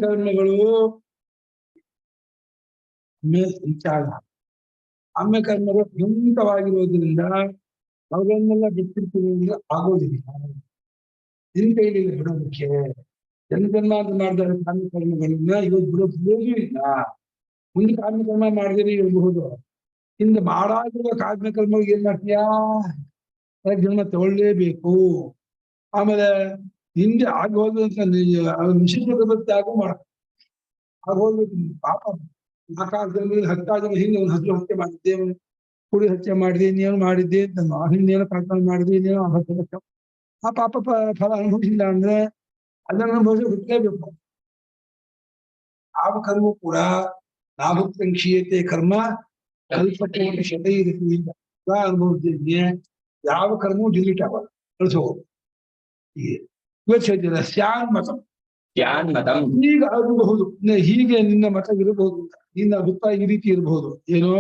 ಕರ್ಮಗಳು ಆಮ್ಯ ಕರ್ಮಗಳು ಅನಂತವಾಗಿರೋದ್ರಿಂದ ಅವುಗಳನ್ನೆಲ್ಲ ಬಿಟ್ಟಿರ್ತೀವಿ ಆಗೋದಿಲ್ಲ. ನಿನ್ ಕೈಲಿ ಬಿಡೋದಕ್ಕೆ ಜನ್ಮಜನ್ಮಾಂತರ ಮಾಡಿದ ಕಾಮ್ಯ ಕರ್ಮಗಳನ್ನ ಇವತ್ತು ಬಿಡೋದು ಇಲ್ಲ. ಮುಂದೆ ಕಾಮ್ಯ ಕರ್ಮ ಮಾಡಿದ್ರೆ ಇರಬಹುದು, ಹಿಂದೆ ಮಾಡಾಗಿರುವ ಕಾಮ್ಯ ಕರ್ಮಗಳಿಗೆ ಏನ್ ಮಾಡ್ತೀಯಾ, ಜನ್ಮ ತಗೊಳ್ಳೇಬೇಕು. ಆಮೇಲೆ ಹಿಂದೆ ಆಗಿ ಹೋದಂತ ವಿಶೇಷ ತ್ಯಾಗ ಮಾಡ ಆಗೋಗ್ಬೇಕು. ಪಾಪ ಆ ಕಾಲದಲ್ಲಿ ಹತ್ತಾದ ಹಿಂದೆ ಒಂದು ಹಸಿರು ಹತ್ಯೆ ಮಾಡಿದ್ದೆ, ಕುಡಿ ಹತ್ಯೆ ಮಾಡಿದೆ, ಇನ್ನೇನು ಮಾಡಿದ್ದೆ ಅಂತ ಹಿಂದೇನೋ ಕಳ್ತನ ಮಾಡಿದ್ವಿ, ಇನ್ನೇನೋ ಆ ಪಾಪ ಫಲ ಅನುಭವಿಸಿಲ್ಲ ಅಂದ್ರೆ ಅದನ್ನು ಅನುಭವಿಸಿ ಹುಟ್ಟಲೇಬೇಕು. ಯಾವ ಕರ್ಮ ಕೂಡ ನಾಭುಕ್ಷೀಯತೆ ಕರ್ಮ ಕಲ್ಪಕೋಟಿ ಶತೈರತಿ ಅನುಭವಿಸಿದ್ರೆ ಯಾವ ಕರ್ಮವೂ ಡಿಲೀಟ್ ಆಗಲ್ಲ, ಕಳಿಸೋದು. ಇವತ್ತು ಸ್ಯಾನ್ ಮತ ಈಗ ಆಗಬಹುದು, ಹೀಗೆ ನಿನ್ನ ಮತ ಇರಬಹುದು, ನಿನ್ನ ಅಭಿಪ್ರಾಯ ಈ ರೀತಿ ಇರಬಹುದು. ಏನೋ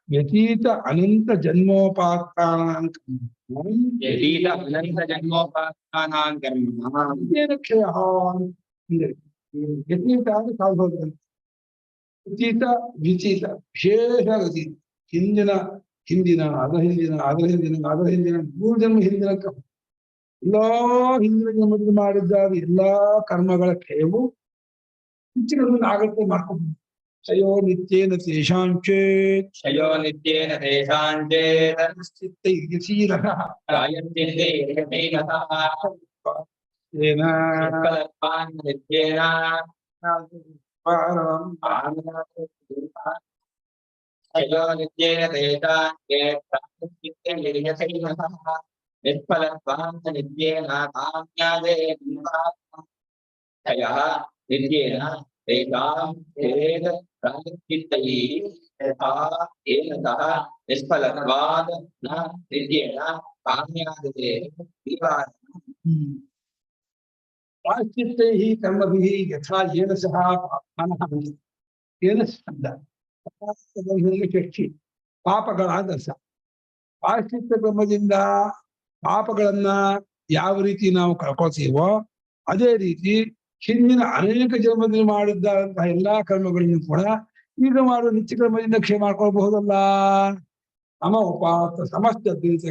ವ್ಯತೀತ ಅನಂತ ಜನ್ಮೋಪಾತ್ಕಾನಾಂ ಕ್ಷಯ. ವ್ಯತೀತ ಅಂದ್ರೆ ಕಾಲ್ಬೋದಂತ, ವ್ಯತೀತ ವಿಚೀತ ವಿಶೇಷ ಗತಿ. ಹಿಂದಿನ ಅದರ ಹಿಂದಿನ 3 ಜನ್ಮ ಹಿಂದಿನ ಎಲ್ಲಾ ಹಿಂದಿನ ಜನ್ಮದಲ್ಲಿ ಮಾಡಿದ್ದಾದ ಎಲ್ಲಾ ಕರ್ಮಗಳ ಕ್ಷಯವು ಹೆಚ್ಚಿನ ಆಗತ್ತೆ ಮಾಡ್ಕೊಂಡು ಕ್ಷಯೋ ನಿತ್ಯೇನ ತೇಷಾಂಚೇತ್ ಪ್ರಾಶ್ಚಿತ್ತೈಃ ಕರ್ಮಭಿಃ ಯಥಾ ಯೇನ ಸಹ ಮನಃ ಯೇನ ಶಬ್ದ ಪಾಪಗಳಾದ ಸ ಪ್ರಾಶ್ಚಿತ್ಯ ಕ್ರಮದಿಂದ ಪಾಪಗಳನ್ನ ಯಾವ ರೀತಿ ನಾವು ಕಳ್ಕೊಳ್ತೀವೋ ಅದೇ ರೀತಿ ಹಿಂದಿನ ಅನೇಕ ಜನ್ಮದಲ್ಲಿ ಮಾಡಿದ್ದಂತಹ ಎಲ್ಲಾ ಕರ್ಮಗಳನ್ನು ಕೂಡ ಈಗ ಮಾಡುವ ನಿತ್ಯ ಕರ್ಮದಿಂದ ಕ್ಷಯ ಮಾಡ್ಕೊಳ್ಬಹುದಲ್ಲ. ನಮ ಉಪಾತ ಸಮಸ್ತ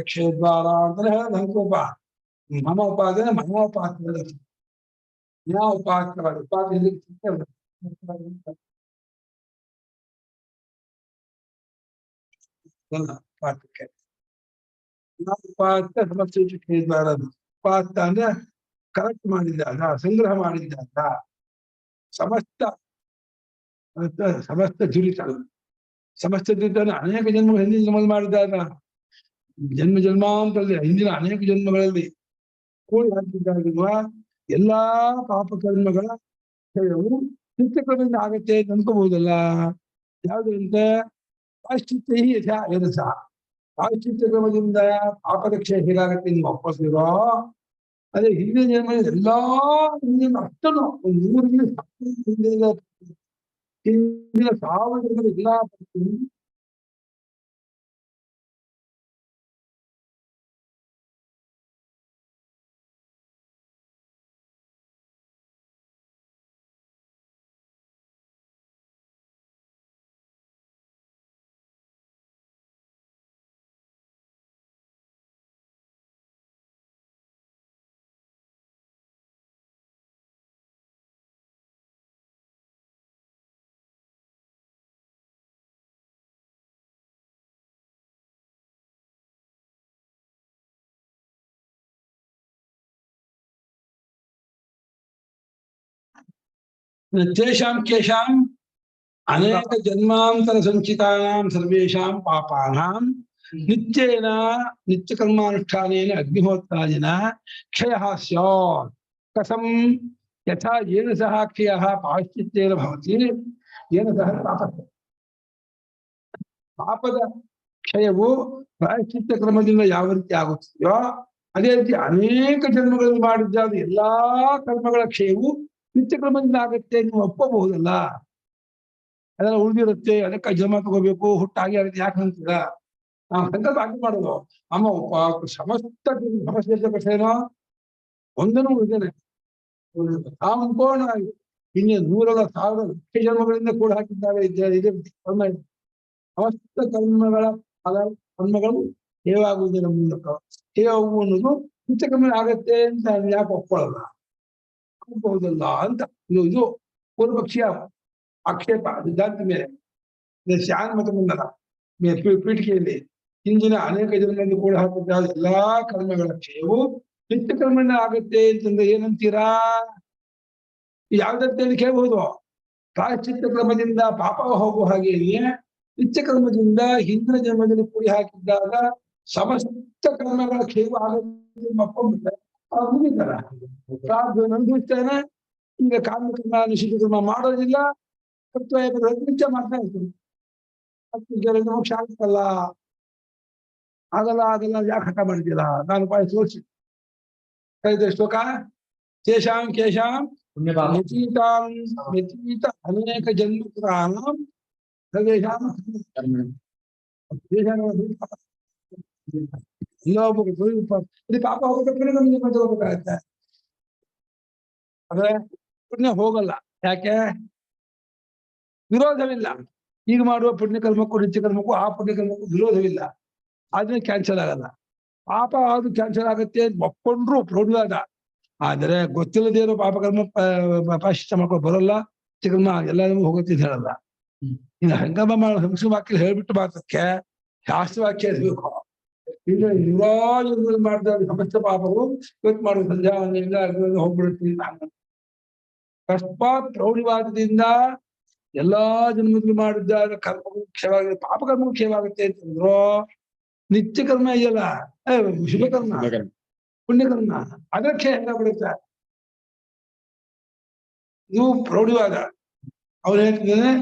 ಕ್ಷಯ ದ್ವಾರ ಅಂತಾನೆ ಹೇಳೋಪ. ಮಮ ಉಪಾದನೆ ಮನೋಪಾತ್ರ ಉಪಾತ್ರವಾದ ಪಾತ್ರಕ್ಕೆ ಉಪಾತ್ತ ಸಮಸ್ತ ಕ್ಷಯ ದ್ವಾರ. ಉಪಾತ್ತ ಅಂದ್ರೆ ಕಲೆಕ್ಟ್ ಮಾಡಿದ್ದಾಗ, ಸಂಗ್ರಹ ಮಾಡಿದ್ದಾಗ ಸಮಸ್ತ ದುರಿತ ಅನೇಕ ಜನ್ಮಗಳು ಹಿಂದಿನ ಜನ್ಮದಲ್ಲಿ ಮಾಡಿದಾಗ, ಜನ್ಮಾಂತರದಲ್ಲಿ ಹಿಂದಿನ ಅನೇಕ ಜನ್ಮಗಳಲ್ಲಿ ಕೂಡಿ ಹಾಕಿದ್ದಾಗಿರುವ ಎಲ್ಲಾ ಪಾಪಕರ್ಮಗಳ ಕ್ಷಯವು ನಿತ್ಯಕ್ರಮದಿಂದ ಆಗತ್ತೆ ಅಂತ ಅನ್ಕೋಬಹುದಲ್ಲ. ಯಾವುದಂತ ಪ್ರಾಶ್ಚಿತ್ಯ ಯಥಾ ಯದಸ ಪ್ರಾಶ್ಚಿತ್ಯ ಕ್ರಮದಿಂದ ಪಾಪದ ಕ್ಷಯ ಹೇಗಾಗತ್ತೆ ನೀವು ಒಪ್ಪಿಸಿರೋ, ಅದೇ ಹಿಂದಿನ ಜನ್ಮದಲ್ಲಿ ಎಲ್ಲಾ ಹಿಂದಿನ ಅಷ್ಟನ್ನು ಒಂದು 100 ಹಿಂದಿನ 1000 ಎಲ್ಲಾ ತೇಷಾಂ ಕೇಶಾಂ ಅನೇಕ ಜನ್ಮಾಂತರ ಸಂಚಿತಾನಾಂ ಸರ್ವೇಷಾಂ ಪಾಪಾನಾಂ ನಿತ್ಯೇನ ನಿತ್ಯಕರ್ಮಾನುಷ್ಠಾನೇನ ಅಗ್ನಿಹೋತ್ರಾದಿನ ಕ್ಷಯಃ ಸ್ಯಾತ್ ಕಥಂ ಯಥಾ ಯೇನ ಸಹ ಕ್ಷಯಃ ಪಾಶ್ಚಿತ್ಯೇನ ಭವತಿ ಯೇನ ಸಹ ಪಾಪದ ಕ್ಷಯವು ಪ್ರಾಯಶ್ಚಿತ್ತ ಕ್ರಮದಿಂದ ಯಾವ ರೀತಿ ಆಗುತ್ತದೆಯೋ ಅದೇ ರೀತಿ ಅನೇಕ ಜನ್ಮಗಳಲ್ಲಿ ಮಾಡಿದ್ದಾದ ಎಲ್ಲಾ ಕರ್ಮಗಳ ಕ್ಷಯವು ನಿತ್ಯ ಕ್ರಮದಿಂದ ಆಗುತ್ತೆ ನೀವು ಒಪ್ಪಬಹುದಲ್ಲ. ಅದೆಲ್ಲ ಉಳಿದಿರುತ್ತೆ, ಅದಕ್ಕೆ ಜನ್ಮ ತಗೋಬೇಕು, ಹುಟ್ಟಾಗಿ ಆಗುತ್ತೆ ಯಾಕೆ ಅಂತೀರ? ನಾವು ಸಂಕಲ್ಪ ಆಗಿ ಮಾಡೋದು ಅಮ್ಮ ಸಮಸ್ತ ಸಮಸ್ಯೆ ಕಷ್ಟೇನೋ ಒಂದನ್ನು ಉಳಿದೇನೆ ಅನ್ಕೋಣ. ಇನ್ನೇ 100,000 ಲಕ್ಷ ಜನ್ಮಗಳಿಂದ ಕೂಡ ಹಾಕಿದ್ದಾರೆ ಇದೆ ಕರ್ಮ. ಸಮಸ್ತ ಕರ್ಮಗಳ ಕರ್ಮಗಳು ಹೇವಾಗುವುದರ ಮೂಲಕ ಹೇವು ಅನ್ನೋದು ನಿತ್ಯ ಕರ್ಮ ಆಗತ್ತೆ ಅಂತ ಯಾಕೆ ಒಪ್ಕೊಳ್ಳಲ್ಲ ಆಗಬಹುದಲ್ಲ ಅಂತ ಇದು ಪೂರ್ವಪಕ್ಷೀಯ ಆಕ್ಷೇಪ ಸಿದ್ಧಾಂತ ಮೇಲೆ ಶಾನ್ ಮತ ಬಂದಲ್ಲ ಪೀಠಿಕೆಯಲ್ಲಿ ಹಿಂದಿನ ಅನೇಕ ಜನರಲ್ಲಿ ಕೂಡ ಹಾಕಿದ್ದ ಎಲ್ಲಾ ಕರ್ಮಗಳ ಕ್ಷಯವು ನಿತ್ಯ ಕರ್ಮದಿಂದ ಆಗತ್ತೆ ಅಂತಂದ್ರೆ ಏನಂತೀರಾ? ಯಾವ್ದಂತ ಕೇಳಬಹುದು. ಪ್ರಾಯಶ್ಚಿತ್ತ ಕ್ರಮದಿಂದ ಪಾಪ ಹೋಗುವ ಹಾಗೆಯೇ ನಿತ್ಯ ಕರ್ಮದಿಂದ ಹಿಂದಿನ ಜನ್ಮದಲ್ಲಿ ಕೂಡಿ ಹಾಕಿದ್ದಾಗ ಸಮಸ್ತ ಕರ್ಮಗಳ ಕ್ಷೇಮ ಆಗುತ್ತೆ ಮಕ್ಕೊಂಡ್ಬಿಟ್ರೆ ಮುಗಿತಾರ ಅನುಭವಿಸ್ತೇನೆ. ಈಗ ಕಾಮ್ಯಕರ್ಮ ನಿಷಿದ್ಧ ಕರ್ಮ ಮಾಡೋದಿಲ್ಲ, ನಿತ್ಯ ಮಾಡ್ತಾ ಇರ್ತೀನಿ. ಮೋಕ್ಷ ಆಗುತ್ತಲ್ಲ, ಆಗಲ್ಲ ಯಾಕೆ ಹಠ ಮಾಡಿದ್ದೀರಾ? ನಾನು ಉಪಾಯ ತೋರಿಸಿ ಹೇಳಿದೆ ಶ್ಲೋಕ. ಕೇಶಾಂ ಕೇಶಾಂ ವ್ಯತೀತ ಅನೇಕ ಜನ್ಮಕೃತಾನಾಂ ಸರ್ವೇಷಾಂ ಪಾಪ ಹೋಗಬೇಕಾದ್ರೆ ನಮ್ಗೆ ಮತ್ತೆ ಹೋಗ್ಬೇಕಾಗತ್ತೆ. ಆದ್ರೆ ಪುಣ್ಯ ಹೋಗಲ್ಲ. ಯಾಕೆ? ವಿರೋಧವಿಲ್ಲ. ಈಗ ಮಾಡುವ ಪುಣ್ಯಕರ್ಮಕ್ಕೂ ನಿತ್ಯ ಕರ್ಮಕ್ಕೂ ಆ ಪುಣ್ಯಕರ್ಮಕ್ಕೂ ವಿರೋಧವಿಲ್ಲ. ಆದ್ರೆ ಕ್ಯಾನ್ಸಲ್ ಆಗಲ್ಲ. ಪಾಪ ಅದು ಕ್ಯಾನ್ಸಲ್ ಆಗುತ್ತೆ ಒಪ್ಕೊಂಡ್ರು ಪ್ರೌಢವಾದ. ಆದರೆ ಗೊತ್ತಿಲ್ಲದೇ ಇರೋ ಪಾಪಕರ್ಮ ಪ್ರಾಯಶ್ಚಿತ್ತ ಮಾಡ್ಕೊಂಡು ಬರೋಲ್ಲ. ನಿತ್ಯ ಕರ್ಮ ಎಲ್ಲರಿಗೂ ಹೋಗುತ್ತೆ ಅಂತ ಹೇಳಲ್ಲ. ಇನ್ನು ಹಂಗಮ ಮಾಡೋ ಹಂಸ ವಾಕ್ಯ ಹೇಳ್ಬಿಟ್ಟು ಮಾತ್ರಕ್ಕೆ ಶಾಸ್ತ್ರವಾಕ್ಯ ಇರಬೇಕು. ಈಗ ಯುವರಾಜ ಮಾಡಿದ ಸಮಸ್ತ ಪಾಪಗಳು ಇವತ್ತು ಮಾಡುವ ಸಂಧ್ಯಾವಂದನೆಯಿಂದ ಹೋಗ್ಬಿಡುತ್ತೆ. ಅಕಸ್ಮಾತ್ ಪ್ರೌಢವಾದದಿಂದ ಎಲ್ಲಾ ಜನ್ಮದಲ್ಲಿ ಮಾಡಿದ್ದಾಗ ಕರ್ಮಗಳು ಕ್ಷಯವಾಗುತ್ತೆ, ಪಾಪಕರ್ಮಗಳು ಕ್ಷಯವಾಗುತ್ತೆ ಅಂತಂದ್ರು ನಿತ್ಯ ಕರ್ಮ ಇದೆಯಲ್ಲ ಶುಭಕರ್ಮ ಪುಣ್ಯಕರ್ಮ ಅದರ ಕ್ಷಯ ಹೆಂಗಾಗ್ಬಿಡುತ್ತೆ. ಇದು ಪ್ರೌಢವಾದ. ಅವ್ರು ಹೇಳ್ತಿದ್ದಾನೆ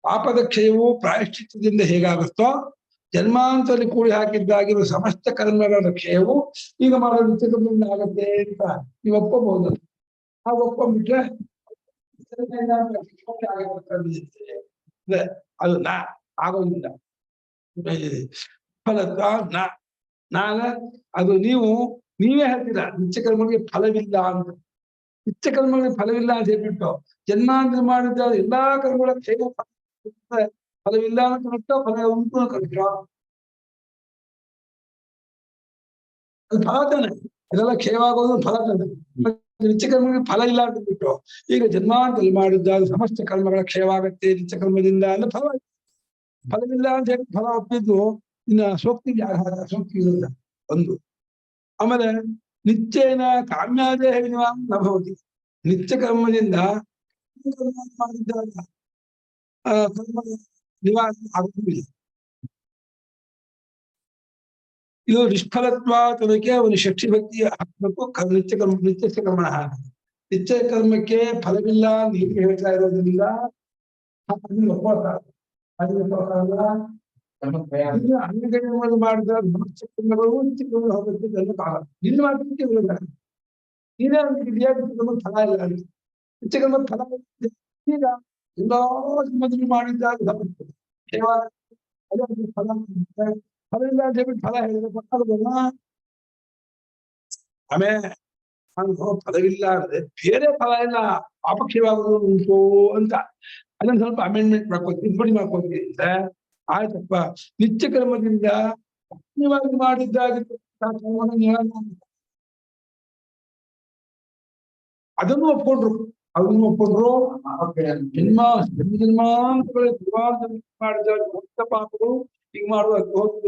ಪಾಪದ ಕ್ಷಯವು ಪ್ರಾಯಶ್ಚಿತ್ತದಿಂದ ಹೇಗಾಗುತ್ತೋ ಜನ್ಮಾಂತರಲ್ಲಿ ಕೂಡಿ ಹಾಕಿದ್ದಾಗಿರುವ ಸಮಸ್ತ ಕರ್ಮಗಳ ಕ್ಷಯವು ಈಗ ಮಾಡೋ ನಿತ್ಯ ಕರ್ಮದಿಂದ ಆಗತ್ತೆ ಅಂತ ನೀವು ಒಪ್ಪಬಹುದು. ಆ ಒಪ್ಕೊಂಡ್ಬಿಟ್ರೆ ಅದು ಆಗೋದಿಲ್ಲ. ಫಲತ್ವ ನಾಗ ಅದು ನೀವೇ ಹೇಳ್ತೀರಾ ನಿತ್ಯ ಕರ್ಮಗಳಿಗೆ ಫಲವಿಲ್ಲ ಅಂತ. ನಿತ್ಯ ಕರ್ಮಗಳಿಗೆ ಫಲವಿಲ್ಲ ಅಂತ ಹೇಳ್ಬಿಟ್ಟು ಜನ್ಮಾಂತರ ಮಾಡಿದ ಎಲ್ಲಾ ಕರ್ಮಗಳ ಕ್ಷೇಮ ಫಲವಿಲ್ಲ ಅಂತ ಕಷ್ಟ, ಫಲ ಉಂಟು ಅಂತ ಕಷ್ಟ. ಅದು ಫಲ ತಾನೆ, ಇದೆಲ್ಲ ಕ್ಷಯವಾಗೋದು ಫಲ ತಾನೆ. ನಿತ್ಯ ಕರ್ಮಗಳಿಗೆ ಫಲ ಇಲ್ಲ ಅಂತ ಬಿಟ್ಟು ಈಗ ಜನ್ಮಾಂತರಲ್ಲಿ ಮಾಡಿದ್ದ ಸಮಸ್ತ ಕರ್ಮಗಳ ಕ್ಷಯವಾಗತ್ತೆ ನಿತ್ಯ ಕರ್ಮದಿಂದ ಅಂದ್ರೆ ಫಲವಿಲ್ಲ ಅಂತ ಹೇಳಿ ಫಲ ಒಪ್ಪಿದ್ದು ಇನ್ನು ಸೋಕ್ತಿಗೆ ಆಧಾರ ಸೋಕ್ತಿ ಇರಲ್ಲ ಒಂದು. ಆಮೇಲೆ ನಿತ್ಯೇನ ಕಾಮ್ಯಾದೇ ನಭವತಿ. ನಿತ್ಯ ಕರ್ಮದಿಂದ ಮಾಡಿದ್ದಾಗ ಕರ್ಮ ನಿವಾರಣೆ ಆಗುವುದಿಲ್ಲ. ಇದು ನಿಷ್ಫಲತ್ವ ತನಕ್ಕೆ ಅವನು ಶಕ್ತಿ ಭಕ್ತಿ ಹಾಕಬೇಕು. ನಿತ್ಯ ಕರ್ಮ ನಿತ್ಯ ಕರ್ಮಕ್ಕೆ ಫಲವಿಲ್ಲ ನೀತಿ ಹೇಳ್ತಾ ಇರೋದ್ರಿಂದ ಅಂಗಗಳು ಮಾಡಿದ ಹೋಗುತ್ತೆ ನಿನ್ನ ಮಾತ್ರಕ್ಕೆ ನೀನೇ ಫಲ ಇಲ್ಲ. ನಿತ್ಯ ಕರ್ಮ ಫಲ ಈಗ ಎಲ್ಲಾ ಮೊದಲು ಮಾಡಿದ್ದಾಗ ಫಲ ಫಲವಿಲ್ಲ ಅಂತ ಹೇಳ್ಬಿಟ್ಟು ಫಲ ಹೇಳಿದ್ರೆ ಆಮೇಲೆ ಫಲವಿಲ್ಲ ಅಂದ್ರೆ ಬೇರೆ ಫಲ ಇಲ್ಲ ಅಪಕ್ಷವಾಗುವುದು ಉಂಟು ಅಂತ ಅದನ್ನ ಸ್ವಲ್ಪ ಅಮೆಂಡ್ಮೆಂಟ್ ಮಾಡ್ಕೋತೀವಿ, ತಿದ್ದುಪಡಿ ಮಾಡ್ಕೋತೀವಿ ಅಂತ. ಆಯ್ತಪ್ಪ, ನಿತ್ಯ ಕರ್ಮದಿಂದ ಮಾಡಿದ್ದಾಗ ಅದನ್ನು ಒಪ್ಕೊಂಡ್ರು. ಜನ್ಮಾಂತಗಳ ಮಾಡಿದ ಭಕ್ತ ಪಾಪಗಳು ಈಗ ಮಾಡುವ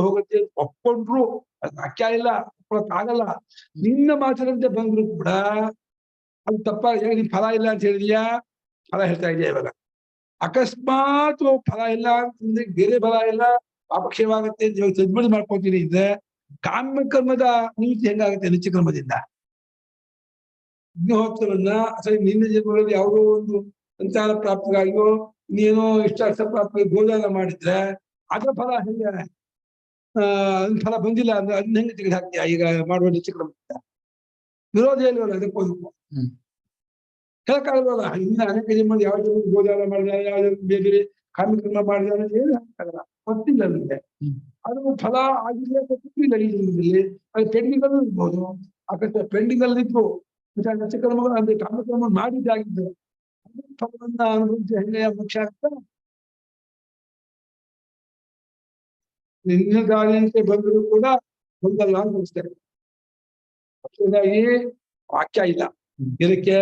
ಹೋಗುತ್ತೆ ಒಪ್ಕೊಂಡ್ರು. ಅದು ವಾಕ್ಯ ಇಲ್ಲ, ಒಪ್ಕೊಳಕ್ ಆಗಲ್ಲ. ನಿನ್ನ ಮಾತಿನಂತೆ ಬಂದ್ರು ಕೂಡ ಅದು ತಪ್ಪ. ನೀನ್ ಫಲ ಇಲ್ಲ ಅಂತ ಹೇಳಿದ್ಯಾ, ಫಲ ಹೇಳ್ತಾ ಇದೆಯಾ ಇವಾಗ. ಅಕಸ್ಮಾತ್ ಫಲ ಇಲ್ಲ ಅಂತಂದ್ರೆ ಬೇರೆ ಫಲ ಇಲ್ಲ, ಪಾಪಕ್ಷಯವಾಗುತ್ತೆ ಅಂತ ಇವಾಗ ಸದ್ಬಳಿ ಮಾಡ್ಕೊತೀನಿ ಇದ್ರೆ ಕಾಮ್ಯ ಕರ್ಮದ ನಿಮಿತ್ತ ಹೆಂಗಾಗುತ್ತೆ ನಿತ್ಯ ಕರ್ಮದಿಂದ? ಅಗ್ನಿಹೋತ್ರವನ್ನ ಸರಿ ನಿನ್ನ ಜನ್ಮಗಳಲ್ಲಿ ಯಾವುದೋ ಒಂದು ಸಂತಾನ ಪ್ರಾಪ್ತಿಗಾಗಿಯೋ ನೀನೋ ಇಷ್ಟಾರ್ಥ ಪ್ರಾಪ್ತಿ ಗೋದಾನ ಮಾಡಿದ್ರೆ ಅದರ ಫಲ ಹೆಂಗೆ ಫಲ ಬಂದಿಲ್ಲ ಅಂದ್ರೆ ಅದನ್ನ ಹೆಂಗೆ ತೆಗೆದು ಹಾಕ್ತೀಯ ಈಗ ಮಾಡುವ ನಿತ್ಯ ಕರ್ಮದಿಂದ? ವಿರೋಧ ಇಲ್ವಲ್ಲ ಅದಕ್ಕೋದಕ್ಕೂ. ಹೇಳಕ್ಕಾಗಲ್ವಲ್ಲ. ಇನ್ನು ಅನೇಕ ಜನ್ಮ ಯಾವ ಜನ್ಮ ಗೋದಾನ ಮಾಡಿದ, ಯಾವ ಬೇರೆ ಬೇರೆ ಕಾಮ್ಯಕರ್ಮ ಮಾಡಿದ ಏನು ಹೇಳಕ್ಕಾಗಲ್ಲ, ಗೊತ್ತಿಲ್ಲ ನನಗೆ. ಅದು ಫಲ ಆಗಿಲ್ಲ ಗೊತ್ತಿಲ್ಲ ಈ ಜನ್ಮದಲ್ಲಿ. ಅದು ಪೆಂಡಿಂಗ್ ಅಲ್ಲೂ ಇರ್ಬೋದು. ಅಕಸ್ಮಾತ್ ಪೆಂಡಿಂಗ್ ಅಲ್ಲಿ ಇತ್ತು ನಚಕರ್ಮಗಳು ಅಂದ್ರೆ ಕಾಮಕರ್ಮ ಮಾಡಿದ್ದಾಗಿದ್ದು ಫಲವನ್ನ ಅನುಭವಿಸಿ ಹೆಂಗೆ ಮೋಕ್ಷ ಆಗ್ತಾ? ನಿನ್ನ ದಾರಿಯಂತೆ ಬಂದರೂ ಕೂಡ ಒಂದಲ್ಲ ಅನಿಸ್ತೇನೆ. ಅಷ್ಟೊಂದಾಗಿ ವಾಕ್ಯ ಇಲ್ಲ ಇದಕ್ಕೆ.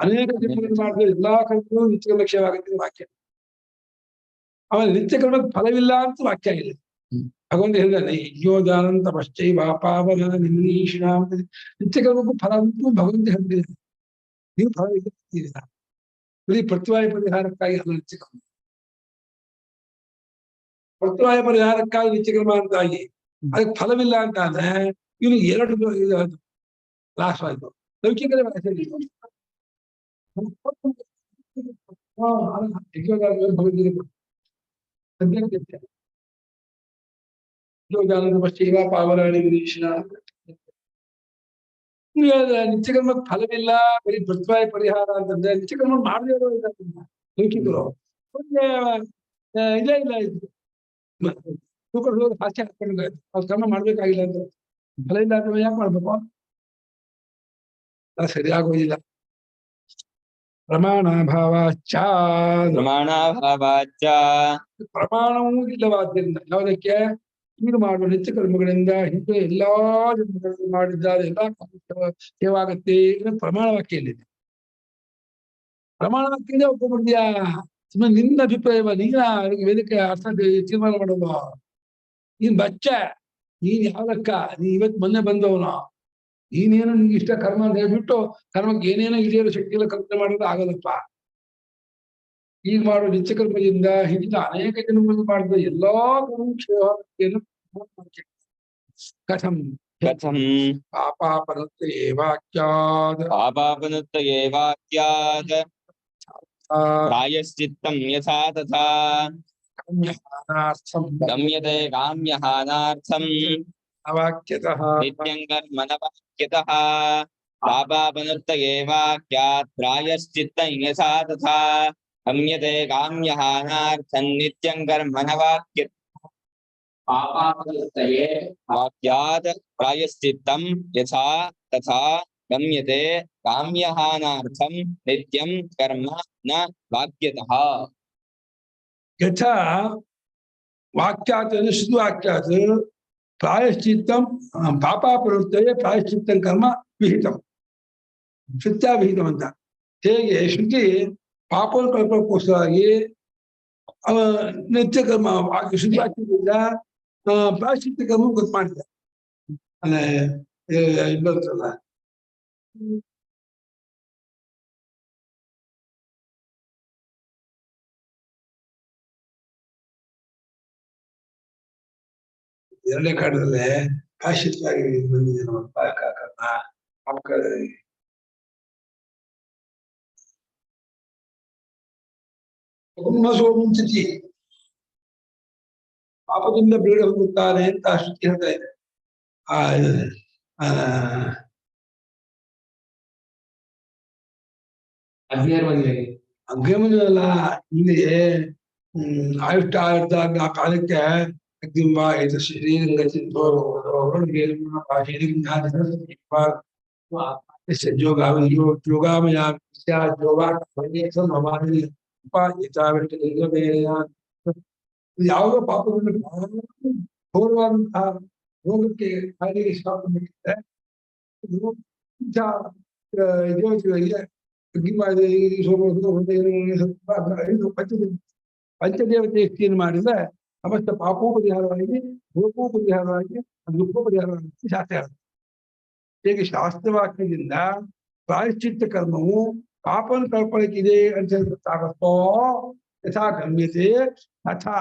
ಅನೇಕ ಜನ್ಮಗಳು ಮಾಡಿದ್ರೆ ಎಲ್ಲಾ ಕರ್ಮಗಳು ನಿತ್ಯ ಲಕ್ಷ್ಯವಾಗುತ್ತೆ ವಾಕ್ಯ. ಆಮೇಲೆ ನಿತ್ಯ ಕರ್ಮಕ್ಕೆ ಫಲವಿಲ್ಲ ಅಂತ ವಾಕ್ಯ ಇಲ್ಲ. ಭಗವಂತ ಹೇಳಿದಾನೆ ಯೋಧಾನಂತ ಪಶ್ಚೈವ ಪಾವನ ನಿನ್ನೀಷಣ ಅಂತ. ನಿತ್ಯ ಕರ್ಮಕ್ಕೂ ಫಲ ಅಂತೂ ಭಗವಂತ ಹೇಳಿದ್ದಾನೆ. ನೀವು ಫಲ ಇಲ್ಲ, ಬರೀ ಪ್ರತ್ಯವಾಯ ಪರಿಹಾರಕ್ಕಾಗಿ ಅಲ್ಲ ನಿತ್ಯ ಕರ್ಮ. ಪ್ರತ್ಯವಾಯ ಪರಿಹಾರಕ್ಕಾಗಿ ನಿತ್ಯ ಕರ್ಮ ಅಂತಾಗಿ ಅದಕ್ಕೆ ಫಲವಿಲ್ಲ ಅಂತ ಆದ್ರೆ ಇವನು ಎರಡು ಲಾಸ್ ಆಯ್ತು. ಲೌಕಿಕ ಪಶ್ಚಿಮ ಪಾವರಾಣಿ ವಿರೀಕ್ಷಣ ನಿತ್ಯಕರ್ಮಕ್ಕೆ ಫಲವಿಲ್ಲ, ಬರೀ ಪ್ರತ್ಯವಾಯ ಪರಿಹಾರ ಅಂತಂದ್ರೆ ನಿತ್ಯಕರ್ಮ ಮಾಡದೇ ಇರೋ ಲೌಕಿಕರು ಇದೇ ಇಲ್ಲ. ಇದು ಹಾಸ್ಯ ಹಾಕೊಂಡು ಅವ್ರು ಕರ್ಮ ಮಾಡ್ಬೇಕಾಗಿಲ್ಲ ಅಂತ ಫಲ ಇಲ್ಲ ಅಂತ ಯಾಕೆ ಮಾಡ್ಬೇಕು? ಸರಿಯಾಗೋದಿಲ್ಲ. ಪ್ರಮಾಣಾಭಾವಾಚ್ಚ ಪ್ರಮಾಣವೂ ಇಲ್ಲವಾದ್ದರಿಂದ ಯಾವುದಕ್ಕೆ ಈಗ ಮಾಡುವ ನಿತ್ಯ ಕರ್ಮಗಳಿಂದ ಹಿಂದೆ ಎಲ್ಲಾ ಜನ್ಮಗಳಲ್ಲಿ ಮಾಡಿದ್ದಾರೆ ಎಲ್ಲಾ ಸೇವಾಗತ್ತೆ ಪ್ರಮಾಣ ವಾಕ್ಯ ಇಲ್ಲಿದೆ. ಪ್ರಮಾಣ ವಾಕ್ಯದಿಂದ ಒಪ್ಕೊಂಡ್ಬಿಡ್ತೀಯಾ? ಸುಮ್ಮನೆ ನಿನ್ನ ಅಭಿಪ್ರಾಯವ ನೀನ ವೇದಿಕೆ ಅರ್ಥ ತೀರ್ಮಾನ ಮಾಡೋದು. ನೀನ್ ಬಚ್ಚ, ನೀನ್ ಯಾವ್ದಕ್ಕ ನೀನ್ ಇವತ್ತು ಮೊನ್ನೆ ಬಂದವನು. ನೀನೇನು ನಿನ್ಗೆ ಇಷ್ಟ ಕರ್ಮ ಅಂತ ಹೇಳ್ಬಿಟ್ಟು ಕರ್ಮಕ್ಕೆ ಏನೇನೋ ಹಿರಿಯರ ಶಕ್ತಿಯೆಲ್ಲ ಕಲ್ಪನೆ ಮಾಡೋದು ಆಗಲ್ಲಪ್ಪ. ಈಗ ಮಾಡುವ ನಿತ್ಯ ಕರ್ಮದಿಂದ ಹಿಂದಿನ ಅನೇಕ ಜನ್ಮಗಳು ಮಾಡಿದ ಎಲ್ಲಾ ಕರ್ಮಕ್ಷೇಯನ್ನು ಕಥಂ ಕಥಂ ಪಾಪಾಪನತ್ತಯೇ ವಾಕ್ಯಾದ್ ಪ್ರಾಯಶ್ಚಿತ್ತಂ ಯಥಾ ತಥಾ ಗಮ್ಯತೆ ಕಾಮ್ಯಹಾನಾರ್ಥಂ ಅವಾಕ್ಯತಃ ನಿತ್ಯಂ ಕರ್ಮ ನ ವಾಕ್ಯತಃ ಪಾಪಾಪನತ್ತಯೇ ವಾಕ್ಯಾತ್ ಪ್ರಾಯಶ್ಚಿತ್ತಂ ಯಥಾ ತಥಾ ಗಮ್ಯತೆ ಕಾಮ್ಯಹಾನಾರ್ಥಂ ನಿತ್ಯಂ ಕರ್ಮ ನ ವಾಕ್ಯತಃ ಪಾಪಾಪನತ್ತಯೇ ವಾಕ್ಯಾತ್ ಪ್ರಾಯಶ್ಚಿತ್ತಂ ಯಥಾ ತಥಾ ಗಮ್ಯತೆ ಕಾಮ್ಯಹಾನಾರ್ಥಂ ನಿತ್ಯಂ ಕರ್ಮ ನ ವಾಕ್ಯತಃ. ಯಥಾ ವಾಕ್ಯಾತ್ ಶುದ್ಧ ವಾಕ್ಯಾತ್ ಪ್ರಾಯಶ್ಚಿತ್ತಂ ಪಾಪಾಪನತ್ತಯೇ ಪ್ರಾಯಶ್ಚಿತ್ತಂ ಕರ್ಮ ವಿಹಿತಂ ಶ್ರುತ್ಯಾವಿಹಿತಂ ಅಂತ. ಹೇಗೆ ಶ್ರುತಿ ಪಾಪವನ್ನು ಕಲ್ಪಕ್ಕೋಸ್ಕರವಾಗಿ ನಿತ್ಯ ಕರ್ಮ ಶುದ್ಧ ವಾಕ್ಯದಿಂದ ಪ್ರಾಯಶ್ಚಿತ್ತ ಕರ್ಮ ಗೊತ್ತು ಮಾಡಿದೆ. ಬರ್ತಲ್ಲ ಎರಡನೇ ಕಾರಣದಲ್ಲೇ ಪ್ರಾಯಶ್ಚಿತ್ತವಾಗಿ ಬಂದಿದೆ ನಮ್ಮ ಮುಂಚಿತಿ ಪಾಪದಿಂದ ಬೇಡ ಹೋಗುತ್ತಾನೆ ಅಂತ ಶ್ರುತಿ ಹೇಳ್ತಾ ಇದೆ. ಅಗ್ನಿಮಂಜಲ್ಲ ಇಲ್ಲಿ ಆಯುಷ್ಟ ಇದ್ದಾಗ ಆ ಕಾಲಕ್ಕೆ ಅಗ್ನಿಂಬ ಇದು ಯೋಗಾಮಯ ಯಾವುದೋ ಪಾಪದಿಂದ ಘೋರವಾದಂತಹ ರೋಗಕ್ಕೆ ಕಾಯಿಲೆಗೆ ಶಾಪಟ್ಟಿದೆ. ಪಂಚದೇವತೆ ಯುಕ್ತಿಯನ್ನು ಮಾಡಿದ್ರೆ ಸಮಸ್ತ ಪಾಪೋಪರಿಹಾರವಾಗಿ ಭೋಗೋಪರಿಹಾರವಾಗಿ ದುಃಖೋಪರಿಹಾರವಾಗಿ ಶಾಸ್ತ್ರ ಹೇಗೆ ಶಾಸ್ತ್ರವಾಕ್ಯದಿಂದ ಪ್ರಾಯಶ್ಚಿತ್ತ ಕರ್ಮವು ಪಾಪನ ಕಳ್ಕೊಳ್ಳಿಕ್ಕಿದೆ ಅಂತ ಹೇಳಿ ಗೊತ್ತಾಗತ್ತೋ ಯಥಾ ಗಮ್ಯತೆ ಅಥಾ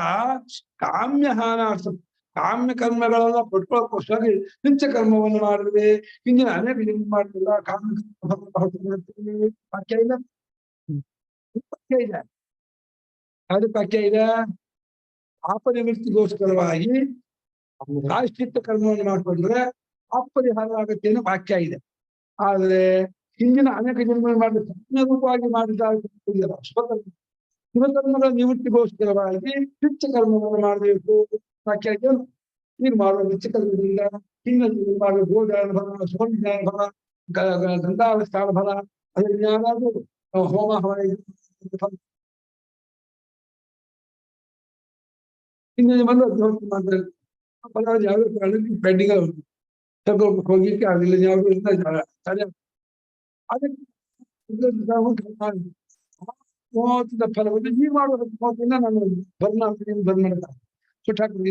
ಕಾಮ್ಯ ಹಾನಾರ್ಥ ಕಾಮ್ಯ ಕರ್ಮಗಳೆಲ್ಲ ಪಟ್ಕೊಳ್ಳೋಕ್ಕೋಸ್ಕರ ನಿತ್ಯ ಕರ್ಮವನ್ನು ಮಾಡಿದ್ರೆ ಹಿಂದಿನ ಅನೇಕ ಜನ್ಮ ಮಾಡ್ತಿಲ್ಲ ಕಾಮ್ಯ ವಾಕ್ಯ ಇಲ್ಲ ವಾಕ್ಯ ಇದೆ ಅದು ವಾಕ್ಯ ಇದೆ ಪಾಪ ನಿವೃತ್ತಿಗೋಸ್ಕರವಾಗಿ ಪ್ರಾಯಶ್ಚಿತ್ತ ಕರ್ಮವನ್ನು ಮಾಡಿಕೊಂಡ್ರೆ ಅಪರಿಹಾರ ಆಗುತ್ತೆ ಅನ್ನೋ ವಾಕ್ಯ ಇದೆ. ಆದ್ರೆ ಹಿಂದಿನ ಅನೇಕ ಜನ್ಮ ಮಾಡಿದ ರೂಪವಾಗಿ ಮಾಡಿದ ಶಿವಕರ್ಮಗಳ ನಿವೃತ್ತಿಗೋಸ್ಕರವಾಗಿ ನಿತ್ಯ ಕರ್ಮವನ್ನು ಮಾಡಬೇಕು ವಾಕ್ಯ ಇದೆ. ಈಗ ಮಾಡುವ ನಿತ್ಯ ಕರ್ಮದಿಂದ ಹಿಂದಿನ ಮಾಡುವ ಗೋದಾನ ಫಲ ಸುಜ್ಞಾನ ಫಲ ಗಂಗಾವಸ್ಥಾನ ಫಲ ಅದರಿಂದ ಯಾರಾದ್ರೂ ಹೋಮ ಹವನ ಹಿಂದಿನ ಬಂದು ಮಾಡ್ತಾರೆ ಫಲ ಯಾವ ಕಾರಣಕ್ಕೆ ಪೆಂಡಿಂಗ್ ತಗೊಳ್ಬೇಕು ಹೋಗ್ಲಿಕ್ಕೆ ಆಗಲಿಲ್ಲ ಯಾವುದು ಸರಿ ಅದಕ್ಕೆ ಫಲವನ್ನು ಈ ಮಾಡುವುದನ್ನ ನಾನು ಬಂದ್ ಮಾಡಲ್ಲ ಸುಟ್ಟಾಕಲ್ಲ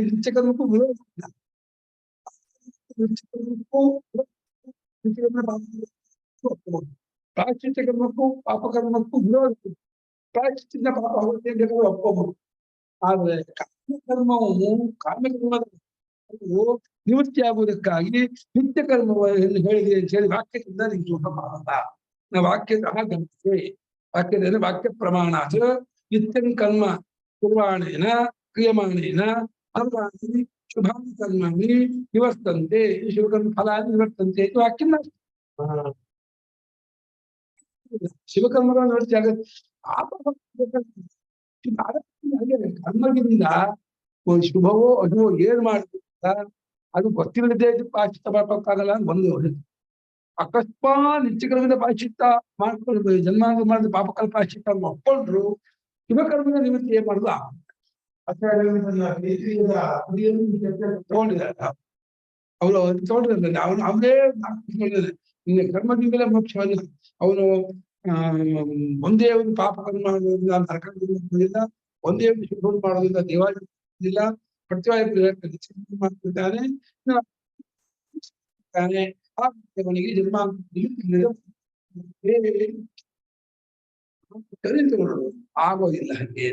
ನಿತ್ಯ ಕರ್ಮಕ್ಕೂ ವಿರೋಧ ಪ್ರಾಯಶ್ಚಿತ್ತ ಕರ್ಮಕ್ಕೂ ಪಾಪಕರ್ಮಕ್ಕೂ ವಿರೋಧ ಪ್ರಾಯಶ್ಚಿತ್ತ ಪಾಪ ಹೋಗುತ್ತೆ ಅಂತ ಒಪ್ಕೋಬಹುದು. ಆದ್ರೆ ಕಾಮ್ಯಕರ್ಮದ ನಿವೃತ್ತಿ ಆಗುವುದಕ್ಕಾಗಿ ನಿತ್ಯ ಕರ್ಮವನ್ನು ಹೇಳಿದೆ ಅಂತ ಹೇಳಿ ವಾಕ್ಯದಿಂದ ನೀವು ಜೋಗ ಮಾಡಲ್ಲ. ನಾವು ವಾಕ್ಯದ ಗಮನಿಸಿ ವಾಕ್ಯದಲ್ಲಿ ವಾಕ್ಯ ಪ್ರಮಾಣ ನಿತ್ಯ ಕರ್ಮ ಕುರ್ವಾಣೇನ ಕ್ರಿಯಮಾಣೇನ ಅನುವಾದಿ ಶುಭಾನಿ ಕರ್ಮಾಣಿ ನಿವರ್ತಂತೆ ಶಿವಕರ್ಮ ಫಲಾನಿ ನಿವರ್ತಂತೆ ಇದು ವಾಕ್ಯ ಶಿವಕರ್ಮಗಳ ನಿವೃತ್ತಿ ಆಗುತ್ತೆ. ಕರ್ಮದಿಂದ ಒಂದು ಶುಭವೋ ಅದುವೋ ಏನ್ ಮಾಡ್ತಿಲ್ಲ ಅದು ಗೊತ್ತಿಲ್ಲದೆ ಪ್ರಾಯಶ್ಚಿತ್ತ ಮಾಡ್ಬೇಕಾಗಲ್ಲ ಅಂತ ಒಂದು ಅಕಸ್ಮಾತ್ ನಿತ್ಯ ಕರ್ಮದ ಪ್ರಾಯಶ್ಚಿತ್ತ ಮಾಡ್ಕೊಂಡು ಜನ್ಮಾಂಗ ಮಾಡಿದ ಪಾಪಕರ್ಮ ಪ್ರಾಯಶ್ಚಿತ್ತ ಒಪ್ಕೊಂಡ್ರು ಶಿವಕರ್ಮದ ನಿವೃತ್ತಿ ಏನ್ ಮಾಡುದು ತಗೊಂಡಿದ್ದಾರೆ ಅವನು ತಗೊಂಡಿದ್ದಾನೆ ಅವನು ಅವನೇ ಕರ್ಮದಿಂದಲೇ ಮೋಕ್ಷವಲ್ಲ. ಅವನು ಒಂದೇ ಒಂದು ಪಾಪ ಕರ್ಮ ಮಾಡೋದ್ರಿಂದ ನರಕದಿಂದ ಒಂದೇ ಒಂದು ಶುಭ ಮಾಡೋದ್ರಿಂದ ದೇವಾಲಯ ಮಾಡ್ತಿದ್ದಾನೆ ಅವನಿಗೆ ಜನ್ಮ ಆಗೋದಿಲ್ಲ ಹಾಗೆ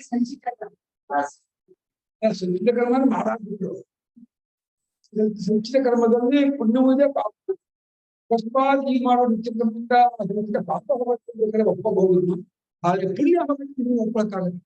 ಸಂಚಿತ ಕರ್ಮ ಮಾಡಾಕ್ಬಿಟ್ಟು ಸಂಚಿತ ಕರ್ಮದಲ್ಲಿ ಪುಣ್ಯವೂ ಇದೆ ಪಾಪ ಅಕಸ್ಮಾತ್ ಈ ಮಾಡೋ ನಿತ್ಯ ಕರ್ಮದಿಂದ ಪಾಪ ಹೋಗಬೇಕಾದ್ರೆ ಒಪ್ಪಬಹುದು. ಆದ್ರೆ ಪುಣ್ಯ ಹೋಗಕ್ಕೆ ಒಪ್ಪಕ್ಕಾಗತ್ತೆ.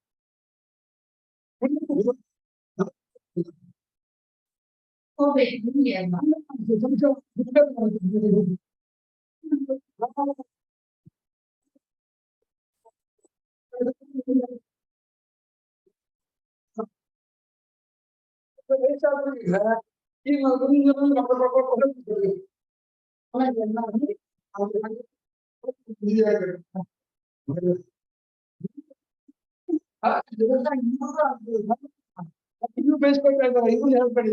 ಇನ್ನು ಬೇಯಿಸ್ಕೊಳ್ತಾ ಇದ್ದಾರೆ ಇನ್ನು ಹೇಳ್ಬೇಡಿ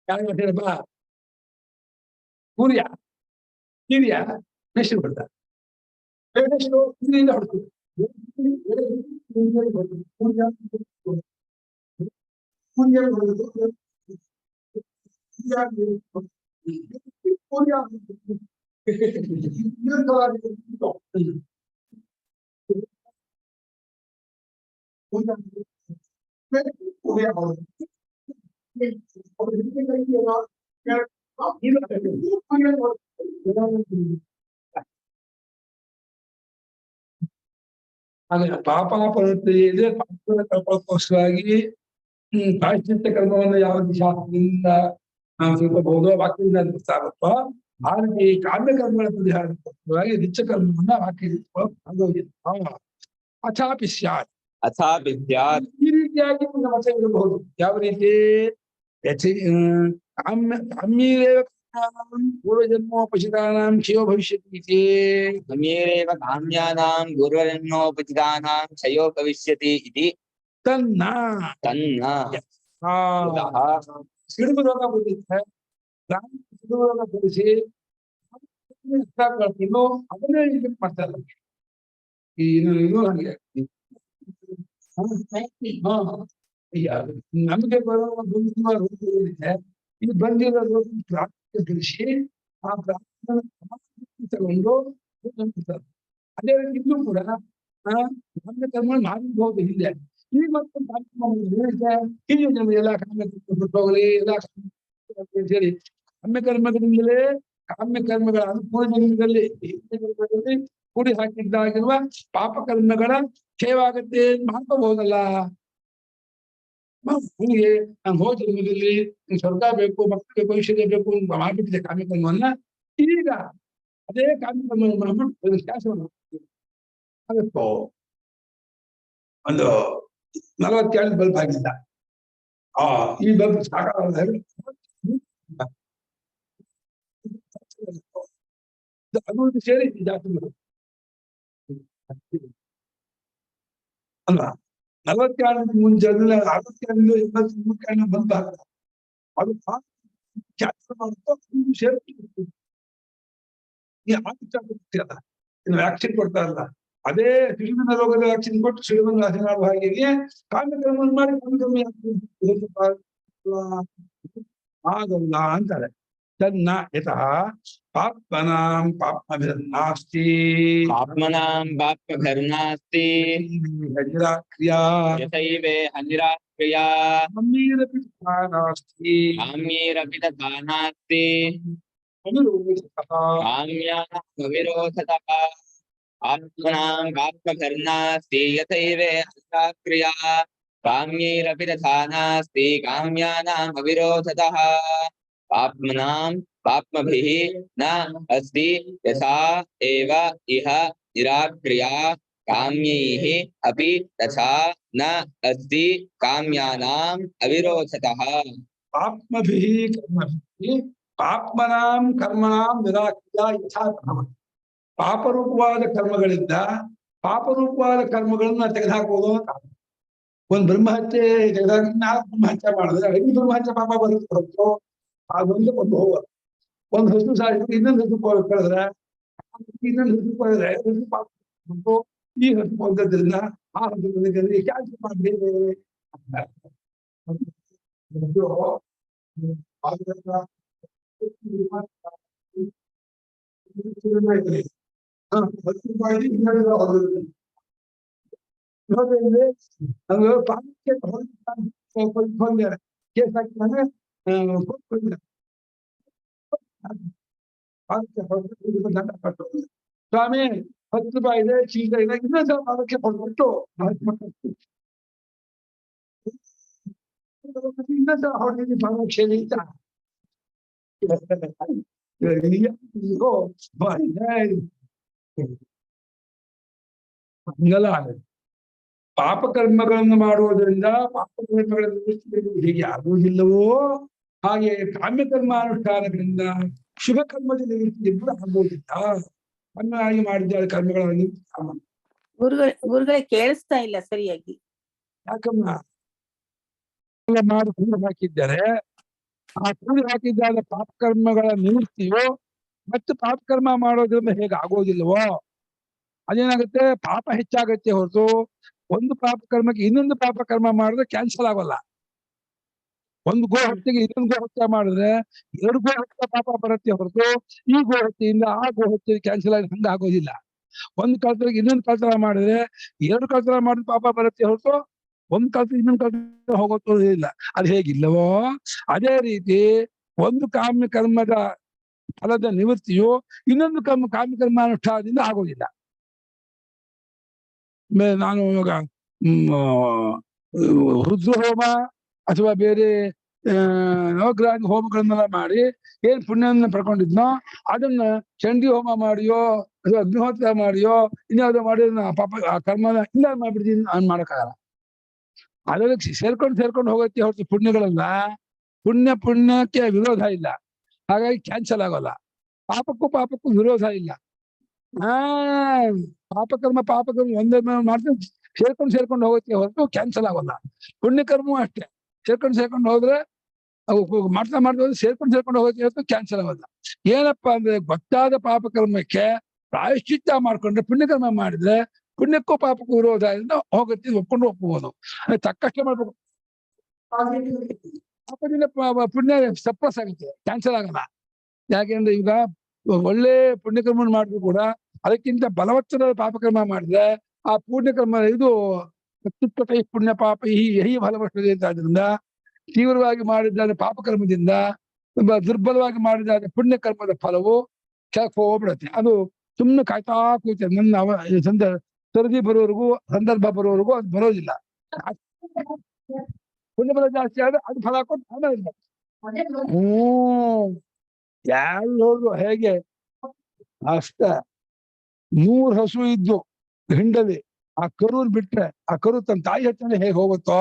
ಯಾರಪ್ಪ ಸೂರ್ಯ ಹಿರಿಯ ನೆಕ್ಸ್ಟ್ ಬರ್ತಾರೆ ಹೊಡ್ತು ಹಾಗೆ ಪಾಪ ಇದೆ ಪಾಪದ ಕಲ್ಪಕ್ಕೋಸ್ಕರವಾಗಿ ಪ್ರಾಯಶ್ಚಿತ್ತ ಕರ್ಮವನ್ನು ಯಾವ ಶಾಸ್ತ್ರದಿಂದ ನಾವು ತಿಳ್ಕೋಬಹುದು ವಾಕ್ಯದಿಂದ ಗೊತ್ತಾಗುತ್ತೋ ಆ ರೀತಿ ಕಾಮ್ಯ ಕರ್ಮಗಳ ಪರಿಹಾರಕ್ಕೋಸ್ಕರವಾಗಿ ನಿತ್ಯ ಕರ್ಮವನ್ನ ವಾಕ್ಯದಿಂದ ಅಥಾಪಿ ಸ್ಯಾತ್ ಅಥಾಪಿ ಸ್ಯಾತ್ ಈ ರೀತಿಯಾಗಿ ಒಂದು ಮತ ಇರಬಹುದು. ಯಾವ ರೀತಿ ಕಾಮ್ಯೇರೇವ ಪೂರ್ವಜನ್ಮೋಪಚಿತಾನಾಂ ಕ್ಷಯೋ ಭವಿಷ್ಯತಿ ಕಾಮ್ಯೇರೇವ ಕಾಮ್ಯಾನಾಂ ಪೂರ್ವಜನ್ಮೋಪಚಿತಾನಾಂ ಕ್ಷಯೋ ಭವಿಷ್ಯತಿ ಇತಿ ತನ್ನ ಸಿಡುಬು ರೋಗ ಬಂದಿತ್ತೆ ಸಿಡುಬು ರೋಗ ಬರಿಸಿ ಕಳ್ಕೊಂಡು ಅದನ್ನೇ ಇದು ಮಾಡ್ತಾರೆ. ಈ ಇದು ಹಾಗೆ ನಮಗೆ ಬರೋ ಬಂದಿರುವ ರೋಗಗಳಿದೆ, ಇದು ಬಂದಿರೋ ರೋಗ ಪ್ರಾರ್ಥನೆ ತಿಳಿಸಿ ಆ ಪ್ರಾರ್ಥನೆ ತಗೊಂಡು ಅದೇ ರೀತಿ ಇಲ್ಲೂ ಕೂಡ ನಮ್ಮ ಕರ್ಮ ಮಾಡಿರ್ಬೋದು ಹಿಂದೆ. ಈಗ ಮತ್ತೆ ಹೀಗೆ ಎಲ್ಲ ಹೋಗಲಿ ಎಲ್ಲ ಹೇಳಿ ಕಾಮ್ಯ ಕರ್ಮಗಳಿಂದಲೇ ಕಾಮ್ಯ ಕರ್ಮಗಳ ಅನುಕೂಲ ಜನ್ಮದಲ್ಲಿ ಕೂಡಿ ಹಾಕಿದ್ದಾಗಿರುವ ಪಾಪ ಕರ್ಮಗಳ ಕ್ಷಯವಾಗತ್ತೆ ಮಾಡ್ಕೋಬಹುದಲ್ಲ. ನನಗೆ ನಾನು ಹೋದ ಜನ್ಮದಲ್ಲಿ ಸ್ವರ್ಗ ಬೇಕು, ಮಕ್ಕಳು ಬೇಕು, ಐಶ್ವರ್ಯ ಬೇಕು ಮಾಡ್ಬಿಟ್ಟಿದೆ ಕಾಮ್ಯ ಕರ್ಮವನ್ನ. ಈಗ ಅದೇ ಕಾಮ್ಯ ಕರ್ಮ ಕೆಲಸವನ್ನು ಆಗತ್ತೋ ಒಂದು 42 ಬಲ್ಬ್ ಆಗಿಲ್ಲ. ಈ ಬಲ್ಬ್ ಸಾಕಾಗ ಅದು ಸೇರಿ ಜಾಸ್ತಿ ಅಲ್ವಾ. 42 ಮುಂಚೆ 62 83 ಬಲ್ಬ್ ಆಗಲ್ಲ. ಅದು ಮಾಡುತ್ತೋ ಸೇರಿ ವ್ಯಾಕ್ಸಿನ್ ಕೊಡ್ತಾರಲ್ಲ, ಅದೇ ಸಿಡಿಮನ ರೋಗದ ವ್ಯಾಕ್ಸಿನ್ ಕೊಟ್ಟು ಸಿಡಿಮನ ನಾಶ ಮಾಡುವ ಹಾಗೆ ಕಾಮ್ಯಕರ್ಮ ಮಾಡಿ ಆಗಲ್ಲ ಅಂತಾರೆ. ತನ್ನ ಯತಃ ಪಾಪ್ಮನಾಂ ಪಾಪ್ಮಭಿರ್ನಾಸ್ತಿ ಆತ್ಮನಾಂ ಪಾಪಭಿರ್ನಾಸ್ತಿ ಕ್ರಿಯಾ ಯಥೈವೇ ಹನಿರಾ ಕ್ರಿಯಾ ಮಮ್ಮೀರಪಿ ನಾಸ್ತಿ ಕಾಮ್ಯೇರಪಿ ತಥಾ ನಾಸ್ತಿ ಅವಿರೋಧತಃ ಕಾಮ್ಯಾನಾಂ ಅವಿರೋಧತಃ ಆತ್ಮನಾಂ ಪಾಪಭಿರ್ನಾಸ್ತಿ ಯಥೈವೇ ಹನಿರಾ ಕ್ರಿಯಾ ಕಾಮ್ಯೈರಪಿ ತಥಾ ನಾಸ್ತಿ ಕಾಮ್ಯಾನಾಂ ಅವಿರೋಧತಃ ಆತ್ಮನಾಂ ಪಾಪ್ಮಭಿಃ ನ ಅಸ್ತಿ ಯಥಾ ಏವ ಇಹ ನಿರಾಕ್ರಿಯಾ ಕಾಮ್ಯೈಃ ಅಪಿ ತಥಾ ನ ಅಸ್ತಿ ಕಾಮ್ಯಾನಾಂ ಅವಿರೋಧತಃ. ಪಾಪ್ಮಭಿಃ ಕರ್ಮಭಿಃ ಪಾಪ್ಮನಾಂ ಕರ್ಮಣಾಂ ನಿರಾಕ್ರಿಯಾ ಯಥಾ ಭವತಿ. ಪಾಪರೂಪವಾದ ಕರ್ಮಗಳಿಂದ ಪಾಪರೂಪವಾದ ಕರ್ಮಗಳನ್ನ ತೆಗೆದುಹಾಕುವುದು. ಒಂದು ಬ್ರಹ್ಮಹತ್ಯೆ ತೆಗೆದಾಗ 4 ಬ್ರಹ್ಮಹತ್ಯೆ ಮಾಡಿದ್ರೆ 5 ಬ್ರಹ್ಮಹತ್ಯೆ ಪಾಪ ಬರುತ್ತೆ ಹೊರತು ಅದೊಂದು ಒಂದು ಹೋಗ. ಒಂದು ಹಸು ಸಾಯಿಸಿದ್ರೆ ಇನ್ನೊಂದು ಹಸು ಕಳೆದ್ರೆ ಇನ್ನೊಂದು ಹಸು ಕಳೆದ್ರೆ ಹಸು ಪಾಪ ಬಂತು. ಈ ಹಸು ಹೋಗೋದ್ರಿಂದ ಆ ಹಸು ಕ್ಯಾನ್ಸಲ್ ಮಾಡಬೇಕು. ಕೇಸ್ ಹಾಕಿದ್ರೆ ದಂಡ ಕಟ್ಟು. ಸ್ವಾಮಿ 10 ರೂಪಾಯಿ ಇದೆ, ಚೀಲ ಇದೆ, ಇನ್ನೊಂದು ಅದಕ್ಕೆ ಕೊಟ್ಬಿಟ್ಟು ಇನ್ನೊಂದು ಹೊಡೆದಿ ಪರೀಕ್ಷೆ ಅಂತ ಹಂಗಲ್ಲ ಆಗುತ್ತೆ. ಪಾಪಕರ್ಮಗಳನ್ನು ಮಾಡುವುದರಿಂದ ಪಾಪಕರ್ಮಗಳನ್ನು ಹೇಗೆ ಆಗುವುದಿಲ್ಲವೋ ಹಾಗೆ ಕಾಮ್ಯಕರ್ಮಾನುಷ್ಠಾನಗಳಿಂದ ಶುಭ ಕರ್ಮದ ನಿವೃತ್ತಿಯನ್ನು ಆಗುವುದಿಲ್ಲ. ಕರ್ಮವಾಗಿ ಮಾಡಿದ್ದಾರೆ ಕರ್ಮಗಳನ್ನು ಗುರುಗಳೇ ಕೇಳಿಸ್ತಾ ಇಲ್ಲ ಸರಿಯಾಗಿ. ಯಾಕಮ್ಮ ಮಾಡಿ ಕೂಡಿ ಹಾಕಿದ್ದಾರೆ, ಆ ಕೂಡಿ ಹಾಕಿದ್ದಾದ ಪಾಪಕರ್ಮಗಳ ನಿವೃತ್ತಿಯು ಮತ್ತು ಪಾಪಕರ್ಮ ಮಾಡೋದ್ರಿಂದ ಹೇಗೆ ಆಗೋದಿಲ್ಲವೋ ಅದೇನಾಗುತ್ತೆ, ಪಾಪ ಹೆಚ್ಚಾಗತ್ತೆ ಹೊರತು ಒಂದು ಪಾಪಕರ್ಮಕ್ಕೆ ಇನ್ನೊಂದು ಪಾಪಕರ್ಮ ಮಾಡಿದ್ರೆ ಕ್ಯಾನ್ಸಲ್ ಆಗೋಲ್ಲ. ಒಂದು ಗೋ ಹತ್ಯೆಗೆ ಇನ್ನೊಂದು ಗೋ ಹತ್ಯೆ ಮಾಡಿದ್ರೆ 2 ಗೋ ಹತ್ಯೆ ಪಾಪ ಬರುತ್ತೆ ಹೊರತು ಈ ಗೋ ಹತ್ಯೆಯಿಂದ ಆ ಗೋ ಹತ್ಯೆ ಕ್ಯಾನ್ಸಲ್ ಆಗಿ ಹಂಗ ಆಗೋದಿಲ್ಲ. ಒಂದು ಕಳ್ತನಕ್ಕೆ ಇನ್ನೊಂದು ಕಳ್ತನ ಮಾಡಿದ್ರೆ 2 ಕಳ್ತನ ಮಾಡಿದ ಪಾಪ ಬರುತ್ತೆ ಹೊರತು ಒಂದು ಕಳ್ತನ ಇನ್ನೊಂದು ಕಳ್ತನ ಹೋಗೋದಿಲ್ಲ. ಅದು ಹೇಗಿಲ್ಲವೋ ಅದೇ ರೀತಿ ಒಂದು ಕಾಮ್ಯ ಕರ್ಮದ ಫಲದ ನಿವೃತ್ತಿಯು ಇನ್ನೊಂದು ಕಾಮ್ಯ ಕರ್ಮಾನುಷ್ಠಾನದಿಂದ ಆಗೋದಿಲ್ಲ. ನಾನು ಇವಾಗ ರುದ್ರ ಹೋಮ ಅಥವಾ ಬೇರೆ ನವಗ್ರಹ ಹೋಮಗಳನ್ನೆಲ್ಲ ಮಾಡಿ ಏನ್ ಪುಣ್ಯವನ್ನು ಪಡ್ಕೊಂಡಿದ್ನೋ ಅದನ್ನ ಚಂಡಿ ಹೋಮ ಮಾಡಿಯೋ ಅಥವಾ ಅಗ್ನಿಹೋತ್ರ ಮಾಡಿಯೋ ಇನ್ಯಾವುದೋ ಮಾಡಿದ್ರೆ ಪಾಪ ಆ ಕರ್ಮನ ಇಲ್ಲ ಮಾಡ್ಬಿಡ್ತೀನಿ ನಾನು ಮಾಡಕ್ಕಾಗಲ್ಲ. ಅದಕ್ಕೆ ಸೇರ್ಕೊಂಡು ಹೋಗತ್ತೆ ಹೊರತು ಪುಣ್ಯಗಳೆಲ್ಲ ಪುಣ್ಯಕ್ಕೆ ವಿರೋಧ ಇಲ್ಲ, ಹಾಗಾಗಿ ಕ್ಯಾನ್ಸಲ್ ಆಗೋಲ್ಲ. ಪಾಪಕ್ಕೂ ವಿರೋಧ ಇಲ್ಲ. ಪಾಪಕರ್ಮ ಒಂದೇ ಮಾಡ್ತಾರೆ ಸೇರ್ಕೊಂಡು ಹೋಗುತ್ತೆ ಹೊರತು ಕ್ಯಾನ್ಸಲ್ ಆಗೋಲ್ಲ. ಪುಣ್ಯಕರ್ಮವೂ ಅಷ್ಟೇ ಸೇರ್ಕೊಂಡು ಹೋದ್ರೆ ಮಾಡ್ತಾ ಸೇರ್ಕೊಂಡು ಹೋಗುತ್ತೆ ಕ್ಯಾನ್ಸಲ್ ಆಗೋಲ್ಲ. ಏನಪ್ಪಾ ಅಂದ್ರೆ ಗೊತ್ತಾದ ಪಾಪಕರ್ಮಕ್ಕೆ ಪ್ರಾಯಶ್ಚಿತ್ತ ಮಾಡ್ಕೊಂಡ್ರೆ ಪುಣ್ಯಕರ್ಮ ಮಾಡಿದ್ರೆ ಪುಣ್ಯಕ್ಕೂ ಪಾಪಕ್ಕೂ ವಿರೋಧ ಇಂದ ಹೋಗುತ್ತೆ, ಒಪ್ಕೊಂಡು ಒಪ್ಪಬಹುದು. ತಕ್ಕಷ್ಟೇ ಮಾಡ್ಬೇಕು. ಪಾಪದಿಂದ ಪುಣ್ಯ ಸಪ್ರೆಸ್ ಆಗುತ್ತೆ, ಕ್ಯಾನ್ಸಲ್ ಆಗಲ್ಲ. ಯಾಕೆಂದ್ರೆ ಈಗ ಒಳ್ಳೆ ಪುಣ್ಯಕರ್ಮ ಮಾಡಿದ್ರು ಕೂಡ ಅದಕ್ಕಿಂತ ಬಲವತ್ತರದ ಪಾಪಕರ್ಮ ಮಾಡಿದ್ರೆ ಆ ಪುಣ್ಯಕರ್ಮ ಇದು ಕೈ ಪುಣ್ಯ ಪಾಪ ಈ ಫಲವರ್ತದೆ ಅಂತ. ಆದ್ರಿಂದ ತೀವ್ರವಾಗಿ ಮಾಡಿದ ಪಾಪಕರ್ಮದಿಂದ ದುರ್ಬಲವಾಗಿ ಮಾಡಿದ ಪುಣ್ಯಕರ್ಮದ ಫಲವು ಕೆಳಕ್ಕೆ ಹೋಗ್ಬಿಡುತ್ತೆ. ಅದು ಸುಮ್ಮನೆ ಕಾಯ್ತಾ ಕೂತೆ. ನನ್ನ ಸರದಿ ಬರೋವರೆಗೂ, ಸಂದರ್ಭ ಬರೋವರೆಗೂ ಅದು ಬರೋದಿಲ್ಲ. ಪುಣ್ಯಬಲ ಜಾಸ್ತಿ ಆದ್ರೆ ಅದು ಫಲ ಕೊಟ್ಟು ಆಮೇಲೆ ಯಾರು ಹೇಗೆ ಅಷ್ಟ 100 ಹಸು ಇದ್ದು ಹಿಂಡಲಿ ಆ ಕರೂರ್ ಬಿಟ್ರೆ ಆ ಕರು ತನ್ನ ತಾಯಿ ಹತ್ತನೆ ಹೇಗೆ ಹೋಗುತ್ತೋ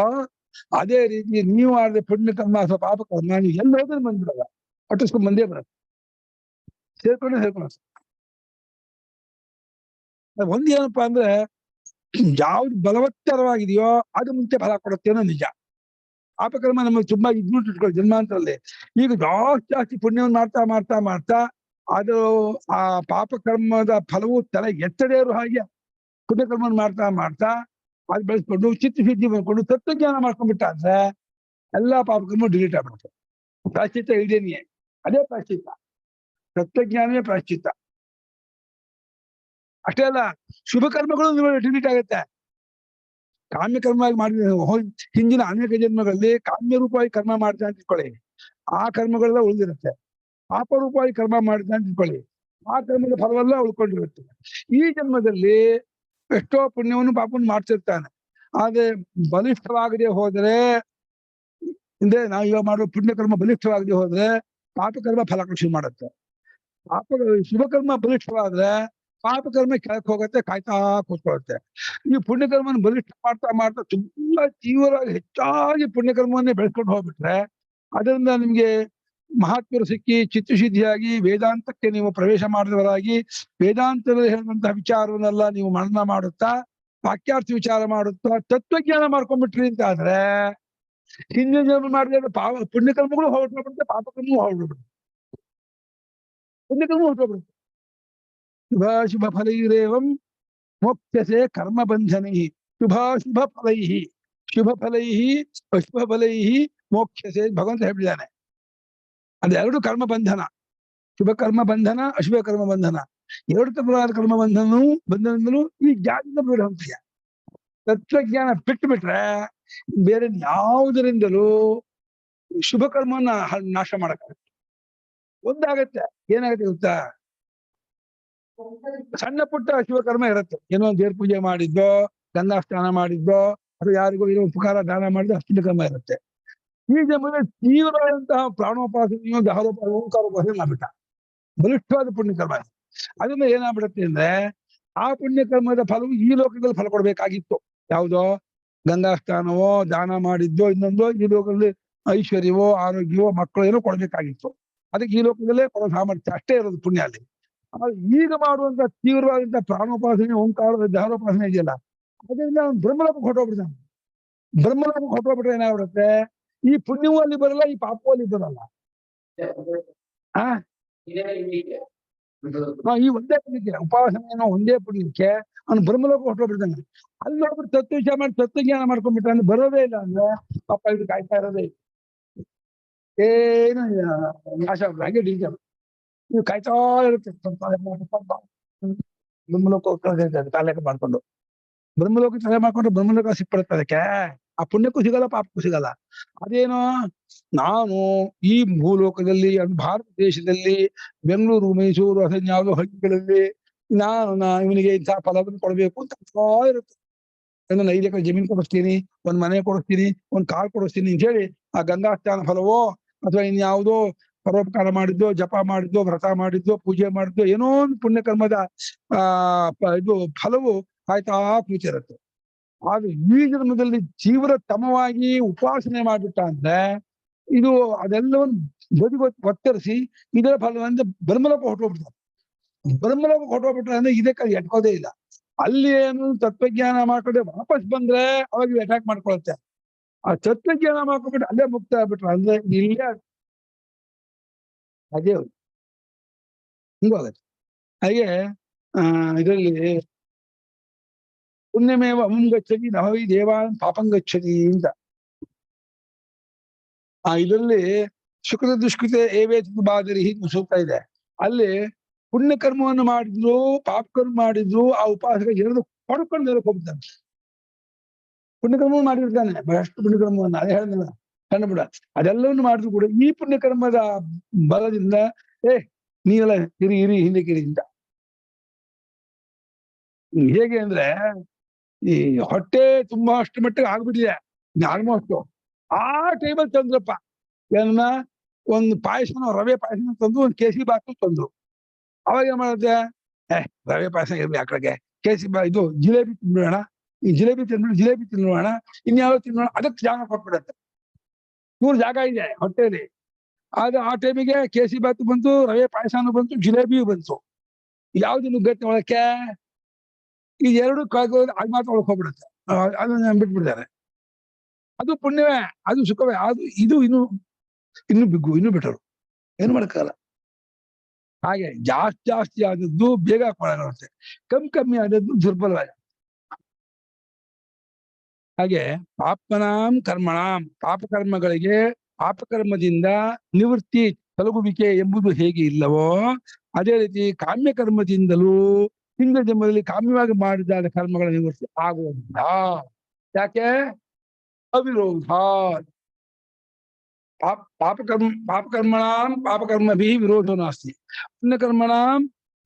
ಅದೇ ರೀತಿ ನೀವು ಮಾಡಿದ ಪುಣ್ಯಕರ್ಮ ಅಥವಾ ಪಾಪಕರ್ಮ ನೀವು ಎಲ್ಲಿ ಹೋದ್ರೆ ಬಂದ್ಬಿಡಲ್ಲ, ಅಟ್ಟಿಸ್ಕೊಂಡ್ ಬಂದೇ ಬರತ್ತೆ. ಸೇರ್ಕೊಂಡು ಒಂದೇನಪ್ಪಾ ಅಂದ್ರೆ ಯಾವ್ದು ಬಲವತ್ತರವಾಗಿದೆಯೋ ಅದು ಮುಂಚೆ ಫಲ ಕೊಡುತ್ತೆ ಅನ್ನೋ ನಿಜ. ಪಾಪಕರ್ಮ ನಮಗೆ ತುಂಬಾ ಇಟ್ಕೊಳ್ಳಿ ಜನ್ಮಾಂತರಲ್ಲಿ. ಈಗ ಜಾಸ್ತಿ ಪುಣ್ಯವನ್ನು ಮಾಡ್ತಾ ಅದು ಆ ಪಾಪಕರ್ಮದ ಫಲವು ತಲೆ ಎತ್ತದೇ ಇರೋ ಹಾಗೆ ಪುಣ್ಯಕರ್ಮವನ್ನು ಮಾಡ್ತಾ ಅದು ಬೆಳೆಸ್ಕೊಂಡು ಚಿತ್ತಶುದ್ಧಿ ಮಾಡ್ಕೊಂಡು ತತ್ವಜ್ಞಾನ ಮಾಡ್ಕೊಂಡ್ಬಿಟ್ಟ ಅಂದ್ರೆ ಎಲ್ಲಾ ಪಾಪಕರ್ಮ ಡಿಲೀಟ್ ಆಗ್ಬಿಡುತ್ತೆ. ಪ್ರಾಶ್ಚಿತ್ತ ಇದೇನಿಯೇ, ಅದೇ ಪ್ರಾಶ್ಚಿತ್ತ. ತತ್ವಜ್ಞಾನವೇ ಪ್ರಾಶ್ಚಿತ್ತ. ಅಷ್ಟೇ ಅಲ್ಲ, ಶುಭ ಕರ್ಮಗಳು ಡಿಲೀಟ್ ಆಗುತ್ತೆ. ಕಾಮ್ಯಕರ್ಮವಾಗಿ ಮಾಡಿದ ಹಿಂದಿನ ಅನೇಕ ಜನ್ಮಗಳಲ್ಲಿ ಕಾಮ್ಯ ರೂಪವಾಗಿ ಕರ್ಮ ಮಾಡ್ತಾ ಅಂತ ಇಟ್ಕೊಳ್ಳಿ, ಆ ಕರ್ಮಗಳೆಲ್ಲ ಉಳಿದಿರುತ್ತೆ. ಪಾಪ ರೂಪವಾಗಿ ಕರ್ಮ ಮಾಡ್ತಾ ಅಂತ ಇಟ್ಕೊಳ್ಳಿ, ಆ ಕರ್ಮದ ಫಲವೆಲ್ಲ ಉಳ್ಕೊಂಡಿರುತ್ತೆ. ಈ ಜನ್ಮದಲ್ಲಿ ಎಷ್ಟೋ ಪುಣ್ಯವನ್ನು ಪಾಪವನ್ನು ಮಾಡ್ತಿರ್ತಾನೆ. ಆದ್ರೆ ಬಲಿಷ್ಠವಾಗದೆ ಹೋದ್ರೆ ಹಿಂದೆ ನಾವು ಈಗ ಮಾಡೋ ಪುಣ್ಯಕರ್ಮ ಬಲಿಷ್ಠವಾಗದೆ ಹೋದ್ರೆ ಪಾಪಕರ್ಮ ಫಲ ಕೃಷಿ ಮಾಡುತ್ತೆ. ಶುಭಕರ್ಮ ಬಲಿಷ್ಠವಾದ್ರೆ ಪಾಪಕರ್ಮ ಕೆಳಕ್ಕೆ ಹೋಗುತ್ತೆ, ಕಾಯ್ತಾ ಕೂತ್ಕೊಳ್ಳುತ್ತೆ. ಈ ಪುಣ್ಯಕರ್ಮನ ಬಲಿಷ್ಠ ಮಾಡ್ತಾ ತುಂಬಾ ತೀವ್ರವಾಗಿ ಹೆಚ್ಚಾಗಿ ಪುಣ್ಯಕರ್ಮವನ್ನೇ ಬೆಳೆಸ್ಕೊಂಡು ಹೋಗ್ಬಿಟ್ರೆ ಅದರಿಂದ ನಿಮ್ಗೆ ಮಹಾತ್ಮರು ಸಿಕ್ಕಿ ಚಿತ್ತಶುದ್ಧಿಯಾಗಿ ವೇದಾಂತಕ್ಕೆ ನೀವು ಪ್ರವೇಶ ಮಾಡಿದವರಾಗಿ ವೇದಾಂತದಲ್ಲಿ ಹೇಳಿದಂತಹ ವಿಚಾರವನ್ನೆಲ್ಲ ನೀವು ಮನನ ಮಾಡುತ್ತಾ ವಾಕ್ಯಾರ್ಥ ವಿಚಾರ ಮಾಡುತ್ತಾ ತತ್ವಜ್ಞಾನ ಮಾಡ್ಕೊಂಡ್ಬಿಟ್ರಿ ಅಂತ ಆದ್ರೆ ಹಿಂದಿನ ಜನ್ಮ ಮಾಡಿದ ಪುಣ್ಯಕರ್ಮಗಳು ಹೊರಟೋಗ್ಬಿಡುತ್ತೆ, ಪಾಪಕರ್ಮಗಳು ಹೊರಟೋಗ್ಬಿಡುತ್ತೆ, ಪುಣ್ಯಕರ್ಮ ಹೊರಟೋಗ್ಬಿಡುತ್ತೆ. ಶುಭ ಫಲೈರೇವಂ ಮೋಕ್ಷಸೆ ಕರ್ಮ ಬಂಧನೈ ಶುಭ ಫಲೈ ಅಶುಭ ಫಲೈ ಮೋಕ್ಷಸೆ ಭಗವಂತ ಹೇಳಿದ್ದಾನೆ. ಅದೆರಡು ಕರ್ಮ ಬಂಧನ, ಶುಭ ಕರ್ಮ ಬಂಧನ, ಅಶುಭ ಕರ್ಮ ಬಂಧನ. ಎರಡು ತರವಾದ ಕರ್ಮ ಬಂಧನದಲ್ಲೂ ಈ ಜ್ಞಾನದಿಂದ ಬಿಡುವಂತೆಯ ತತ್ವಜ್ಞಾನ ಬಿಟ್ರೆ ಬೇರೆ ಯಾವುದರಿಂದಲೂ ಶುಭ ಕರ್ಮವನ್ನ ನಾಶ ಮಾಡಕ್ಕಾಗತ್ತೆ. ಒಂದಾಗತ್ತೆ, ಏನಾಗತ್ತೆ ಗೊತ್ತಾ, ಸಣ್ಣ ಪುಟ್ಟ ಶುಭ ಕರ್ಮ ಇರುತ್ತೆ. ಏನೋ ದೇವ್ರ ಪೂಜೆ ಮಾಡಿದ್ದೋ, ಗಂಗಾ ಸ್ನಾನ ಮಾಡಿದ್ದೋ, ಅಥವಾ ಯಾರಿಗೋ ಏನೋ ಉಪಕಾರ ದಾನ ಮಾಡಿದ್ದೋ ಅಷ್ಟು ಕರ್ಮ ಇರುತ್ತೆ. ಈ ಜನ್ಮದಲ್ಲಿ ತೀವ್ರವಾದಂತಹ ಪ್ರಾಣೋಪಾಸನೆಯೋ ದಹರೋಪಾಸ ಓಂಕಾರೋಪಾಸನೆ ಮಾಡ್ಬಿಟ್ಟ, ಬಲಿಷ್ಠವಾದ ಪುಣ್ಯಕರ್ಮ. ಅದರಿಂದ ಏನಾಗ್ಬಿಡುತ್ತೆ ಅಂದ್ರೆ ಆ ಪುಣ್ಯಕರ್ಮದ ಫಲವು ಈ ಲೋಕದಲ್ಲಿ ಫಲ ಕೊಡ್ಬೇಕಾಗಿತ್ತು. ಯಾವುದೋ ಗಂಗಾ ಸ್ನಾನವೋ ದಾನ ಮಾಡಿದ್ದೋ ಇನ್ನೊಂದೋ ಈ ಲೋಕದಲ್ಲಿ ಐಶ್ವರ್ಯವೋ ಆರೋಗ್ಯವೋ ಮಕ್ಕಳು ಏನೋ ಕೊಡ್ಬೇಕಾಗಿತ್ತು. ಅದಕ್ಕೆ ಈ ಲೋಕದಲ್ಲೇ ಕೊಡೋ ಸಾಮರ್ಥ್ಯ ಅಷ್ಟೇ ಇರೋದು ಪುಣ್ಯ ಅಲ್ಲಿ. ಈಗ ಮಾಡುವಂತ ತೀವ್ರವಾದಂತಹ ಪ್ರಾಣೋಪಾಸನೆ ಓಂಕಾರ ದಹರೋಪಾಸನೆ ಇದೆಯಲ್ಲ, ಅದರಿಂದ ಬ್ರಹ್ಮಲೋಕಕ್ಕೆ ಹೊರಟೋಗ್ಬಿಡ್ತಾನೆ. ಬ್ರಹ್ಮಲೋಕಕ್ಕೆ ಹೊರಟೋಗ್ಬಿಟ್ರೆ ಏನಾಗ್ಬಿಡುತ್ತೆ, ಈ ಪುಣ್ಯವೂ ಅಲ್ಲಿ ಬರಲ್ಲ, ಈ ಪಾಪವೂ ಅಲ್ಲಿ ಬರಲ್ಲ. ಈ ಒಂದೇ ಪುಣ್ಯಕ್ಕೆ ಉಪಾಸನೆಯನ್ನು ಒಂದೇ ಪುಣ್ಯಕ್ಕೆ ಅವ್ನು ಬ್ರಹ್ಮಲೋಕ ಹೊರಟೋಗ್ಬಿಡ್ತಾನೆ. ಅಲ್ಲಿ ಹೋಗ್ಬಿಟ್ಟು ತತ್ವಜ್ಞಾನ ಮಾಡಿ ತತ್ವಜ್ಞಾನ ಮಾಡ್ಕೊಂಡ್ಬಿಟ್ರೆ ಅಂದ್ರೆ ಬರೋದೇ ಇಲ್ಲ ಅಂದ್ರೆ ಪಾಪ ಇದು ಕಾಯ್ತಾ ಇರೋದೇ ಇಲ್ಲ, ಏನು ನಾಶ ಹಾಗೆ ಡೀಸಲ್ ನೀವು ಕಾಯ್ತಾ ಇರುತ್ತೆ. ಬ್ರಹ್ಮಲೋಕ ತಾಲೆಕ ಮಾಡ್ಕೊಂಡು ಬ್ರಹ್ಮಲೋಕ ತಲೆ ಮಾಡ್ಕೊಂಡು ಬ್ರಹ್ಮಲೋಕ ಸಿಕ್ಬಿಡುತ್ತೆ. ಅದಕ್ಕೆ ಆ ಪುಣ್ಯಕ್ಕೂ ಸಿಗಲ್ಲ ಪಾಪಕ್ಕೂ ಸಿಗಲ್ಲ. ಅದೇನೋ ನಾನು ಈ ಭೂಲೋಕದಲ್ಲಿ ಭಾರತ ದೇಶದಲ್ಲಿ ಬೆಂಗಳೂರು ಮೈಸೂರು ಅಥವಾ ಯಾವುದೋ ಹಳ್ಳಿಗಳಲ್ಲಿ ನಾನು ಇವನಿಗೆ ಇಂತಹ ಫಲವನ್ನು ಕೊಡ್ಬೇಕು ಅಂತ ಇರುತ್ತೆ. ನಾನು 5 ಎಕರೆ ಜಮೀನು ಕೊಡಿಸ್ತೀನಿ, ಒಂದ್ ಮನೆ ಕೊಡಿಸ್ತೀನಿ, ಒಂದ್ ಕಾರ್ ಕೊಡಿಸ್ತೀನಿ ಅಂತ ಹೇಳಿ ಆ ಗಂಗಾಸ್ನಾನ ಫಲವೋ ಅಥವಾ ಇನ್ಯಾವುದೋ ಪರೋಪಕಾರ ಮಾಡಿದ್ದೋ, ಜಪ ಮಾಡಿದ್ದೋ, ವ್ರತ ಮಾಡಿದ್ದೋ, ಪೂಜೆ ಮಾಡಿದ್ದೋ ಏನೋ ಒಂದು ಪುಣ್ಯಕರ್ಮದ ಇದು ಫಲವು ಕಾಯ್ತಾ ಕೂತಿರುತ್ತೆ. ಆದ್ರೆ ಈ ಜನ್ಮದಲ್ಲಿ ತೀವ್ರತಮವಾಗಿ ಉಪಾಸನೆ ಮಾಡ್ಬಿಟ್ಟ ಅಂದ್ರೆ ಇದು ಅದೆಲ್ಲವನ್ನು ಬದಿಗೆ ಒತ್ತರಿಸಿ ಇದರ ಫಲವಂತ ಬ್ರಹ್ಮಲೋಕ ಹೊರಟೋಗ್ಬಿಡ್ತಾರೆ. ಬ್ರಹ್ಮಲೋಕ ಹೊರಟೋಗ್ಬಿಟ್ರೆ ಅಂದ್ರೆ ಇದಕ್ಕೆ ಎಟ್ಕೋದೇ ಇಲ್ಲ. ಅಲ್ಲಿ ಏನು ತತ್ವಜ್ಞಾನ ಮಾಡ್ಕೊಂಡೆ ವಾಪಸ್ ಬಂದ್ರೆ ಅವಾಗ ಅಟ್ಯಾಕ್ ಮಾಡ್ಕೊಳುತ್ತೆ. ಆ ತತ್ವಜ್ಞಾನ ಮಾಡ್ಕೊಂಡ್ಬಿಟ್ಟು ಅಲ್ಲೇ ಮುಕ್ತ ಆಗ್ಬಿಟ್ರು ಅಂದ್ರೆ ಇಲ್ಲೇ ಅದೇ ಹಿಂಗೋಗತ್ತೆ. ಹಾಗೆ ಇದರಲ್ಲಿ ಪುಣ್ಯಮೇವ ಅಮಂ ಗಚ್ಚತಿ ನಹವಿ ದೇವಾನ್ ಪಾಪಂ ಗಚ್ಚತಿ ಅಂತ ಇದರಲ್ಲಿ ಶುಕ್ರ ದುಷ್ಕೃತ ಏವೇತ ಬಾದರಿ ಸೂಕ್ತ ಇದೆ. ಅಲ್ಲಿ ಪುಣ್ಯ ಕರ್ಮವನ್ನು ಮಾಡಿದ್ರು ಪಾಪ ಕರ್ಮ ಮಾಡಿದ್ರು ಆ ಉಪಾಸಕ ಎರಡು ಪಡ್ಕೊಂಡು ನೆಲಕ್ಕೆ ಹೋಗ್ತಾನೆ. ಪುಣ್ಯಕರ್ಮವನ್ನು ಮಾಡಿರ್ತಾನೆ, ಅಷ್ಟು ಪುಣ್ಯಕರ್ಮವನ್ನು ಅದೇ ಹೇಳಿದ್ನಲ್ಲ ಕಂಡುಬಿಡ, ಅದೆಲ್ಲವನ್ನು ಮಾಡಿದ್ರು ಕೂಡ ಈ ಪುಣ್ಯಕರ್ಮದ ಬಲದಿಂದ ನೀವೆಲ್ಲ ಇರಿ ಹಿಂದಕ್ಕಿರಿ ಅಂತ. ಹೇಗೆ ಅಂದ್ರೆ ಈ ಹೊಟ್ಟೆ ತುಂಬಾ ಅಷ್ಟು ಮಟ್ಟಿಗೆ ಆಗ್ಬಿಟ್ಟಿದೆ ಆಲ್ಮೋಸ್ಟ್. ಆ ಟೈಮಲ್ಲಿ ತಂದ್ರಪ್ಪ ಏನ ಒಂದು ಪಾಯಸನ, ರವೆ ಪಾಯಸನ ತಂದು ಒಂದು ಕೇಸರಿ ಬಾತು ತಂದ್ರು. ಅವಾಗ ಏನ್ ಮಾಡುತ್ತೆ, ರವೆ ಪಾಯಸ ಇರ್ಲಿ ಆ ಕಡೆಗೆ, ಇದು ಜಿಲೇಬಿ ತಿನ್ಬಿಡೋಣ, ಈ ಜಿಲೇಬಿ ತಿನ್ಬಿಟ್ಟು ಜಿಲೇಬಿ ತಿನ್ನೋಣ, ಇನ್ಯಾವ ತಿನ್ನೋಣ, ಅದಕ್ಕೆ ಜಾಗ ಕೊಟ್ಬಿಡತ್ತೆ. 3 ಜಾಗ ಇದೆ ಹೊಟ್ಟೆಯಲ್ಲಿ. ಆದ್ರೆ ಆ ಟೈಮಿಗೆ ಕೇಸರಿ ಬಾತು ಬಂತು, ರವೆ ಪಾಯಸನೂ ಬಂತು, ಜಿಲೇಬಿಯೂ ಬಂತು. ಯಾವ್ದು ನುಗ್ಗತ್ತೆ ಒಳಕ್ಕೆ, ಈ ಎರಡು ಅದು ಮಾತ್ರ ಒಳಗೆ ಹೋಗ್ಬಿಡುತ್ತೆ. ಅದನ್ನ ಬಿಟ್ಬಿಡ್ತಾರೆ. ಅದು ಪುಣ್ಯವೇ, ಅದು ಸುಖವೇ. ಇದು ಇನ್ನು ಬಿಗ್ಗು, ಇನ್ನು ಬೆಟರು, ಏನು ಮಾಡಕ್ಕಾಗಲ್ಲ. ಹಾಗೆ ಜಾಸ್ತಿ ಆದದ್ದು ಬೇಗ ಕೊಳಗುತ್ತೆ, ಕಮ್ಮಿ ಆದದ್ದು ದುರ್ಬಲವಾದ. ಹಾಗೆ ಪಾಪನಾಂ ಕರ್ಮಣಾಂ, ಪಾಪಕರ್ಮಗಳಿಗೆ ಪಾಪಕರ್ಮದಿಂದ ನಿವೃತ್ತಿ ತೊಲಗುವಿಕೆ ಎಂಬುದು ಹೇಗೆ ಇಲ್ಲವೋ ಅದೇ ರೀತಿ ಕಾಮ್ಯ ಕರ್ಮದಿಂದಲೂ ಹಿಂದಿನ ಜನ್ಮದಲ್ಲಿ ಕಾಮ್ಯವಾಗಿ ಮಾಡಿದ ಕರ್ಮಗಳ ನಿವೃತ್ತಿ ಆಗುವುದಿಲ್ಲ. ಯಾಕೆ? ಅವಿರೋಧ. ಪಾಪಕರ್ಮಣಾಂ ಪಾಪಕರ್ಮಭಿ ವಿರೋಧೋ ನಾಸ್ತಿ, ಪುಣ್ಯಕರ್ಮಣಾಂ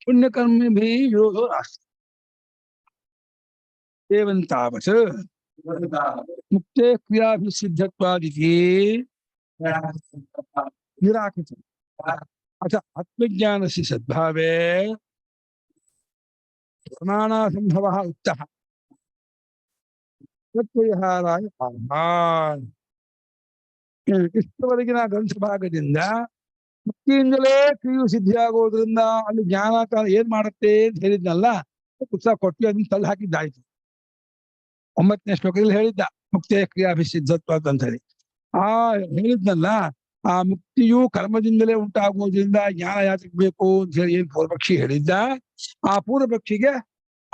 ಪುಣ್ಯಕರ್ಮಭಿ ವಿರೋಧೋ ನಾಸ್ತಿ. ಏವಂತಾವತ್ ಮುಕ್ತೆ ಕ್ರಿಯಾಭಿಸಿದ್ಧತ್ವಾದಿತಿ ನಿರಾಕೃತ ಅಥ ಆತ್ಮಜ್ಞಾನಸ್ಯ ಸದ್ಭಾವೇ ಪ್ರಮಾಣಾಸಂಭವಃ ಉಕ್ತಃ ತತ್ವವಿಹಾರಾಯ ಕಾರಣಾತ್. ಇಷ್ಟವರೆಗಿನ ಗ್ರಂಥ ಭಾಗದಿಂದ ಮುಕ್ತಿಯಿಂದಲೇ ಕ್ರಿಯು ಸಿದ್ಧಿಯಾಗೋದ್ರಿಂದ ಅಲ್ಲಿ ಜ್ಞಾನ ಏನ್ ಮಾಡುತ್ತೆ ಅಂತ ಹೇಳಿದ್ನಲ್ಲ, ಪುಸ್ತಕ ಕೊಟ್ಟು ಅದನ್ನ ತಳ್ಳಿ ಹಾಕಿದ್ದಾಯ್ತು. 9ನೇ ಶ್ಲೋಕದಲ್ಲಿ ಹೇಳಿದ್ದ ಮುಕ್ತಿಯ ಕ್ರಿಯಾಭಿಸಿದ್ಧತ್ವ ಅಂತ ಹೇಳಿ. ಹೇಳಿದ್ನಲ್ಲ, ಆ ಮುಕ್ತಿಯು ಕರ್ಮದಿಂದಲೇ ಉಂಟಾಗುವುದರಿಂದ ಜ್ಞಾನ ಯಾತಕ್ಕೆ ಬೇಕು ಅಂತ ಹೇಳಿ ಏನ್ ಪೂರ್ವಪಕ್ಷಿ ಹೇಳಿದ್ದ, ಆ ಪೂರ್ವಪಕ್ಷಿಗೆ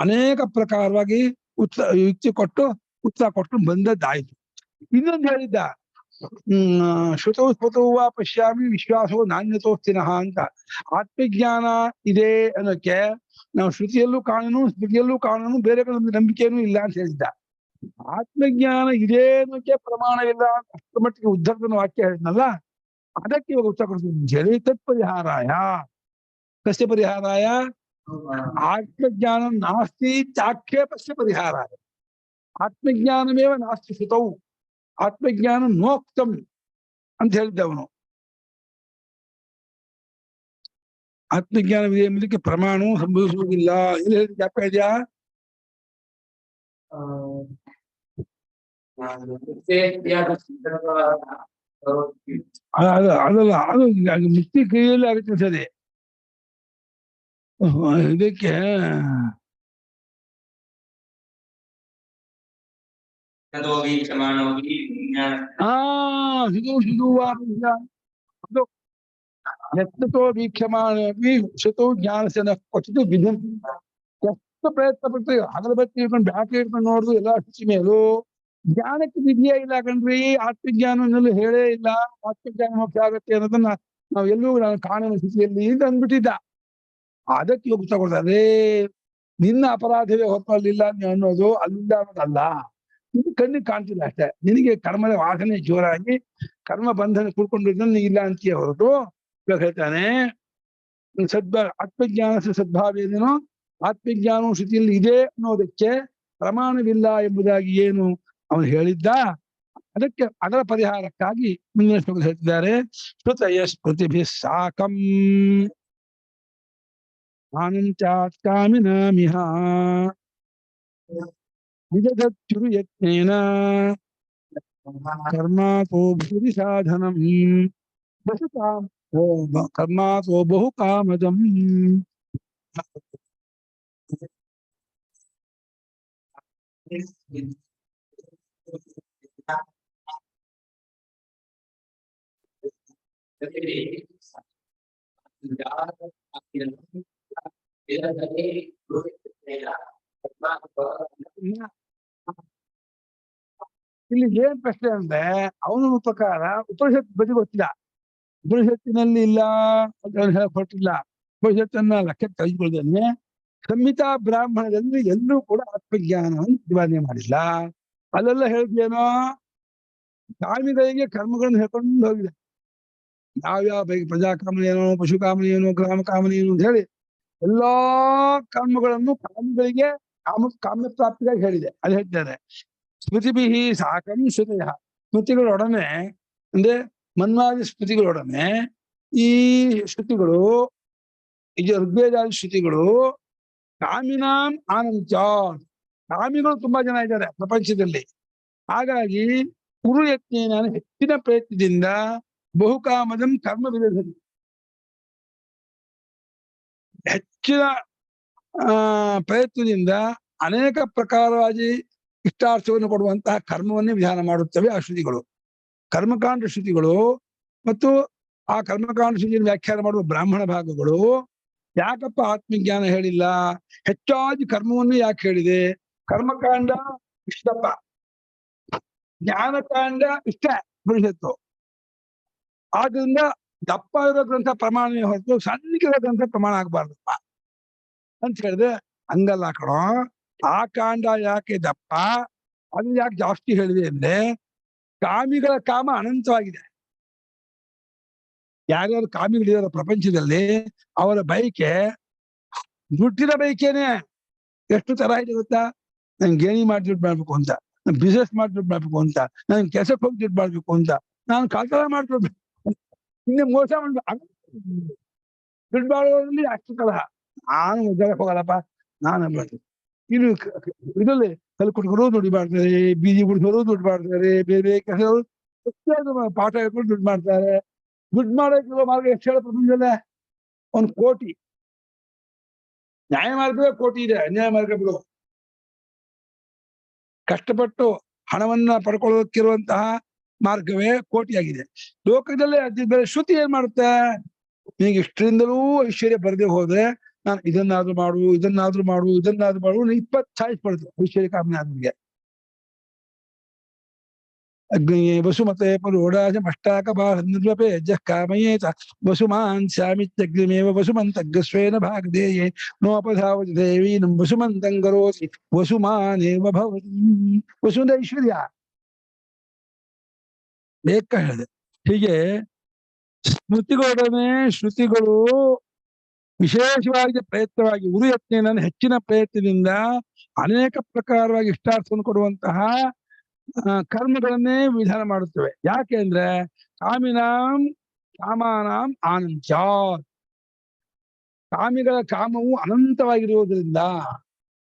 ಅನೇಕ ಪ್ರಕಾರವಾಗಿ ಯುಕ್ತಿ ಕೊಟ್ಟು ಉತ್ತರ ಕೊಟ್ಟು ಬಂದದ್ದಾಯ್ತು. ಇನ್ನೊಂದು ಹೇಳಿದ್ದ, ಶ್ರುತೌ ಸ್ಫುತೌ ವಾ ಪಶ್ಯಾಮಿ ವಿಶ್ವಾಸವು ನಾಣ್ಯತೋಸ್ತಿನಃ ಅಂತ. ಆತ್ಮಜ್ಞಾನ ಇದೆ ಅನ್ನೋಕ್ಕೆ ನಾವು ಶ್ರುತಿಯಲ್ಲೂ ಕಾಣನು, ಸ್ಮೃತಿಯಲ್ಲೂ ಕಾಣನು, ಬೇರೆ ನಂಬಿಕೆನೂ ಇಲ್ಲ ಅಂತ ಹೇಳಿದ್ದ. ಆತ್ಮಜ್ಞಾನ ಇದೆ ಅನ್ನೋಕ್ಕೆ ಪ್ರಮಾಣವಿಲ್ಲ ಅಷ್ಟರ ಮಟ್ಟಿಗೆ ಉದ್ಧರ್ತನ ವಾಕ್ಯ ಹೇಳಿದ್ನಲ್ಲ, ಅದಕ್ಕೆ ಇವಾಗ ಉತ್ತರ ಕೊಡ್ತೀನಿ ಹೇಳಿ. ತತ್ಪರಿಹಾರಾಯ, ಕಸ್ಯ ಪರಿಹಾರಾಯ? ಆತ್ಮಜ್ಞಾನ ನಾಸ್ತಿ ಚಾಕ್ಷೇಪಸ್ಯ ಪರಿಹಾರಾಯ. ಆತ್ಮಜ್ಞಾನಮೇವ ನಾಸ್ತಿ ಶ್ರುತೌ, ಆತ್ಮಜ್ಞಾನ ನೋಕ್ತಂ ಅಂತ ಹೇಳಿದ್ದವನು. ಆತ್ಮಜ್ಞಾನವಿದೆ ಎಂಬುದಕ್ಕೆ ಪ್ರಮಾಣವು ಸಂಭವಿಸುವುದಿಲ್ಲ ಎಂದು ಹೇಳಿದ ಜ್ಞಾಪಕ ಇದೆಯಾ? ಅದಲ್ಲ, ಅದು ಮುಕ್ತಿ ಕ್ರಿಯೆಯಲ್ಲಿ ಆಗುತ್ತೆ ಸರಿ. ಇದಕ್ಕೆ ಯತ್ನತೋ ವೀಕ್ಷಮಾಣಿ ಶ್ರುತೋ ಜ್ಞಾನಸ್ಯ ಕ್ವಚಿತ್ ವಿಧಂ. ಎಷ್ಟು ಪ್ರಯತ್ನ ಪಡ್ತೀವಿ, ಅಗರಬತ್ತಿ ಇಟ್ಕೊಂಡು ಬ್ಯಾಟ್ರಿ ಇಟ್ಕೊಂಡು ನೋಡುದು ಎಲ್ಲ ಹಚ್ಚಿ ಮೇಲೂ ಜ್ಞಾನಕ್ಕೆ ವಿಧಿಯೇ ಇಲ್ಲ ಕಣ್ರಿ. ಆತ್ಮಜ್ಞಾನವನ್ನೆಲ್ಲೂ ಹೇಳೇ ಇಲ್ಲ. ಆತ್ಮಜ್ಞಾನ ಮೋಕ್ಷ ಆಗತ್ತೆ ಅನ್ನೋದನ್ನ ನಾವು ಎಲ್ಲೂ ನಾನು ಕಾಣುವ ಸ್ಥಿತಿಯಲ್ಲಿ ಅಂತ ಅಂದ್ಬಿಟ್ಟಿದ್ದ. ಅದಕ್ಕೆ ಇವಾಗ ತಗೊಳ್ತಾರೆ, ನಿನ್ನ ಅಪರಾಧವೇ ಹೊರತಲ್ಲಿಲ್ಲ ಅನ್ನೋದು ಅಲ್ಲಿಂದ ಅನ್ನೋದಲ್ಲ, ಇದು ಕಣ್ಣಿಗೆ ಕಾಣ್ತಿಲ್ಲ ಅಷ್ಟೇ. ನಿನಗೆ ಕರ್ಮದ ವಾಸನೆ ಜೋರಾಗಿ ಕರ್ಮ ಬಂಧನ ಕೂಡ್ಕೊಂಡಿದ್ದನ್ನು ಇಲ್ಲ ಅಂತೀಯ ಹೊರತು. ಇವಾಗ ಹೇಳ್ತಾನೆ ಆತ್ಮಜ್ಞಾನ ಸದ್ಭಾವೇನೇನೋ, ಆತ್ಮಜ್ಞಾನವು ಶ್ರುತಿಯಲ್ಲಿ ಇದೆ ಅನ್ನೋದಕ್ಕೆ ಪ್ರಮಾಣವಿಲ್ಲ ಎಂಬುದಾಗಿ ಏನು ಅವನು ಹೇಳಿದ್ದ, ಅದಕ್ಕೆ ಅದರ ಪರಿಹಾರಕ್ಕಾಗಿ ಮುಂದಿನ ಶ್ಲೋಕದಲ್ಲಿ ಹೇಳ್ತಿದ್ದಾರೆ. ಶ್ರುತಯ ಸ್ಮೃತಿಭಿ ಸಾಕಂ ಆನಂಚಾತ್ ಕಾಮಿನಾಮಿಹ ವಿದಧತ್ಯುರು ಯತ್ನೇನ ಕರ್ಮಾತೋ ಭೂರಿ ಸಾಧನಂ ಕರ್ಮಾತೋ ಬಹು ಕಾಮದಂ. ಇಲ್ಲಿ ಏನ್ ಪ್ರಶ್ನೆ ಅಂದ್ರೆ ಅವನ ಪ್ರಕಾರ ಉಪನಿಷತ್ ಬದಿ ಗೊತ್ತಿಲ್ಲ, ಉಪನಿಷತ್ತಿನಲ್ಲಿ ಇಲ್ಲ ಅಂತ ಹೊರಟಿಲ್ಲ. ಉಪನಿಷತ್ತನ್ನ ಲೆಕ್ಕಕ್ಕೆ ತೆಗೆದುಕೊಳ್ಳದೇನೆ ಸಂಹಿತಾ ಬ್ರಾಹ್ಮಣದಲ್ಲಿ ಎಲ್ಲೂ ಕೂಡ ಆತ್ಮಜ್ಞಾನವನ್ನು ಪ್ರತಿಪಾದನೆ ಮಾಡಿಲ್ಲ. ಅಲ್ಲೆಲ್ಲ ಹೇಳಿದ್ಯೇನೋ ಕಾಮಿಗಳಿಗೆ ಕರ್ಮಗಳನ್ನು ಹೇಳ್ಕೊಂಡು ಹೋಗಿದೆ. ಯಾವ್ಯಾವ ಬೈಕ್ ಪ್ರಜಾಕಾಮನೆ ಏನೋ, ಪಶುಕಾಮನೆ ಏನೋ, ಗ್ರಾಮ ಕಾಮನೆ ಏನು ಅಂತ ಹೇಳಿ ಎಲ್ಲಾ ಕರ್ಮಗಳನ್ನು ಕಾಮಿಗಳಿಗೆ ಕಾಮ್ಯ ಪ್ರಾಪ್ತಿಗಾಗಿ ಹೇಳಿದೆ. ಅದು ಹೇಳ್ತಾರೆ ಸ್ಮೃತಿಭಿಹಿ ಸಾಕಂ ಶ್ರುತಯ, ಸ್ಮೃತಿಗಳೊಡನೆ ಅಂದ್ರೆ ಮನ್ವಾದಿ ಸ್ಮೃತಿಗಳೊಡನೆ ಈ ಶ್ರುತಿಗಳು, ಈ ಋಗ್ವೇದಾದಿ ಶ್ರುತಿಗಳು ಕಾಮಿನಾಂ ಆನಂಚ, ಕಾಮಿಗಳು ತುಂಬಾ ಜನ ಇದ್ದಾರೆ ಪ್ರಪಂಚದಲ್ಲಿ. ಹಾಗಾಗಿ ಕುರು ಯತ್ನೇನ ಹೆಚ್ಚಿನ ಪ್ರಯತ್ನದಿಂದ ಬಹುಕಾಮದಂ ಕರ್ಮ ವಿರೋಧಿ, ಹೆಚ್ಚಿನ ಪ್ರಯತ್ನದಿಂದ ಅನೇಕ ಪ್ರಕಾರವಾಗಿ ಇಷ್ಟಾರ್ಥವನ್ನು ಕೊಡುವಂತಹ ಕರ್ಮವನ್ನೇ ವಿಧಾನ ಮಾಡುತ್ತವೆ ಆ ಶ್ರುತಿಗಳು. ಕರ್ಮಕಾಂಡ ಶ್ರುತಿಗಳು ಮತ್ತು ಆ ಕರ್ಮಕಾಂಡ ಶ್ರುತಿಯನ್ನು ವ್ಯಾಖ್ಯಾನ ಮಾಡುವ ಬ್ರಾಹ್ಮಣ ಭಾಗಗಳು ಯಾಕಪ್ಪ ಆತ್ಮಜ್ಞಾನ ಹೇಳಿಲ್ಲ, ಹೆಚ್ಚಾಗಿ ಕರ್ಮವನ್ನು ಯಾಕೆ ಹೇಳಿದೆ? ಕರ್ಮಕಾಂಡ ಇಷ್ಟಪ್ಪ, ಜ್ಞಾನಕಾಂಡ ಇಷ್ಟ ಉಪನಿಷತ್ತು. ಆದ್ರಿಂದ ದಪ್ಪ ಇರೋ ಗ್ರಂಥ ಪ್ರಮಾಣವೇ ಹೊರತು ಸಣ್ಣಗಿರೋ ಗ್ರಂಥ ಪ್ರಮಾಣ ಆಗ್ಬಾರ್ದಪ್ಪ ಅಂತ ಹೇಳಿದ್ರೆ ಹಂಗಲ್ಲ ಕಣೋ. ಆ ಕಾಂಡ ಯಾಕೆ ದಪ್ಪ, ಅದನ್ನ ಯಾಕೆ ಜಾಸ್ತಿ ಹೇಳಿದೆ ಅಂದ್ರೆ ಕಾಮಿಗಳ ಕಾಮ ಅನಂತವಾಗಿದೆ. ಯಾರ್ಯಾರು ಕಾಮಿಗಳಿದಾರ ಪ್ರಪಂಚದಲ್ಲಿ ಅವರ ಬಯಕೆ ದುಡ್ಡಿನ ಬಯಕೆನೆ ಎಷ್ಟು ತರ ಇದೆ ಗೊತ್ತಾ? ನನ್ಗೆ ಗೇಣಿ ಮಾಡಿ ದುಡ್ಡು ಮಾಡ್ಬೇಕು ಅಂತ, ನಾನು ಬಿಸ್ನೆಸ್ ಮಾಡಿ ದುಡ್ಡು ಮಾಡ್ಬೇಕು ಅಂತ, ನಾನು ಕೆಲಸಕ್ಕೆ ಹೋಗಿ ದುಡ್ಡು ಮಾಡ್ಬೇಕು ಅಂತ, ನಾನು ಕಾಲ್ತಾರ ಮಾಡ್ಬೇಕು, ಇನ್ನೇ ಮೋಸ ಮಾಡ್ಬೇಕು, ದುಡ್ಡು ಮಾಡೋದ್ರಲ್ಲಿ ಅಷ್ಟು ತರಹ. ನಾನು ಉದ್ಯೋಗಕ್ಕೆ ಹೋಗಲ್ಲಪ್ಪ, ನಾನು ಇನ್ನು ಇದರಲ್ಲಿ ಕಲ್ಕುಟ್ಕರು ದುಡ್ಡು ಮಾಡ್ತಾರೆ, ಬೀದಿ ಗುಡಿಸೋರು ದುಡ್ಡು ಮಾಡ್ತಾರೆ, ಬೇರೆ ಬೇರೆ ಕೆಲಸ ಪಾಠ ಹೇಳ್ಕೊಂಡು ದುಡ್ಡು ಮಾಡ್ತಾರೆ. ದುಡ್ಡು ಮಾಡೋಕೆ ಮಾರ್ಗ ಎಷ್ಟು ಹೇಳೋ ಪ್ರಪಂಚದಲ್ಲೇ? 1 ಕೋಟಿ. ನ್ಯಾಯ ಮಾರ್ಗವೇ ಕೋಟಿ ಇದೆ, ಅನ್ಯಾಯ ಮಾರ್ಗ ಬಿಡು. ಕಷ್ಟಪಟ್ಟು ಹಣವನ್ನ ಪಡ್ಕೊಳ್ಳೋದಕ್ಕಿರುವಂತಹ ಮಾರ್ಗವೇ ಕೋಟಿಯಾಗಿದೆ. ಲೋಕದಲ್ಲೇ ಅದಿದ್ದರೆ ಶ್ರುತಿ ಏನ್ ಮಾಡುತ್ತೆ? ನಿನಗೆ ಇಷ್ಟರಿಂದಲೂ ಐಶ್ವರ್ಯ ಬರದೆ ಹೋದ್ರೆ ನಾನು ಇದನ್ನಾದ್ರೂ ಮಾಡು, ಇದನ್ನಾದ್ರೂ ಮಾಡು, ಇದನ್ನಾದ್ರೂ ಮಾಡು, 20 ಚಾಯ್ಸ್ ಬರುತ್ತೆ ಐಶ್ವರ್ಯ ಕಾಮನೆ ಆದ್ಮಿಗೆ. ಅಗ್ನಿಯೇ ವಸುಮತೆ ಪರೋಡಾಜ ಮಷ್ಟಾಕ ಬಾಹನ್ವಪೇ ಜಃ ಕಾಮಯೇತ ವಸುಮಾನ್ ಸ್ಯಾಮಿತ್ಯಗ್ನಿಮೇವ ವಸುಮಂತಗ್ರಸ್ವೇನ ಭಾಗದೇಯೇ ನೋಪಧಾವತಿ ದೇವೀನಂ ವಸುಮಂತಂ ಕರೋತಿ ವಸುಮಾನೇವ ಭವತಿ. ವಸುಂದ ಐಶ್ವರ್ಯ ಬೇಕ ಹೇಳಿದೆ. ಹೀಗೆ ಸ್ಮೃತಿಗಳೊಡನೆ ಶ್ರುತಿಗಳು ವಿಶೇಷವಾಗಿ ಪ್ರಯತ್ನವಾಗಿ ಉರು ಯತ್ನೇನ ಹೆಚ್ಚಿನ ಪ್ರಯತ್ನದಿಂದ ಅನೇಕ ಪ್ರಕಾರವಾಗಿ ಇಷ್ಟಾರ್ಥವನ್ನು ಕೊಡುವಂತಹ ಕರ್ಮಗಳನ್ನೇ ವಿಧಾನ ಮಾಡುತ್ತವೆ. ಯಾಕೆ ಅಂದ್ರೆ ಕಾಮಿನಾಂ ಕಾಮಾನಾಂ ಆನಂಚ, ಕಾಮಿಗಳ ಕಾಮವು ಅನಂತವಾಗಿರುವುದರಿಂದ.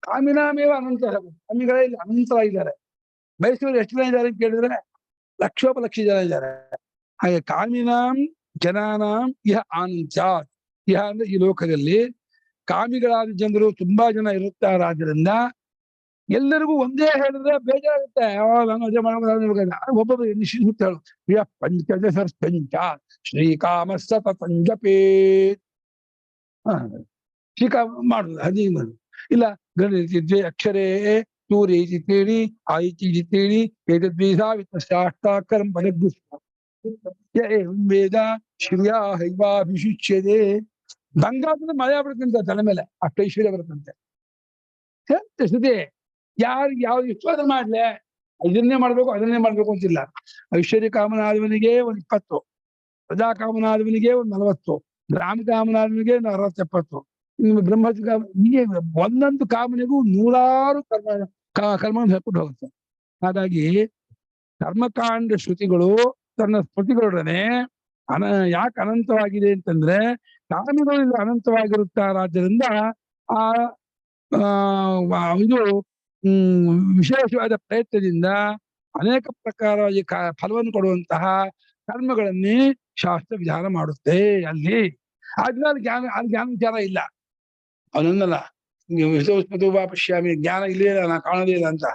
ಕಾಮಿನಾಮೇವ ಅನಂತ, ಕಾಮಿಗಳೇ ಇಲ್ಲಿ ಅನಂತವಾಗಿದ್ದಾರೆ. ಮೈಸೂರು ಎಷ್ಟು ಜನ ಇದ್ದಾರೆ ಅಂತ ಕೇಳಿದ್ರೆ ಲಕ್ಷೋಪಲಕ್ಷ ಜನ ಇದ್ದಾರೆ. ಹಾಗೆ ಕಾಮಿನಾಂ ಜನಾನಾಂ ಇಹ ಆನಂಚ, ಇಹ ಅಂದ್ರೆ ಈ ಲೋಕದಲ್ಲಿ ಕಾಮಿಗಳಾದ ಜನರು ತುಂಬಾ ಜನ ಇರುತ್ತಾರಾದ್ರಿಂದ ಎಲ್ಲರಿಗೂ ಒಂದೇ ಹೇಳಿದ್ರೆ ಬೇಜಾರಾಗುತ್ತೆ. ಒಬ್ಬೊಬ್ಬರು ನಿಶ್ಚಿತ ಹೇಳು ಪ್ರಿಯ ಪಂಚದಶ ಪಂಚ ಶ್ರೀಕಾಮ ಸತಂಜಪೇ ಶ್ರೀಕಾಮ ಮಾಡುದು 15 ಮಾಡುದು ಇಲ್ಲ. ಗಣತಿ ದ್ವೇ ಅಕ್ಷರೇ ತೂರೇತಿ ತೇಳಿ ಆಯಿತಿ ತೇಳಿ ಏತದ್ವೇಷಾಷ್ಟಾಕರಂ ವೇದ ಶ್ರಿಯಾ ಹೈವಾಭಿಷಿಚ್ಯದೆ. ಬಂಗಾರದ ಮಳೆ ಬರುತ್ತಂತೆ ತಲೆ ಮೇಲೆ, ಅಷ್ಟು ಐಶ್ವರ್ಯ ಬರುತ್ತಂತೆ. ಶ್ರುತಿ ಯಾರಿಗೆ ಯಾವ್ದು ಇಷ್ಟ ಮಾಡ್ಲೆ, ಇದನ್ನೇ ಮಾಡ್ಬೇಕು ಅದನ್ನೇ ಮಾಡ್ಬೇಕು ಅಂತಿಲ್ಲ. ಐಶ್ವರ್ಯ ಕಾಮನಾದವನಿಗೆ 20, ಪ್ರಜಾ ಕಾಮನಾದವನಿಗೆ 40, ಗ್ರಾಮ ಕಾಮನಾದವನಿಗೆ 60-70, ಬ್ರಹ್ಮಚ ಕಾಮ, ಹೀಗೆ ಒಂದೊಂದು ಕಾಮನೆಗೂ 100 ಕರ್ಮವನ್ನು ಹೇಳ್ಕೊಂಡು ಹೋಗುತ್ತೆ. ಹಾಗಾಗಿ ಕರ್ಮಕಾಂಡ ಶ್ರುತಿಗಳು ತನ್ನ ಸ್ಮೃತಿಗಳೊಡನೆ ಯಾಕೆ ಅನಂತವಾಗಿದೆ ಅಂತಂದ್ರೆ ಕಾಮಿಗಳು ಅನಂತವಾಗಿರುತ್ತಾರಾದ್ದರಿಂದ ಆ ಇದು ವಿಶೇಷವಾದ ಪ್ರಯತ್ನದಿಂದ ಅನೇಕ ಪ್ರಕಾರವಾಗಿ ಫಲವನ್ನು ಕೊಡುವಂತಹ ಕರ್ಮಗಳನ್ನೇ ಶಾಸ್ತ್ರ ವಿಧಾನ ಮಾಡುತ್ತೆ ಅಲ್ಲಿ. ಆದ್ಮೇಲೆ ಜ್ಞಾನ ವಿಚಾರ ಇಲ್ಲ. ಅವನನ್ನಲ್ಲ ಪಶ್ಯಾಮಿ, ಜ್ಞಾನ ಇಲ್ಲೇ ಇಲ್ಲ, ನಾ ಕಾಣದೇ ಇಲ್ಲ ಅಂತ.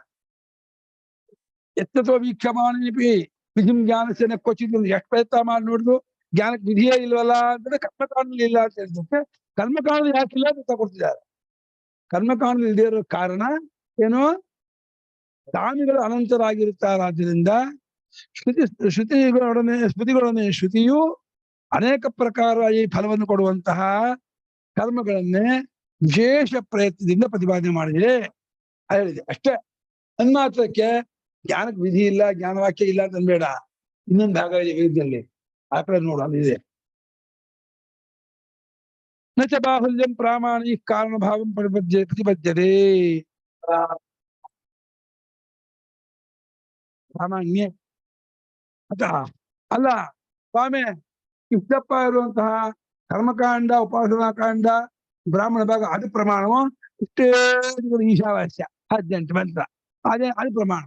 ಎತ್ತೋ ವೀಕ್ಷಮಾನಪಿ ವಿಧಿಂ ಜ್ಞಾನಸೇನ ಕ್ವಚಿತ್, ಎಷ್ಟು ಪ್ರಯತ್ನ ಮಾಡಿ ನೋಡಿದ್ರು ಜ್ಞಾನಕ್ಕೆ ವಿಧಿಯೇ ಇಲ್ವಲ್ಲ ಅಂದ್ರೆ ಕರ್ಮಕಾಂಡದಲ್ಲಿ ಇಲ್ಲ ಅಂತ ಹೇಳಿದ್ರೆ ಕರ್ಮಕಾಂಡ ಯಾಕಿಲ್ಲ ಅಂತ ತಗೊಳ್ತಿದ್ದಾರೆ. ಕರ್ಮಕಾಂಡ ಇಲ್ಲದೆ ಇರೋ ಕಾರಣ ಏನು, ಕಾಮಿಗಳು ಅನಂತರಾಗಿರುತ್ತಾರಾದ್ರಿಂದ ಶ್ರುತಿಗಳೊಡನೆ ಸ್ಮೃತಿಗಳೊಡನೆ ಶ್ರುತಿಯು ಅನೇಕ ಪ್ರಕಾರ ಈ ಫಲವನ್ನು ಕೊಡುವಂತಹ ಕರ್ಮಗಳನ್ನೇ ವಿಶೇಷ ಪ್ರಯತ್ನದಿಂದ ಪ್ರತಿಪಾದನೆ ಮಾಡಿದೆ ಹೇಳಿದೆ ಅಷ್ಟೇ. ಅನ್ಮಾತ್ರಕ್ಕೆ ಜ್ಞಾನಕ್ಕೆ ವಿಧಿ ಇಲ್ಲ, ಜ್ಞಾನವಾಕ್ಯ ಇಲ್ಲ ಅಂತ ಅನ್ಬೇಡ. ಇನ್ನೊಂದು ಭಾಗ ಇದೆ ವೇದದಲ್ಲಿ, ಆ ಕಡೆ ನೋಡು, ಅಲ್ಲಿದೆ. ನಚ ಬಾಹುಲ್ಯಂ ಪ್ರಾಮಾಣಿಕ ಕಾರಣ ಭಾವಂ ಪ್ರತಿಪದ್ಯತೆ. ಪ್ರಾಮಾಣ್ಯ ಅಲ್ಲ ಸ್ವಾಮಿ, ಇಷ್ಟಪ್ಪ ಇರುವಂತಹ ಕರ್ಮಕಾಂಡ, ಉಪಾಸನಾಕಾಂಡ, ಬ್ರಾಹ್ಮಣ ಭಾಗ ಅದು ಪ್ರಮಾಣವು, ಇಷ್ಟೇ ಈಶಾವಾಸ್ಯ 18 ಮಂತ್ರ ಅದೇ ಅದು ಪ್ರಮಾಣ.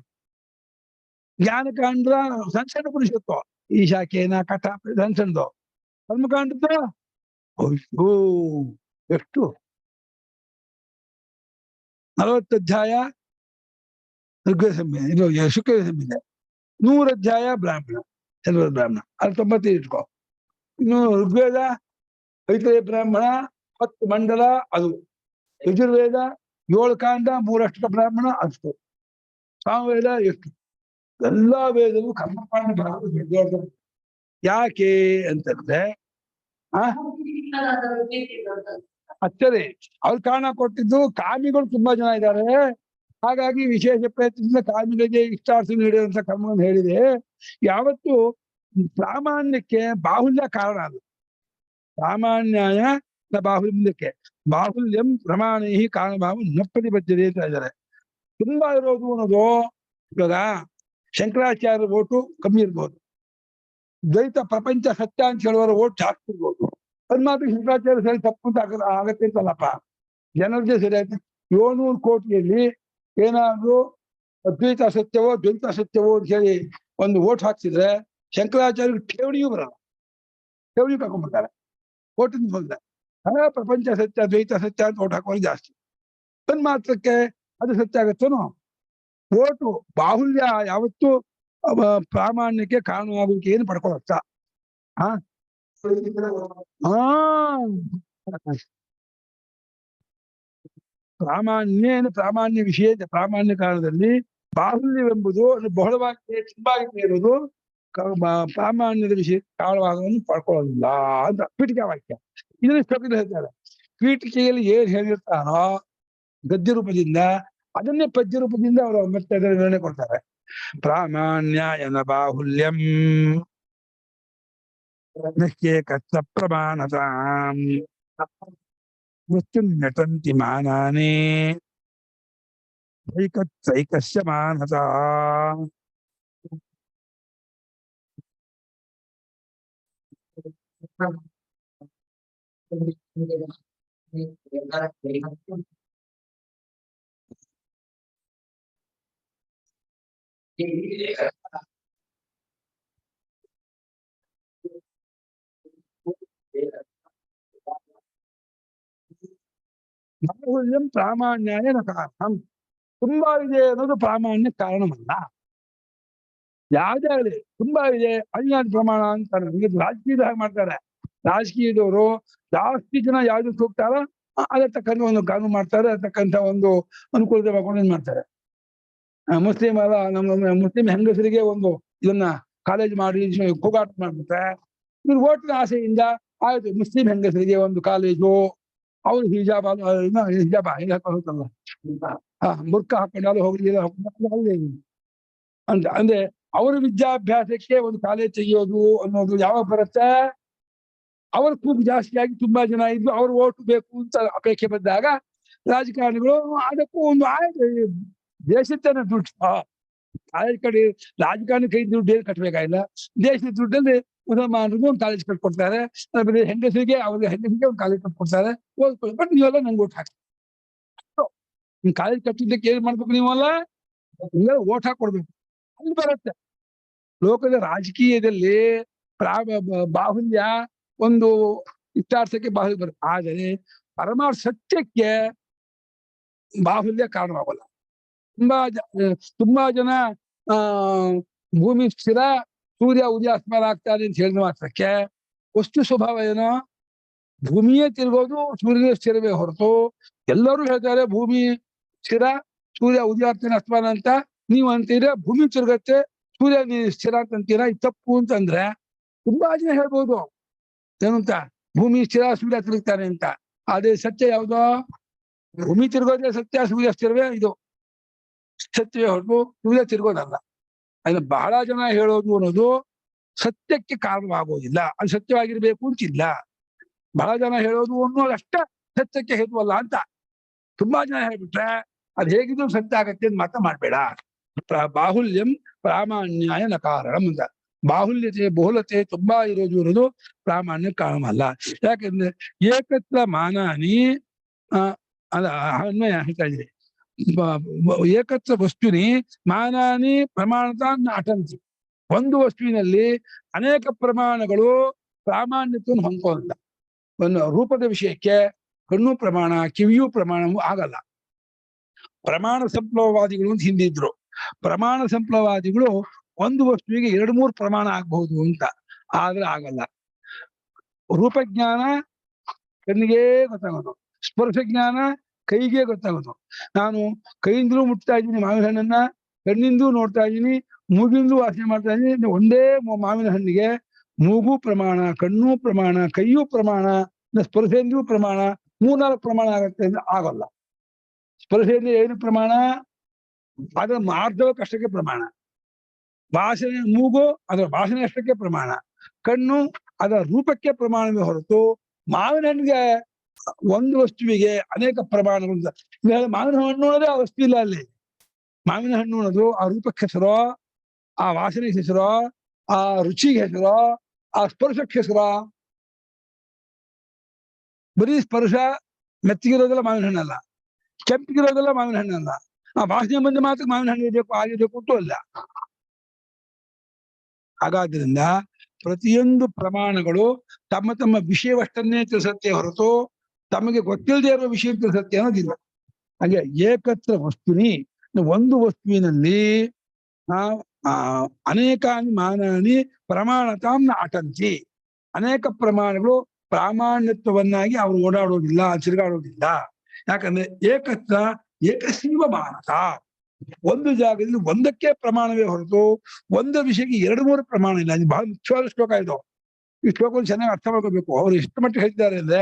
ಜ್ಞಾನಕಾಂಡ ಸಣ್ಣ ಪುರುಷತ್ವ ಈಶಾಕೇನ ಕಥ ಸಣ್ಣದು. ಕರ್ಮಕಾಂಡದ ಅಯ್ಯೋ ಎಷ್ಟು 40 ಅಧ್ಯಾಯ ಋಗ್ವೇದ ಸಂಹಿತೆ, ಇದು ಶುಕ್ರ ಸಂಹಿತೆ, 100 ಅಧ್ಯಾಯ ಬ್ರಾಹ್ಮಣ, ಚತುರ್ವೇದ ಬ್ರಾಹ್ಮಣ, ಅದು 95 ಇಟ್ಕೋ. ಇನ್ನು ಋಗ್ವೇದ ಐತರೇಯ ಬ್ರಾಹ್ಮಣ 10 ಮಂಡಲ, ಅದು ಯಜುರ್ವೇದ 7 ಕಾಂಡ 3 ಅಷ್ಟಕ ಬ್ರಾಹ್ಮಣ ಅಷ್ಟು. ಸಾಮವೇದ ಎಷ್ಟು, ಎಲ್ಲಾ ವೇದವು ಕರ್ಮಕಾಂಡ ಭಾಗ. ಯಾಕೆ ಅಂತಂದ್ರೆ ಅಚ್ಚರಿ ಅವ್ರು ಕಾರಣ ಕೊಟ್ಟಿದ್ದು ಕಾಮಿಗಳು ತುಂಬಾ ಜನ ಇದ್ದಾರೆ. ಹಾಗಾಗಿ ವಿಶೇಷ ಪ್ರಯತ್ನದಿಂದ ಕಾಮಿಗಳಿಗೆ ಇಷ್ಟಾರ್ಥ ನೀಡುವಂತ ಕರ್ಮವನ್ನು ಹೇಳಿದೆ. ಯಾವತ್ತು ಪ್ರಾಮಾಣ್ಯಕ್ಕೆ ಬಾಹುಲ್ಯ ಕಾರಣ, ಅದು ಪ್ರಾಮಾಣ್ಯಾಯ ಬಾಹುಲ್ಯಕ್ಕೆ ಬಾಹುಲ್ಯಂ ಪ್ರಮಾಣಿ ಕಾರಣ ಭಾವ ನ ಪ್ರತಿಬದ್ಧತೆ ಅಂತ ಇದ್ದಾರೆ. ತುಂಬಾ ಇರೋದು ಅನ್ನೋದು, ಇವಾಗ ಶಂಕರಾಚಾರ್ಯ ಓಟು ಕಮ್ಮಿ ಇರ್ಬೋದು, ದ್ವೈತ ಪ್ರಪಂಚ ಸತ್ಯ ಅಂತ ಹೇಳುವವರ ಓಟ್ ಜಾಸ್ತಿ ಇರ್ಬೋದು. ಅದ್ ಮಾತ್ರ ಶಂಕರಾಚಾರ್ಯ ಸರಿ ತಪ್ಪು ಅಂತ ಆಗತ್ತೆ ಅಂತಲ್ಲಪ್ಪ, ಜನರದೇ ಸರಿ ಆಯ್ತು. 700 ಕೋಟಿಯಲ್ಲಿ ಏನಾದ್ರು ಅದ್ವೈತ ಸತ್ಯವೋ ದ್ವೈತ ಸತ್ಯವೋ ಅಂತ ಹೇಳಿ ಒಂದು ಓಟ್ ಹಾಕ್ಸಿದ್ರೆ ಶಂಕರಾಚಾರ್ಯ ಠೇವಣಿಯೂ ಬರಲ್ಲ, ಠೇವಣಿ ಕರ್ಕೊಂಡ್ಬಿಡ್ತಾರೆ ಓಟಿಂದ ಬಂದ. ಪ್ರಪಂಚ ಸತ್ಯ ದ್ವೈತ ಸತ್ಯ ಅಂತ ಓಟ್ ಹಾಕೋರು ಜಾಸ್ತಿ. ಒಂದ್ ಮಾತ್ರಕ್ಕೆ ಅದು ಸತ್ಯ ಆಗತ್ತೇನೋ. ಓಟು ಬಾಹುಲ್ಯ ಯಾವತ್ತು ಪ್ರಾಮಾಣ್ಯಕ್ಕೆ ಕಾರಣವಾಗೋಕೆ ಏನು ಪಡ್ಕೊಳತ್ತ. ಪ್ರಾಮಾಣ್ಯ ವಿಷಯ, ಪ್ರಾಮಾಣ್ಯ ಕಾಲದಲ್ಲಿ ಬಾಹುಲ್ಯವೆಂಬುದು ಬಹಳವಾಗಿ ತುಂಬಾಗಿ ಇರುವುದು ಪ್ರಾಮಾಣ್ಯದ ವಿಷಯ ಕಾರಣವಾದವನ್ನು ಪಡ್ಕೊಳ್ಳೋದಿಲ್ಲ ಅಂತ ಪೀಠಿಕಾ ವಾಕ್ಯ. ಇದನ್ನ ಶ್ಲೋಕದಲ್ಲಿ ಹೇಳ್ತಾರೆ. ಪೀಠಿಕೆಯಲ್ಲಿ ಏನ್ ಹೇಳಿರ್ತಾರೋ ಗದ್ಯ ರೂಪದಿಂದ ಅದನ್ನೇ ಪದ್ಯ ರೂಪದಿಂದ ಅವರು ಮತ್ತೆ ಅದರ ವಿವರಣೆ ಕೊಡ್ತಾರೆ. ಪ್ರಾಮಾಣ್ಯಾಯನ ಬಾಹುಲ್ಯಂ ಕಷ್ಟ ಪ್ರಮಾಣತಾಂ ಮೃತ್ಯುಂ ನಟಂತಿ ಮಾನಾನೇ ಐಕಸ್ಯ ಮಾನತಾ. ಬಾಹುಲ್ಯಂ ಪ್ರಾಮಾಣ್ಯಾಯ ನ ಕಾರಣಂ. ತುಂಬಾ ಇದೆ ಅನ್ನೋದು ಪ್ರಾಮಾಣ್ಯ ಕಾರಣವಲ್ಲ. ಯಾವ್ದೇ ಆಗಲಿ ತುಂಬಾ ಇದೆ ಅಜ್ಞಾನ ಪ್ರಮಾಣ ಅಂತಾರೆ. ರಾಜಕೀಯದ ಹಾಗೆ ಮಾಡ್ತಾರೆ. ರಾಜಕೀಯದವರು ಜಾಸ್ತಿ ಜನ ಯಾವ್ದಕ್ಕೆ ಹೋಗ್ತಾರೋ ಅದೇ ತಕ್ಕಂತ ಒಂದು ಕಾನೂನು ಮಾಡ್ತಾರೆ, ಅದಕ್ಕಂತ ಒಂದು ಅನುಕೂಲತೆ ಮಾಡ್ಕೊಂಡು ಏನ್ ಮಾಡ್ತಾರೆ. ಮುಸ್ಲಿಂ ಅಲ್ಲ, ನಮ್ಮ ಮುಸ್ಲಿಂ ಹೆಂಗಸರಿಗೆ ಒಂದು ಇದನ್ನ ಕಾಲೇಜ್ ಮಾಡಿ ಕೂಗಾಟ ಮಾಡ್ಬಿಟ್ರೆ ಇವ್ರು ಓಟಿನ ಆಸೆಯಿಂದ ಆಯ್ತು ಮುಸ್ಲಿಂ ಹೆಂಗಸರಿಗೆ ಒಂದು ಕಾಲೇಜು, ಅವ್ರು ಹಿಜಾಬ್ ಹಿಜಾಬ ಹಿಂಗೆ ಹಾಕೋಲ್ಲ, ಮುರ್ಕ ಹಾಕೊಂಡಾಲು ಹೋಗ್ಲಿಲ್ಲ ಅಂತ ಅಂದ್ರೆ ಅವ್ರ ವಿದ್ಯಾಭ್ಯಾಸಕ್ಕೆ ಒಂದು ಕಾಲೇಜ್ ತೆಗಿಯೋದು ಅನ್ನೋದು ಯಾವಾಗ ಬರುತ್ತೆ, ಅವ್ರ ಕೂಗು ಜಾಸ್ತಿಯಾಗಿ ತುಂಬಾ ಜನ ಇದ್ದು ಅವ್ರು ಓಟು ಬೇಕು ಅಂತ ಅಪೇಕ್ಷೆ ಬಂದಾಗ ರಾಜಕಾರಣಿಗಳು ಅದಕ್ಕೂ ಒಂದು ದೇಶದ ದುಡ್ಡು ಕಾಲೇಜ್ ಕಡೆ ರಾಜಕಾರಣಿ ಕೈ ದುಡ್ಡು ಏನು ಕಟ್ಟಬೇಕಾಗಿಲ್ಲ, ದೇಶದ ದುಡ್ಡಲ್ಲಿ ಮುಸಲ್ಮಾನರಿಗೂ ಒಂದು ಕಾಲೇಜ್ ಕಟ್ಕೊಡ್ತಾರೆ, ಹೆಂಗಸರಿಗೆ ಅವ್ರಿಗೆ ಹೆಂಗಸರಿಗೆ ಒಂದು ಕಾಲೇಜ್ ಕಟ್ಕೊಡ್ತಾರೆ, ಓದ್ಕೊಳ್ಳಿ. ಬಟ್ ನೀವೆಲ್ಲ ನಂಗೆ ಓಟ್ ಹಾಕಿ ನಿಮ್ ಕಾಲೇಜ್ ಕಟ್ಟಿದ್ದಕ್ಕೆ ಏನ್ ಮಾಡ್ಬೇಕು, ನೀವೆಲ್ಲ ಓಟ್ ಹಾಕೊಡ್ಬೇಕು. ಅಲ್ಲಿ ಬರುತ್ತೆ ಲೋಕದ ರಾಜಕೀಯದಲ್ಲಿ ಬಾಹುಲ್ಯ ಒಂದು ಇಷ್ಟಾರ್ಥಕ್ಕೆ ಬಾಹುಲ್ಯ ಬರುತ್ತೆ. ಆದರೆ ಪರಮಾರ್ಥ ಸತ್ಯಕ್ಕೆ ಬಾಹುಲ್ಯ ಕಾರಣವಾಗಲ್ಲ. ತುಂಬಾ ಜನ ಭೂಮಿ ಸ್ಥಿರ, ಸೂರ್ಯ ಉದಯಾಸ್ತಮಾನ ಆಗ್ತಾರೆ ಅಂತ ಹೇಳಿದ ಮಾತ್ರಕ್ಕೆ ವಸ್ತು ಸ್ವಭಾವ ಏನೋ ಭೂಮಿಯೇ ತಿರುಗೋದು, ಸೂರ್ಯನ ಸ್ಥಿರವೇ ಹೊರತು ಎಲ್ಲರೂ ಹೇಳ್ತಾರೆ ಭೂಮಿ ಸ್ಥಿರ, ಸೂರ್ಯ ಉದಯಾಗ್ತಾನೆ ಅಸ್ತಮಾನ ಅಂತ. ನೀವು ಅಂತೀರ ಭೂಮಿ ತಿರುಗತ್ತೆ, ಸೂರ್ಯ ಸ್ಥಿರ ಅಂತೀರಾ, ಇದು ತಪ್ಪು ಅಂತಂದ್ರೆ ತುಂಬಾ ಜನ ಹೇಳ್ಬೋದು ಏನಂತ, ಭೂಮಿ ಸ್ಥಿರ ಸೂರ್ಯ ತಿರುಗ್ತಾನೆ ಅಂತ. ಅದೇ ಸತ್ಯ ಯಾವ್ದೋ? ಭೂಮಿ ತಿರುಗೋದ್ರೆ ಸತ್ಯ, ಸೂರ್ಯ ಸ್ಥಿರವೇ ಇದು ಸತ್ಯವೇ ಹೊರತು ಸೂರ್ಯ ತಿರುಗೋದಲ್ಲ. ಅದನ್ನ ಬಹಳ ಜನ ಹೇಳೋದು ಅನ್ನೋದು ಸತ್ಯಕ್ಕೆ ಕಾರಣವಾಗೋದಿಲ್ಲ, ಅದು ಸತ್ಯವಾಗಿರ್ಬೇಕು ಅಂತಿಲ್ಲ. ಬಹಳ ಜನ ಹೇಳೋದು ಅನ್ನೋದಷ್ಟೇ ಸತ್ಯಕ್ಕೆ ಹೇಳುವಲ್ಲ ಅಂತ. ತುಂಬಾ ಜನ ಹೇಳ್ಬಿಟ್ರೆ ಅದು ಹೇಗಿದ್ರು ಸತ್ಯ ಆಗತ್ತೆ ಅಂತ ಮಾತ್ರ ಮಾಡ್ಬೇಡ. ಬಾಹುಲ್ಯಂ ಪ್ರಾಮಾಣ್ಯಾಯ ನ ಕಾರಣಂ ಅಂತ. ಬಾಹುಲ್ಯತೆ ಬಹುಲತೆ ತುಂಬಾ ಇರೋದು ಅನ್ನೋದು ಪ್ರಾಮಾಣ್ಯ ಕಾರಣ ಅಲ್ಲ. ಯಾಕಂದ್ರೆ ಏಕತ್ರ ಮಾನಾನಿ ಅಲ್ಲ ಅನ್ವಯ ಹೇಳ್ತಾ ಇದ್ರಿ, ಏಕತ್ರ ವಸ್ತುನಿ ಮಾನಾನಿ ಪ್ರಮಾಣತ ಅಟಂತಿ. ಒಂದು ವಸ್ತುವಿನಲ್ಲಿ ಅನೇಕ ಪ್ರಮಾಣಗಳು ಪ್ರಾಮಾಣ್ಯತೆಯನ್ನು ಹೊಂದ್ಕೋಲ್ಲ. ಒಂದು ರೂಪದ ವಿಷಯಕ್ಕೆ ಕಣ್ಣು ಪ್ರಮಾಣ, ಕಿವಿಯೂ ಪ್ರಮಾಣವೂ ಆಗಲ್ಲ. ಪ್ರಮಾಣ ಸಂಪ್ಲವವಾದಿಗಳು ಅಂತ ಹಿಂದಿದ್ರು. ಪ್ರಮಾಣ ಸಂಪ್ಲವವಾದಿಗಳು ಒಂದು ವಸ್ತುವಿಗೆ 2-3 ಪ್ರಮಾಣ ಆಗ್ಬಹುದು ಅಂತ, ಆದ್ರೆ ಆಗಲ್ಲ. ರೂಪಜ್ಞಾನ ಕಣ್ಣಿಗೆ ಗೊತ್ತಾಗೋದು, ಸ್ಪರ್ಶ ಜ್ಞಾನ ಕೈಗೆ ಗೊತ್ತಾಗೋದು. ನಾನು ಕೈಯಿಂದಲೂ ಮುಟ್ತಾ ಇದ್ದೀನಿ ಮಾವಿನ ಹಣ್ಣನ್ನ, ಕಣ್ಣಿಂದೂ ನೋಡ್ತಾ ಇದ್ದೀನಿ, ಮೂಗಿಂದೂ ವಾಸನೆ ಮಾಡ್ತಾ ಇದ್ದೀನಿ. ಒಂದೇ ಮಾವಿನ ಹಣ್ಣಿಗೆ ಮೂಗು ಪ್ರಮಾಣ, ಕಣ್ಣು ಪ್ರಮಾಣ, ಕೈಯೂ ಪ್ರಮಾಣ, ಸ್ಪರ್ಶೇಂದ್ರಿಯೂ ಪ್ರಮಾಣ, 3-4 ಪ್ರಮಾಣ ಆಗತ್ತೆ ಅಂದ್ರೆ ಆಗಲ್ಲ. ಸ್ಪರ್ಶೇಂದ್ರಿಯ ಏನು ಪ್ರಮಾಣ? ಅದರ ಮಾರ್ಧವಕ್ಕೆ ಅಷ್ಟಕ್ಕೆ ಪ್ರಮಾಣ. ವಾಸನೆ ಮೂಗು ಅದರ ವಾಸನೆ ಅಷ್ಟಕ್ಕೆ ಪ್ರಮಾಣ. ಕಣ್ಣು ಅದರ ರೂಪಕ್ಕೆ ಪ್ರಮಾಣವೇ ಹೊರತು ಮಾವಿನ ಹಣ್ಣಿಗೆ ಒಂದು ವಸ್ತುವಿಗೆ ಅನೇಕ ಪ್ರಮಾಣಗಳು. ಮಾವಿನ ಹಣ್ಣು ಅನ್ನೋದೇ ಆ ವಸ್ತು ಇಲ್ಲ ಅಲ್ಲಿ. ಮಾವಿನ ಹಣ್ಣು ಅನ್ನೋದು ಆ ರೂಪಕ್ಕೆ ಹೆಸರೋ, ಆ ವಾಸನೆಗೆ ಹೆಸರೋ, ಆ ರುಚಿಗೆ ಹೆಸರೋ, ಆ ಸ್ಪರ್ಶಕ್ಕೆ ಹೆಸರೋ. ಬರೀ ಸ್ಪರ್ಶ ಮೆತ್ತಿಗಿರೋದೆಲ್ಲ ಮಾವಿನ ಹಣ್ಣಲ್ಲ, ಕೆಂಪಿಗಿರೋದೆಲ್ಲ ಮಾವಿನ ಹಣ್ಣಲ್ಲ. ಆ ವಾಸನೆ ಬಂದ ಮಾತ್ರ ಮಾವಿನ ಹಣ್ಣು ಇರಬೇಕು ಆಗಿರ್ಬೇಕು ಅಂತೂ ಅಲ್ಲ. ಹಾಗಾದ್ರಿಂದ ಪ್ರತಿಯೊಂದು ಪ್ರಮಾಣಗಳು ತಮ್ಮ ತಮ್ಮ ವಿಷಯವಷ್ಟನ್ನೇ ತಿಳಿಸತ್ತೆ ಹೊರತು ತಮಗೆ ಗೊತ್ತಿಲ್ಲದೆ ಇರುವ ವಿಷಯ ತಿಳಿಸತ್ತೆ ಅನ್ನೋದಿಲ್ಲ. ಹಾಗೆ ಏಕತ್ರ ವಸ್ತುನಿ, ಒಂದು ವಸ್ತುವಿನಲ್ಲಿ ಅನೇಕಾನಿ ಮಾನಾನಿ ಪ್ರಮಾಣತಾಂನ ಅಟಂತಿ. ಅನೇಕ ಪ್ರಮಾಣಗಳು ಪ್ರಾಮಾಣ್ಯತ್ವವನ್ನಾಗಿ ಅವರು ಓಡಾಡೋದಿಲ್ಲ, ತಿರುಗಾಡೋದಿಲ್ಲ. ಯಾಕಂದ್ರೆ ಏಕತ್ರ ಏಕಸೀವ ಮಾನತ. ಒಂದು ಜಾಗದಲ್ಲಿ ಒಂದಕ್ಕೆ ಪ್ರಮಾಣವೇ ಹೊರತು ಒಂದು ವಿಷಯಕ್ಕೆ 2-3 ಪ್ರಮಾಣ ಇಲ್ಲ. ಇದು ಬಹಳ ಮುಖ್ಯವಾದ ಶ್ಲೋಕ ಇದು. ಈ ಶ್ಲೋಕವನ್ನು ಚೆನ್ನಾಗಿ ಅರ್ಥ ಮಾಡ್ಕೋಬೇಕು. ಅವ್ರು ಎಷ್ಟು ಮಟ್ಟಿಗೆ ಹೇಳ್ತಿದ್ದಾರೆ ಅಂದ್ರೆ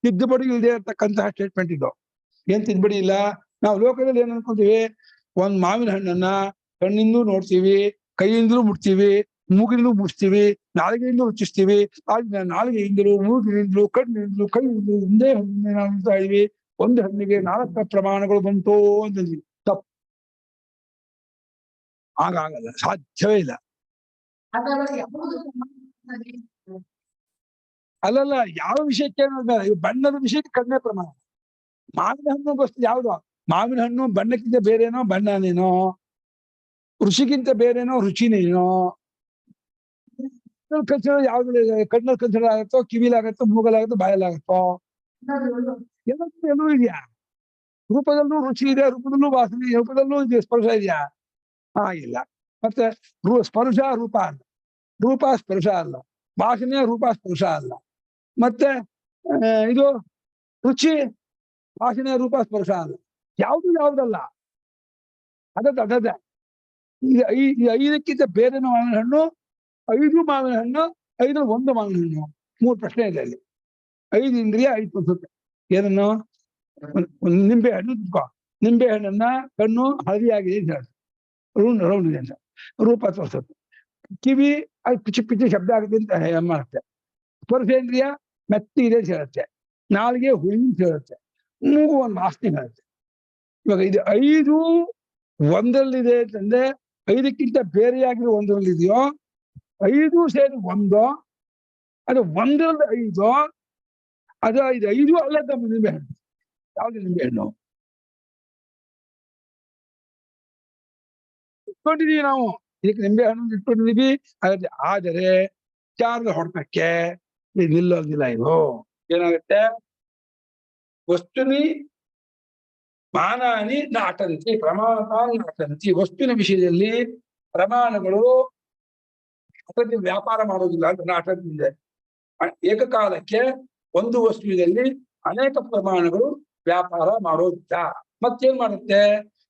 ತಿದ್ದುಪಡಿ ಇಲ್ಲದೆ ಇರ್ತಕ್ಕಂತಹ ಸ್ಟೇಟ್ಮೆಂಟ್ ಇದು. ಏನ್ ತಿದ್ದುಪಡಿ ಇಲ್ಲ? ನಾವು ಲೋಕದಲ್ಲಿ ಏನ್ ಅನ್ಕೊಂತೀವಿ, ಒಂದ್ ಮಾವಿನ ಹಣ್ಣನ್ನ ಕಣ್ಣಿಂದಲೂ ನೋಡ್ತೀವಿ, ಕೈಯಿಂದಲೂ ಮುಟ್ತೀವಿ, ಮೂಗಿನಿಂದಲೂ ಮುಟ್ತೀವಿ, ನಾಲಿಗೆಯಿಂದಲೂ ರುಚಿಸ್ತೀವಿ. ನಾಲಿಗೆಯಿಂದಲೂ, ಮೂಗಿನಿಂದಲೂ, ಕಣ್ಣಿನಿಂದಲೂ, ಕೈಯಿಂದಲೂ ಒಂದೇ ಹಣ್ಣಿನ ನಾವು ನೋಡ್ತಾ ಇದೀವಿ. ಒಂದು ಹಣ್ಣಿಗೆ 4 ಪ್ರಮಾಣಗಳು ಬಂತು ಅಂತಂದ್ವಿ. ತಪ್ಪು. ಆಗಲ್ಲ, ಸಾಧ್ಯವೇ ಇಲ್ಲ. ಅಲ್ಲಲ್ಲ, ಯಾವ ವಿಷಯಕ್ಕೆ ಬಣ್ಣದ ವಿಷಯಕ್ಕೆ ಕಡಿಮೆ ಪ್ರಮಾಣ. ಮಾವಿನ ಹಣ್ಣು ವಸ್ತು ಯಾವ್ದು? ಮಾವಿನ ಹಣ್ಣು ಬಣ್ಣಕ್ಕಿಂತ ಬೇರೇನೋ ಬಣ್ಣನೇನೋ, ರುಚಿಗಿಂತ ಬೇರೇನೋ ರುಚಿನೇನೋ. ಕನ್ಸಿಡರ್ ಯಾವ್ದು? ಕಣ್ಣಲ್ಲಿ ಕನ್ಸಿಡರ್ ಆಗತ್ತೋ, ಕಿವಿಲಾಗತ್ತೋ, ಮೂಗಲಾಗತ್ತೋ, ಬಾಯಲ್ಲಾಗತ್ತೋ? ಎಲ್ಲೂ ಇದೆಯಾ? ರೂಪದಲ್ಲೂ ರುಚಿ ಇದೆ, ರೂಪದಲ್ಲೂ ವಾಸನೆ, ರೂಪದಲ್ಲೂ ಇದೆ, ಸ್ಪರ್ಶ ಇದೆಯಾ? ಆಗಿಲ್ಲ. ಮತ್ತೆ ಸ್ಪರ್ಶ ರೂಪ ಅಲ್ಲ, ರೂಪ ಸ್ಪರ್ಶ ಅಲ್ಲ, ವಾಸನೆ ರೂಪ ಸ್ಪರ್ಶ ಅಲ್ಲ. ಮತ್ತೆ ಇದು ರುಚಿ ವಾಸನೆ ರೂಪ ಸ್ಪರ್ಶ ಅಲ್ಲ. ಯಾವುದಲ್ಲ. ಅದದ್ದೇ. ಈ 5ಕ್ಕಿಂತ ಬೇರೆನೋ ಮಾವಿನ ಹಣ್ಣು, 5 ಮಾವಿನ ಹಣ್ಣು, 5 ಒಂದು ಮಾವಿನ ಹಣ್ಣು. 3 ಪ್ರಶ್ನೆ ಇದೆ ಅಲ್ಲಿ. 5 ಇಂದ್ರಿಯ 5 ತೋರಿಸುತ್ತೆ. ಏನನ್ನು? ನಿಂಬೆ ಹಣ್ಣು ತಿಳ್ಕೊ. ನಿಂಬೆ ಹಣ್ಣನ್ನ ಕಣ್ಣು ಹಳದಿಯಾಗಿದೆ ಅಂತ ಹೇಳುತ್ತೆ, ರೌಂಡ್ ಇದೆ ಅಂತ ರೂಪ ತೋರಿಸುತ್ತೆ. ಕಿವಿ ಅದು ಪಿಚ್ಚಿ ಶಬ್ದ ಆಗುತ್ತೆ ಅಂತ ಮಾಡುತ್ತೆ. ಸ್ಪರ್ಶೇಂದ್ರಿಯ ಮೆತ್ತಿ ಇದೆ ಅಂತ ಹೇಳುತ್ತೆ. ನಾಲಿಗೆ ಹುಳಿ ಅಂತ ಹೇಳುತ್ತೆ. ಮೂಗು ಒಂದು ವಾಸನೆ ಹೇಳುತ್ತೆ. ಇವಾಗ ಇದು 5 ಒಂದರಲ್ಲಿದೆ ಅಂತಂದ್ರೆ 5ಕ್ಕಿಂತ ಬೇರೆಯಾಗಿರೋ ಒಂದರಲ್ಲಿದೆಯೋ, 5 ಸೇರಿ ಒಂದೋ, ಅದು ಒಂದರಲ್ಲಿ 5 ಅದು 5 ಅಲ್ಲ. ನಮ್ಮ ನಿಂಬೆ ಹಣ್ಣು ಯಾವ್ದು? ನಿಂಬೆ ಹಣ್ಣು ಇಟ್ಕೊಂಡಿದೀವಿ ನಾವು, ಇದಕ್ಕೆ ನಿಂಬೆ ಹಣ್ಣು ಇಟ್ಕೊಂಡಿದೀವಿ. ಆದರೆ ಚಾರದ ಹೊಡೆತಕ್ಕೆ ಇದು ನಿಲ್ಲೋದಿಲ್ಲ. ಇದು ಏನಾಗುತ್ತೆ? ವಸ್ತುನಿ ಮಾನಾನಿ ನಾಟಂತಿ ಪ್ರಮಾಣತಾನಿ ನಾಟಂತಿ. ವಸ್ತುವಿನ ವಿಷಯದಲ್ಲಿ ಪ್ರಮಾಣಗಳು ವ್ಯಾಪಾರ ಮಾಡೋದಿಲ್ಲ ಅಂತ ನಾಟಂತಿದೆ. ಏಕಕಾಲಕ್ಕೆ ಒಂದು ವಸ್ತುವಿನಲ್ಲಿ ಅನೇಕ ಪ್ರಮಾಣಗಳು ವ್ಯಾಪಾರ ಮಾಡೋದಿಲ್ಲ. ಮತ್ತೇನ್ ಮಾಡುತ್ತೆ?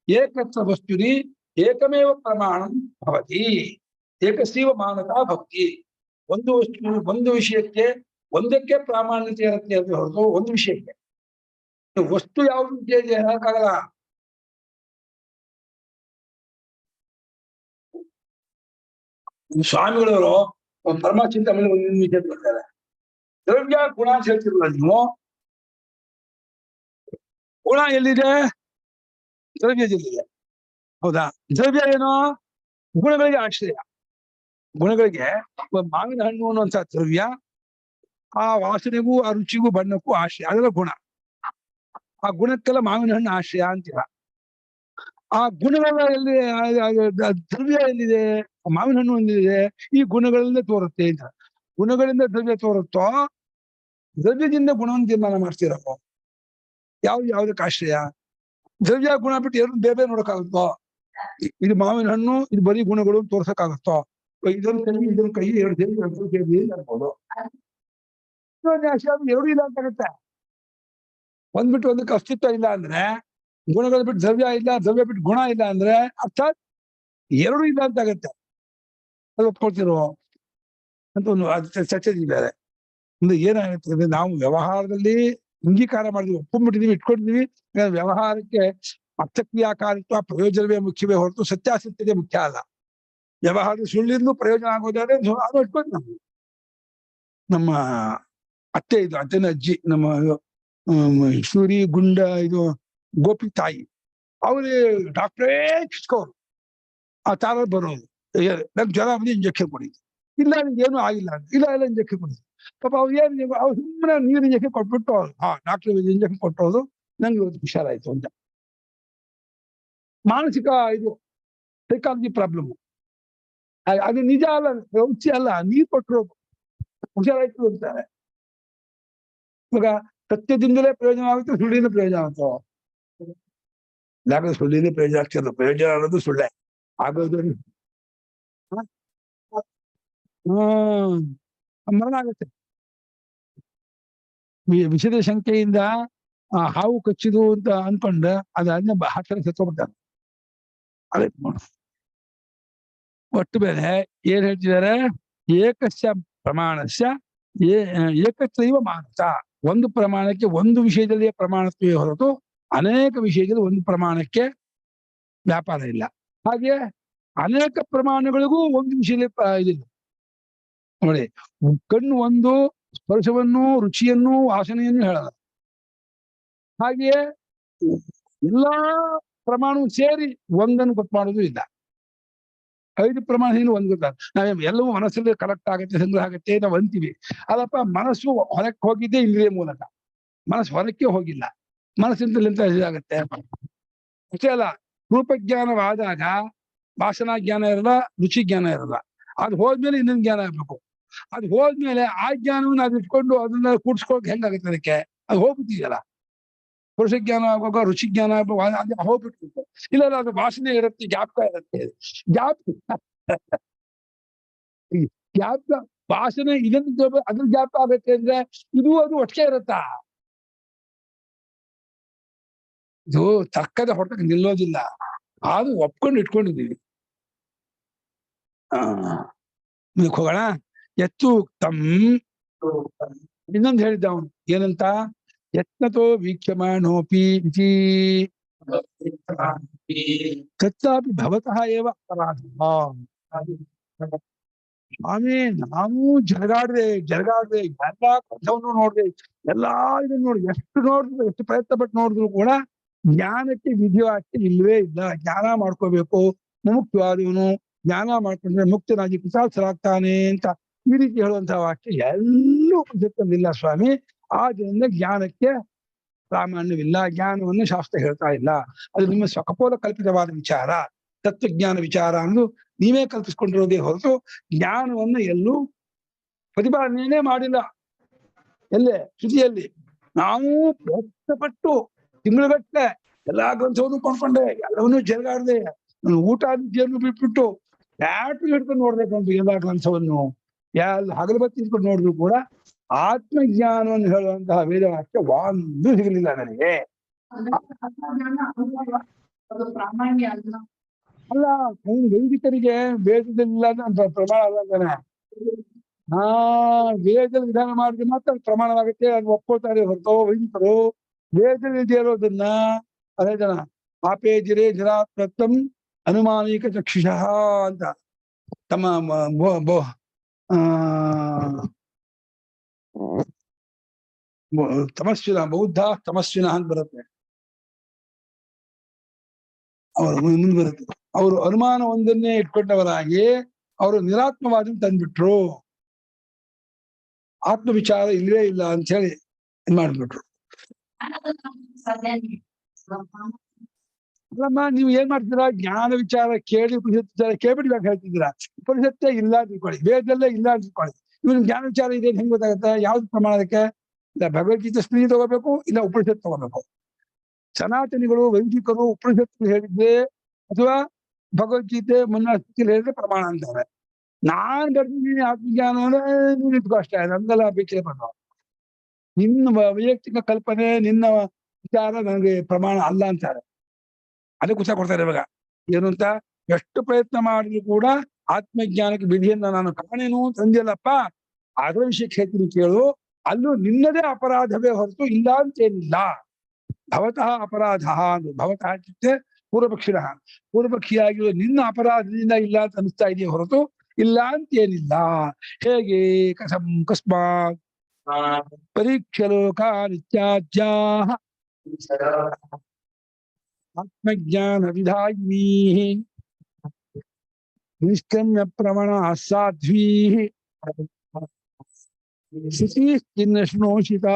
ಏಕತ್ರ ವಸ್ತುನಿ ಏಕಮೇವ ಪ್ರಮಾಣ ಭವತಿ, ಏಕಸ್ಯವ ಮಾನತಾ ಭವತಿ. ಒಂದು ವಸ್ತು ಒಂದು ವಿಷಯಕ್ಕೆ ಒಂದಕ್ಕೆ ಪ್ರಾಮಾಣ್ಯತೆ ಇರುತ್ತೆ ಅಂತ ಹೊರತು ಒಂದು ವಿಷಯಕ್ಕೆ ವಸ್ತು ಯಾವುದು ಹೇಳಕ್ಕಾಗಲ್ಲ. ಸ್ವಾಮಿಗಳವರು ಪರಮ ಚಿಂತಾಮಣಿ ಒಂದು ವಿಷಯ ಬರ್ತಾರೆ. ದ್ರವ್ಯ ಗುಣ ಅಂತ ಹೇಳ್ತಿರಲ್ಲ ನೀವು, ಗುಣ ಎಲ್ಲಿದೆ? ದ್ರವ್ಯದಲ್ಲಿದೆ. ಹೌದಾ? ದ್ರವ್ಯ ಏನು? ಗುಣಗಳಿಗೆ ಆಶ್ರಯ. ಗುಣಗಳಿಗೆ ಮಾವಿನ ಹಣ್ಣು ಅನ್ನುವಂಥ ದ್ರವ್ಯ ಆ ವಾಸನೆಗೂ ಆ ರುಚಿಗೂ ಬಣ್ಣಕ್ಕೂ ಆಶ್ರಯ, ಅದೆಲ್ಲ ಗುಣ. ಆ ಗುಣಕ್ಕೆಲ್ಲ ಮಾವಿನ ಹಣ್ಣು ಆಶ್ರಯ ಅಂತೀರ. ಆ ಗುಣಗಳ ಎಲ್ಲಿ ದ್ರವ್ಯ ಎಲ್ಲಿದೆ? ಮಾವಿನ ಹಣ್ಣು ಎಲ್ಲಿದೆ? ಈ ಗುಣಗಳಿಂದ ತೋರುತ್ತೆ ಅಂತ. ಗುಣಗಳಿಂದ ದ್ರವ್ಯ ತೋರುತ್ತೋ ದ್ರವ್ಯದಿಂದ ಗುಣವನ್ನು ತೀರ್ಮಾನ ಮಾಡ್ತೀರಪ್ಪ. ಯಾವ್ದಕ್ಕೆ ಆಶ್ರಯ? ದ್ರವ್ಯ ಗುಣ ಬಿಟ್ಟು ಎರಡು ಬೇರೆ ನೋಡಕ್ಕಾಗುತ್ತೋ? ಇದು ಮಾವಿನ ಹಣ್ಣು, ಇದು ಬರೀ ಗುಣಗಳು ತೋರ್ಸಕ್ಕಾಗುತ್ತೋ? ಇದೊಂದು ಕೈ ಎರಡು ಸೇರಿ ಅನ್ಬೋದು. ಎರಡು ಇಲ್ಲ ಅಂತ ಆಗುತ್ತೆ. ಒಂದ್ಬಿಟ್ಟು ಒಂದಕ್ಕೆ ಅಸ್ತಿತ್ವ ಇಲ್ಲ ಅಂದ್ರೆ, ಗುಣಗಳು ಬಿಟ್ಟು ದ್ರವ್ಯ ಇಲ್ಲ, ದ್ರವ್ಯ ಬಿಟ್ಟು ಗುಣ ಇಲ್ಲ ಅಂದ್ರೆ ಅರ್ಥಾತ್ ಎರಡು ಇಲ್ಲ ಅಂತ ಆಗತ್ತೆ. ಅದು ಒಪ್ಕೊಳ್ತಿರೋ ಅಂತ ಒಂದು ಚರ್ಚೆ ಇದ್ದಾರೆ. ಒಂದು ಏನಾಗುತ್ತೆ ಅಂದ್ರೆ, ನಾವು ವ್ಯವಹಾರದಲ್ಲಿ ಅಂಗೀಕಾರ ಮಾಡಿದ್ವಿ, ಒಪ್ಕೊಂಡ್ಬಿಟ್ಟಿದೀವಿ, ಇಟ್ಕೊಂಡಿದೀವಿ. ವ್ಯವಹಾರಕ್ಕೆ ಅರ್ಥಕ್ರಿಯಾಕಾರಿತ್ವ ಪ್ರಯೋಜನವೇ ಮುಖ್ಯವೇ ಹೊರತು ಸತ್ಯಾಸತ್ಯತೆ ಮುಖ್ಯ ಅಲ್ಲ. ವ್ಯವಹಾರದ ಸುಳ್ಳಿಂದ ಪ್ರಯೋಜನ ಆಗೋದಾದ್ರೆ ಅದು ಇಟ್ಕೊಂಡು ನಮ್ಮ ಅತ್ತೆ ಅತ್ತೆನ ಅಜ್ಜಿ, ನಮ್ಮ ಸೂರಿ ಗುಂಡ ಗೋಪಿ ತಾಯಿ, ಅವ್ರೇ ಡಾಕ್ಟ್ರೇ ಕಿಸ್ಕೋರು. ಆ ತಾರ ಬರೋದು, ನನ್ ಜ್ವರ ಬಂದು ಇಂಜೆಕ್ಷನ್ ಕೊಡಿದ್ರು. ಇಲ್ಲ ನಿಮ್ಗೆ ಏನೂ ಆಗಿಲ್ಲ ಇಲ್ಲ ಇಂಜೆಕ್ಷನ್ ಕೊಡಿದ್ರು. ಪಾಪ ಅವ್ರು ಸುಮ್ಮನೆ ನೀರು ಇಂಜೆಕ್ಷನ್ ಕೊಟ್ಬಿಟ್ಟು ಡಾಕ್ಟರ್ ಇಂಜೆಕ್ಷನ್ ಕೊಟ್ಟೋದು, ನಂಗೆ ಇವತ್ತು ಹುಷಾರಾಯ್ತು ಅಂತ. ಮಾನಸಿಕ ಸೈಕಾಲಜಿ ಪ್ರಾಬ್ಲಮ್. ಅದು ನಿಜ ಅಲ್ಲ, ಔಷಧಿ ಅಲ್ಲ, ನೀರು ಕೊಟ್ಟರು ಹುಷಾರಾಯ್ತು ಅಂತಾರೆ. ಇವಾಗ ಸತ್ಯದಿಂದಲೇ ಪ್ರಯೋಜನ ಆಗುತ್ತೆ, ಸುಳ್ಳಿನ ಪ್ರಯೋಜನ ಆಗುತ್ತೋ? ಯಾಕಂದ್ರೆ ಸುಳ್ಳಿನ ಪ್ರಯೋಜನ ಆಗ್ತಿಲ್ಲ. ಪ್ರಯೋಜನ ಅನ್ನೋದು ಸುಳ್ಳೆ ಆಗೋದು. ಮರಣ ಆಗುತ್ತೆ. ವಿಷದ ಶಂಕೆಯಿಂದ ಹಾವು ಕಚ್ಚಿದು ಅಂತ ಅನ್ಕೊಂಡ ಅದನ್ನ ಹಾಕ್ತಾರೆ, ಸತ್ತೋಗ್ಬಿಡ್ತಾರೆ. ಅದೇ ಒಟ್ಟು ಮೇಲೆ ಏನ್ ಹೇಳ್ತಿದ್ದಾರೆ? ಏಕಸ್ಯ ಪ್ರಮಾಣಸ್ಯ ಏಕತ್ರೈವ ಮಾನಸ. ಒಂದು ಪ್ರಮಾಣಕ್ಕೆ ಒಂದು ವಿಷಯದಲ್ಲಿ ಪ್ರಮಾಣತ್ವೇ ಹೊರತು ಅನೇಕ ವಿಷಯದಲ್ಲಿ ಒಂದು ಪ್ರಮಾಣಕ್ಕೆ ವ್ಯಾಪಾರ ಇಲ್ಲ. ಹಾಗೆ ಅನೇಕ ಪ್ರಮಾಣಗಳಿಗೂ ಒಂದು ವಿಷಯದಲ್ಲಿ ಇದಿಲ್ಲ. ನೋಡಿ, ಕಣ್ಣು ಒಂದು ಸ್ಪರ್ಶವನ್ನು, ರುಚಿಯನ್ನು, ವಾಸನೆಯನ್ನು ಹೇಳಲ್ಲ. ಹಾಗೆಯೇ ಎಲ್ಲಾ ಪ್ರಮಾಣವು ಸೇರಿ ಒಂದನ್ನು ಗೊತ್ತು ಮಾಡೋದು ಇಲ್ಲ. 5 ಪ್ರಮಾಣದಿಂದ ಒಂದು ಗೊತ್ತಾಗ. ನಾವೆಲ್ಲವೂ ಮನಸ್ಸಲ್ಲಿ ಕಲೆಕ್ಟ್ ಆಗುತ್ತೆ, ಸಂಗ್ರಹ ಆಗುತ್ತೆ ನಾವು ಅಂತೀವಿ. ಅದಪ್ಪ ಮನಸ್ಸು ಹೊರಕ್ಕೆ ಹೋಗಿದ್ದೆ ಇಂದ್ರಿಯ ಮೂಲಕ, ಮನಸ್ಸು ಹೊರಕ್ಕೆ ಹೋಗಿಲ್ಲ. ಮನಸ್ಸಿಂದ ಇದಾಗತ್ತೆ ಅಷ್ಟೇ ಅಲ್ಲ. ರೂಪಜ್ಞಾನವಾದಾಗ ವಾಸನಾ ಜ್ಞಾನ ಇರಲ್ಲ, ರುಚಿ ಜ್ಞಾನ ಇರಲ್ಲ. ಅದು ಹೋದ್ಮೇಲೆ ಇನ್ನೊಂದು ಜ್ಞಾನ ಆಗ್ಬೇಕು. ಅದು ಹೋದ್ಮೇಲೆ ಆ ಜ್ಞಾನವನ್ನು ಅದು ಇಟ್ಕೊಂಡು ಅದನ್ನ ಕೂಡ್ಸ್ಕೊಳಕ್ ಹೆಂಗಾಗುತ್ತೆ? ಅದಕ್ಕೆ ಅದು ಹೋಗ್ಬಿಟ್ಟಿದೆಯಲ್ಲ. ಪುರುಷ ಜ್ಞಾನ ಆಗುವಾಗ ರುಚಿ ಜ್ಞಾನ ಆಗುವಾಗ ಅದು ಹೋಗ್ಬಿಟ್ಟು ಇಲ್ಲ, ಅದು ವಾಸನೆ ಇರುತ್ತೆ, ಜ್ಞಾಪಕ ಇರುತ್ತೆ. ಜ್ಞಾಪಕ ವಾಸನೆ ಇದನ್ನ ಅದ್ರ ಜ್ಞಾಪಕ ಆಗುತ್ತೆ ಅಂದ್ರೆ ಇದು ಅದು ಒಟ್ಟಿಗೆ ಇರುತ್ತಾ? ಇದು ತರ್ಕದ ಹೊರತಕ್ಕೆ ನಿಲ್ಲೋದಿಲ್ಲ. ಅದು ಒಪ್ಕೊಂಡು ಇಟ್ಕೊಂಡಿದ್ದೀವಿ. ಮುಂದಕ್ಕೆ ಹೋಗೋಣ. ಎತ್ತು ತಮ್ ಇನ್ನೊಂದು ಹೇಳಿದ್ದ ಅವನು ಏನಂತ? ಯತ್ನತೋ ವೀಕ್ಷಮಾಣೋಪಿ ತತ್ರಾಪಿ ಭವತಃ ಏವ ಅಪರಾಧ. ಸ್ವಾಮಿ, ನಾವು ಜರಗಾಡ್ದೆ ಎಲ್ಲಾ ಕಥವನ್ನು ನೋಡ್ದೆ, ಎಲ್ಲಾ ಇದನ್ನು ನೋಡಿ, ಎಷ್ಟು ನೋಡಿದ್ರು, ಎಷ್ಟು ಪ್ರಯತ್ನ ಪಟ್ಟು ನೋಡಿದ್ರು ಕೂಡ ಜ್ಞಾನಕ್ಕೆ ವಿಧಿವಾಕ್ಯ ಇಲ್ವೇ ಇಲ್ಲ. ಜ್ಞಾನ ಮಾಡ್ಕೋಬೇಕು, ಮುಕ್ತವಾದವನು ಜ್ಞಾನ ಮಾಡ್ಕೊಂಡ್ರೆ ಮುಕ್ತನಾಗಿ ಕೃತಾರ್ಥರಾಗ್ತಾನೆ ಅಂತ ಈ ರೀತಿ ಹೇಳುವಂತಹ ವಾಕ್ಯ ಎಲ್ಲೂ ಉಪನಿಷತ್ತಲ್ಲಿಲ್ಲ ಸ್ವಾಮಿ. ಆದ್ದರಿಂದ ಜ್ಞಾನಕ್ಕೆ ಪ್ರಾಮಾಣ್ಯವಿಲ್ಲ, ಜ್ಞಾನವನ್ನು ಶಾಸ್ತ್ರ ಹೇಳ್ತಾ ಇಲ್ಲ. ಅದು ನಿಮ್ಮ ಸ್ವಕಪೋಲ ಕಲ್ಪಿತವಾದ ವಿಚಾರ, ತತ್ವಜ್ಞಾನ ವಿಚಾರ ಅನ್ನೋದು ನೀವೇ ಕಲ್ಪಿಸ್ಕೊಂಡಿರೋದೇ ಹೊರತು ಜ್ಞಾನವನ್ನು ಎಲ್ಲೂ ಪ್ರತಿಪಾದನೆ ಮಾಡಿಲ್ಲ. ಎಲ್ಲೇ ಶ್ರುತಿಯಲ್ಲಿ ನಾವು ಪ್ರಯತ್ನಪಟ್ಟು ತಿಂಗಳುಗಟ್ಟಲೆ ಎಲ್ಲಾ ಗ್ರಂಥವನ್ನು ಕೊಂಡ್ಕೊಂಡೆ, ಎಲ್ಲವನ್ನೂ ಜರಗಾಡ್ದೆ, ಊಟ ನಿದ್ದೆಯನ್ನು ಬಿಟ್ಬಿಟ್ಟು ಬ್ಯಾಟ್ರಿ ಹಿಡ್ಕೊಂಡು ನೋಡ್ಬೇಕು ಅಂತ ಎಲ್ಲಾ ಗ್ರಂಥವನ್ನು ಹಗಲು ಬತ್ತಿ ಹಿಡ್ಕೊಂಡು ನೋಡಿದ್ರು ಕೂಡ ಆತ್ಮಜ್ಞಾನವನ್ನು ಹೇಳುವಂತಹ ವೇದವಾಕ್ಯ ಒಂದು ಸಿಗಲಿಲ್ಲ ನನಗೆ. ಅದು ಪ್ರಾಮಾಣ್ಯ ಅಲ್ಲ. ಅಲ್ಲ, ಅವನು ವೈದಿಕರಿಗೆ ವೇದದಲ್ಲಿಲ್ಲ ಅಂತ ಪ್ರಮಾಣ ಅಲ್ಲ ಅಂತಾನೆ. ವೇದದಲ್ಲಿ ವಿಧಾನ ಮಾಡಿದ್ರೆ ಮಾತ್ರ ಪ್ರಮಾಣವಾಗುತ್ತೆ, ಅದು ಒಪ್ಕೊಳ್ತಾರೆ ಹೊರತು ವೈದಿಕರು ವೇದದಲ್ಲಿ ಇರೋದನ್ನ ಅದೇ ಜನ ಪಾಪೇ ಜಿರೇ ಜರಾತ್ಮತ್ವಂ ಅನುಮಾನಿಕ ಚಕ್ಷುಷಃ ಅಂತ ತಮ್ಮ ತಮಸ್ವಿನ ಬೌದ್ಧ ತಮಸ್ವಿನ ಅಂತ ಬರುತ್ತೆ. ಅವರು ಮುಂದೆ ಬರುತ್ತೆ. ಅವರು ಅನುಮಾನ ಒಂದನ್ನೇ ಇಟ್ಕೊಂಡವರಾಗಿ ಅವರು ನಿರಾತ್ಮವಾದ ತಂದ್ಬಿಟ್ರು. ಆತ್ಮ ವಿಚಾರ ಇಲ್ಲವೇ ಇಲ್ಲ ಅಂತ ಹೇಳಿ ಇದ್ ಮಾಡ್ಬಿಟ್ರು. ಅಲ್ಲಮ್ಮ, ನೀವು ಏನ್ ಮಾಡ್ತೀರಾ? ಜ್ಞಾನ ವಿಚಾರ ಕೇಳಿ ಉಪನಿಷತ್ ವಿಚಾರ ಕೇಳ್ಬಿಟ್ಟು ಹೇಳ್ತಿದ್ದೀರಾ. ಉಪನಿಷತ್ತೇ ಇಲ್ಲ ಅಂತ ತಿಳ್ಕೊಳ್ಳಿ, ವೇದದಲ್ಲೇ ಇಲ್ಲ ಅಂತ ತಿಳ್ಕೊಳ್ಳಿ. ಇವ್ನ ಜ್ಞಾನ ವಿಚಾರ ಇದೆ ಹೆಂಗ್ ಗೊತ್ತಾಗುತ್ತೆ? ಯಾವ್ದು ಪ್ರಮಾಣಕ್ಕೆ? ಇಲ್ಲ ಭಗವದ್ಗೀತೆ ಸ್ತ್ರೀ ತಗೋಬೇಕು, ಇಲ್ಲ ಉಪನಿಷತ್ ತಗೋಬೇಕು. ಸನಾತನಿಗಳು ವೈದಿಕರು ಉಪನಿಷತ್ತು ಹೇಳಿದ್ರೆ ಅಥವಾ ಭಗವದ್ಗೀತೆ ಮುನ್ನ ಸ್ಥಿತಿಯಲ್ಲಿ ಹೇಳಿದ್ರೆ ಪ್ರಮಾಣ ಅಂತಾರೆ. ನಾನ್ ಬರ್ತಿದ್ದೀನಿ ಆತ್ಮಜ್ಞಾನವನ್ನ ನೀನ್ ಇಟ್ಕೋ ಅಷ್ಟೇ, ನಂದೆಲ್ಲ ಬೇಕಿಲ್ಲ ಬರುವ. ನಿನ್ನ ವೈಯಕ್ತಿಕ ಕಲ್ಪನೆ, ನಿನ್ನ ವಿಚಾರ ನನಗೆ ಪ್ರಮಾಣ ಅಲ್ಲ ಅಂತಾರೆ. ಅದಕ್ಕೆ ಉತ್ತರ ಕೊಡ್ತಾರೆ ಇವಾಗ. ಏನು ಅಂತ? ಎಷ್ಟು ಪ್ರಯತ್ನ ಮಾಡಿದ್ರು ಕೂಡ ಆತ್ಮಜ್ಞಾನಕ್ಕೆ ವಿಧಿಯನ್ನ ನಾನು ಕಾಣೇನು ತಂದಿಲ್ಲಪ್ಪ, ಅದರ ವಿಷಯಕ್ಕೆ ಹೇಳ್ತೀನಿ ಕೇಳು. ಅಲ್ಲೂ ನಿನ್ನದೇ ಅಪರಾಧವೇ ಹೊರತು ಇಲ್ಲ ಅಂತೇನಿಲ್ಲ. ಭವತಃ ಅಪರಾಧ ಅಂದ್ರು. ಭವತಃ ಇತ್ಯುಕ್ತೆ ಪೂರ್ವಪಕ್ಷಿಣ, ಪೂರ್ವಪಕ್ಷಿಯಾಗಿರುವ ನಿನ್ನ ಅಪರಾಧದಿಂದ ಇಲ್ಲ ಅಂತ ಅನಿಸ್ತಾ ಇದೆಯೇ ಹೊರತು ಇಲ್ಲ ಅಂತೇನಿಲ್ಲ. ಹೇಗೆ? ಕಥಂ ಕಸ್ಮಾತ್ ಪರೀಕ್ಷಲೋಕ ನಿತ್ಯಾಜ್ಯಾ ಆತ್ಮಜ್ಞಾನ ವಿಧಾಯಿನೀ ನಿಷ್ಕ್ರಮ್ಯ ಪ್ರಮಾಣ ಸಾಧ್ವೀ ಶ್ರುತಿ ಚಿನ್ನ ಶೃಣೋಷಿತಾ.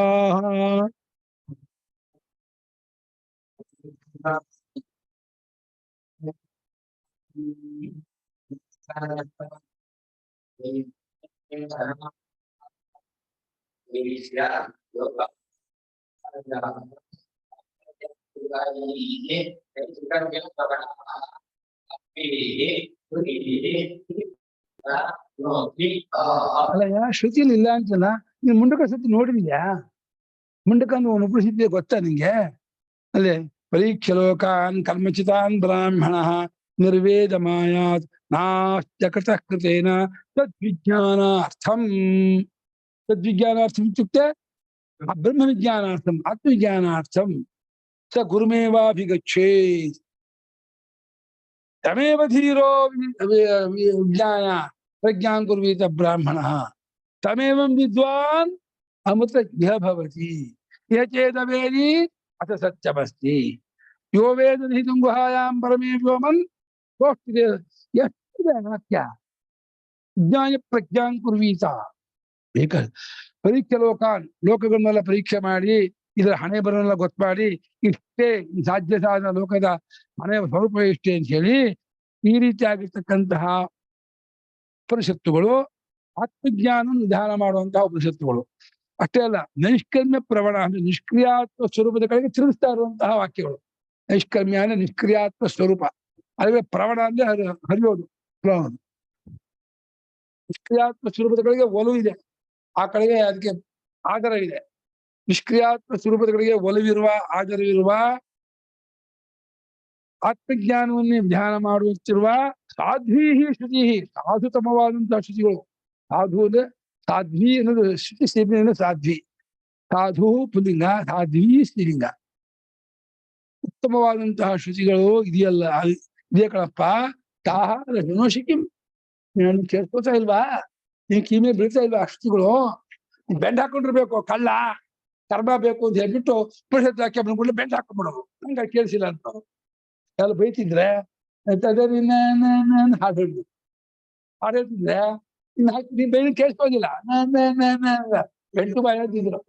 ಅಲ್ಲಯ್ಯ, ಶ್ರುತಿಯಲ್ಲಿ ಇಲ್ಲ ಅಂತಲ್ಲ. ನೀನ್ ಮುಂಡಕ ಸತಿ ನೋಡಿದ್ಯಾ? ಮುಂಡಕ ಉಪನಿಷತ್ತಿದೆ ಗೊತ್ತಾ ನಿಂಗೆ? ಅಲ್ಲೇ ಪರೀಕ್ಷಲೋಕಾನ್ ಕರ್ಮಚಿತಾನ್ ಬ್ರಾಹ್ಮಣ ನಿರ್ವೇದ ಮಾಯಾತ್ ನಾಸ್ತ್ಯ ಕೃತಃ ಕೃತೇನ ತದ್ವಿಜ್ಞಾನಾರ್ಥಂ. ತದ್ವಿಜ್ಞಾನಾರ್ಥಂ ಇತ್ಯುಕ್ತೆ ಬ್ರಹ್ಮ ವಿಜ್ಞಾನಾರ್ಥಂ, ಆತ್ಮವಿಜ್ಞಾನಾರ್ಥಂ ಸ ಗುರುಮೇವಾಭಿಗಚ್ಚೇತ್. ತಮೇವ ಧೀರೋ ವಿಜ್ಞಾನ ಪ್ರಜ್ಞಾಂ ಕುರ್ವೀತ ಬ್ರಾಹ್ಮಣ ತಮೇವಂ ವಿದ್ವಾನ್ ಅಮೃತಜ್ಞ ಭವತಿ. ಯಹ ಚೇದವೇದಿ ಅಥ ಸತ್ಯಮಸ್ತಿ. ಯೋ ವೇದ ನಿಹಿತಂ ಗುಹಾಯಾಂ ಪರಮೇ ವ್ಯೋಮನ್ ಸೋಷ್ಟಿದೆ. ಎಷ್ಟಿದೆ ವಾಕ್ಯ? ವಿಜ್ಞಾನ ಪ್ರಜ್ಞಾಂ ಕುರ್ವೀತ. ಏಕ ಪರೀಕ್ಷೆ ಲೋಕಾನ್, ಲೋಕಗಳನ್ನೆಲ್ಲ ಪರೀಕ್ಷೆ ಮಾಡಿ ಇದರ ಹಣೆ ಬರನೆಲ್ಲ ಗೊತ್ತು ಮಾಡಿ ಇಷ್ಟೇ ಸಾಧ್ಯ ಸಾಧನ ಲೋಕದ ಹಣೆಯ ಸ್ವರೂಪ ಇಷ್ಟೇ ಅಂತ ಹೇಳಿ ಈ ರೀತಿಯಾಗಿರ್ತಕ್ಕಂತಹ ಉಪನಿಷತ್ತುಗಳು ಆತ್ಮಜ್ಞಾನ ನಿಧಾನ ಮಾಡುವಂತಹ ಉಪನಿಷತ್ತುಗಳು. ಅಷ್ಟೇ ಅಲ್ಲ, ನೈಷ್ಕರ್ಮ್ಯ ಪ್ರವಣ ಅಂದ್ರೆ ನಿಷ್ಕ್ರಿಯಾತ್ಮ ಸ್ವರೂಪದ ಕಡೆಗೆ ತಿರುಗಿಸ್ತಾ ಇರುವಂತಹ ವಾಕ್ಯಗಳು. ನೈಷ್ಕರ್ಮ್ಯ ಅಂದ್ರೆ ನಿಷ್ಕ್ರಿಯಾತ್ಮ ಸ್ವರೂಪ, ಅದೇ ಪ್ರವಣ ಅಂದ್ರೆ ಹರಿಯೋದು, ನಿಷ್ಕ್ರಿಯಾತ್ಮ ಸ್ವರೂಪದ ಕಡೆಗೆ ಒಲವು ಇದೆ, ಆ ಕಡೆಗೆ ಅದಕ್ಕೆ ಆಧಾರ ಇದೆ. ನಿಷ್ಕ್ರಿಯಾತ್ಮ ಸ್ವರೂಪದ ಒಲವಿರುವ ಆಧಾರವಿರುವ ಆತ್ಮಜ್ಞಾನವನ್ನೇ ಧ್ಯಾನ ಮಾಡುತ್ತಿರುವ ಸಾಧ್ವೀ ಶ್ರುತಿ, ಸಾಧುತಮವಾದಂತಹ ಶ್ರುತಿಗಳು. ಸಾಧು ಅಂದ್ರೆ ಸಾಧ್ವಿ ಅನ್ನೋದು ಶ್ರುತಿ ಸೇವೆ ಸಾಧ್ವಿ. ಸಾಧು ಪುಲ್ಲಿಂಗ, ಸಾಧ್ವಿ ಸ್ತ್ರೀಲಿಂಗ. ಉತ್ತಮವಾದಂತಹ ಶ್ರುತಿಗಳು ಇದೆಯಲ್ಲ, ಇದೇ ಕಣಪ್ಪ. ತಾಹ ವಿನೋಷಿಕಿಂ, ನೀನು ಕೇಳ್ಕೋತಾ ಇಲ್ವಾ? ನೀನ್ ಕಿಮೆ ಬೀಳ್ತಾ ಇಲ್ವಾ? ಶ್ರುತಿಗಳು ಬೆಂಡ್ ಹಾಕೊಂಡಿರ್ಬೇಕು, ಕಳ್ಳ ಕರ್ಮ ಬೇಕು ಅಂತ ಹೇಳ್ಬಿಟ್ಟು ಪರಿಷತ್ ವಾಕ್ಯ ಬಂದ್ಕೊಂಡು ಬೆಂಡ್ ಹಾಕೊಂಡ್ಬಿಡೋದು. ನಂಗೆ ಕೇಳಿಸಿಲ್ಲ ಅಂತ ಎಲ್ಲ ಬೈತಿದ್ರೆ ಹಾಡು ಹೇಳ್ದು, ಹಾಡು ಹೇಳ್ತಿದ್ರೆ ಇನ್ನು ಹಾಕಿ ನೀನ್ ಬೈ ಕೇಳಿಸ್ಕೋದಿಲ್ಲ. ವೆಂಟು ಬಾಯ ಅಂತಿದ್ರು.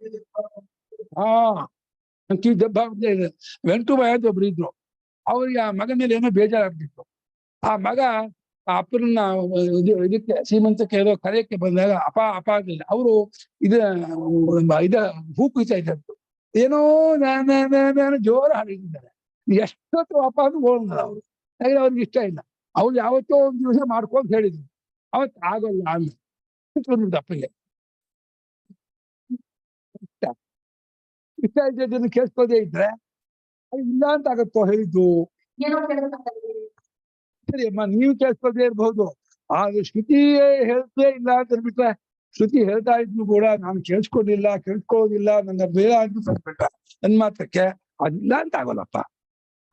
ಕಿವಿ ದೆಬ್ಬ ಆಗ್ಬಿಡ್ತಾ ಇದೆ. ವೆಂಟು ಬಾಯ ಅಂತ ಒಬ್ರು ಇದ್ರು. ಅವ್ರಿಗೆ ಆ ಮಗ ಮೇಲೆ ಏನೋ ಬೇಜಾರಾಗ್ತಿತ್ತು. ಆ ಮಗ ಆ ಅಪ್ಪನ ಇದಕ್ಕೆ ಸೀಮಂತಕ್ಕೆ ಏನೋ ಕರೆಯಕ್ಕೆ ಬಂದಾಗ ಅಪ ಅಂತಿಲ್ಲ. ಅವರು ಇದ ಹೂ ಕುಯ್ತಾ ಇದ್ದರು. ಏನೋ ಜೋರ ಹಾಡಿದ್ದಾರೆ. ಎಷ್ಟೊತ್ತು ಅಪ ಅಂತ ಹೋಗಿದ್ರು ಅವ್ರು. ಅವ್ರಿಗೆ ಇಷ್ಟ ಇಲ್ಲ. ಅವ್ರು ಯಾವತ್ತೋ ಒಂದ್ ದಿವಸ ಮಾಡ್ಕೊಂತ ಹೇಳಿದ್ರು. ಅವತ್ತು ಆಗೋಲ್ಲ ಅಂದ್ರು ಅಪ್ಪಗೆ. ಇಷ್ಟ ಇದ್ದದನ್ನು ಕೇಳಿಸ್ಕೊಳ್ಳದೆ ಇದ್ರೆ ಅದು ಇಲ್ಲ ಅಂತ ಆಗತ್ತೋ ಹೇಳಿದ್ದು. ಏನೋ ಕೇಳ್ತಾ ಇದ್ದೀವಿ. ಸರಿ ಅಮ್ಮ, ನೀವು ಕೇಳಿಸ್ಕೊಳ್ಳದೆ ಇರಬಹುದು, ಆದ್ರೆ ಶ್ರುತಿ ಹೇಳ್ತೇ ಇಲ್ಲ ಅಂತ ಅಂದ್ಬಿಟ್ರೆ, ಶ್ರುತಿ ಹೇಳ್ತಾ ಇದ್ರು ಕೂಡ ನಾನು ಕೇಳಿಸ್ಕೊಳ್ಳೋದಿಲ್ಲ ನನ್ನ ಬೇಡ ಅಂತ ಬಂದ್ಬಿಟ್ಟ ನನ್ ಮಾತ್ರಕ್ಕೆ ಅದಿಲ್ಲ ಅಂತ ಆಗೋಲ್ಲಪ್ಪ.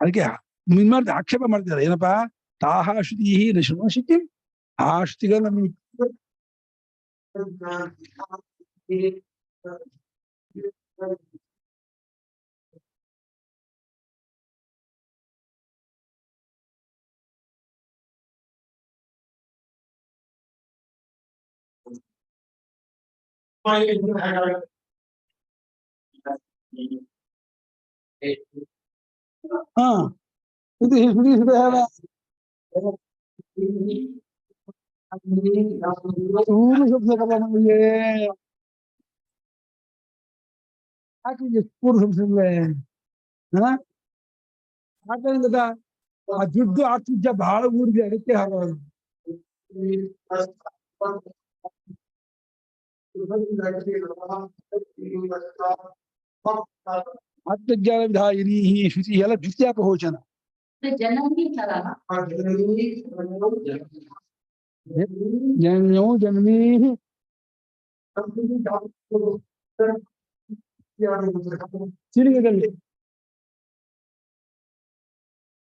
ಅದಕ್ಕೆ ನಿಮ್ಮಲ್ಲಿ ಆಕ್ಷೇಪ ಮಾಡ್ತಿದ್ದಾರೆ, ಏನಪ್ಪಾ ತಾಹ ಶ್ರುತಿ ನ ಶೃಣೋಷಿತಿ, ಆ ಶ್ರುತಿಗಳನ್ನ ನೀವು ಹಾ ಶ್ರುತಿ ಹೇಳ ಪೂರ್ವ ಶಬ್ದಗಳ ನಮಗೆ ಯಾಕೆ ಪೂರ್ವ ಶಬ್ದಗಳೇ ಆದ್ದರಿಂದ ಆ ದುಡ್ಡು ಆರ್ತಿದ್ಯ ಬಹಳ ಊರಿಗೆ ಅದಕ್ಕೆ ಹಾಕೋದು. ಆತ್ಮಜ್ಞಾನ ವಿಧಾಯಿನಿ ಶ್ರುತಿ ಎಲ್ಲ ದ್ವಿತೀಯಾಪಹೋಚನ. ಜನನಿ ತರ ಜನ್ಯೋ ಜನ್ಮೀ ಸಿಲಿಗದಲ್ಲಿ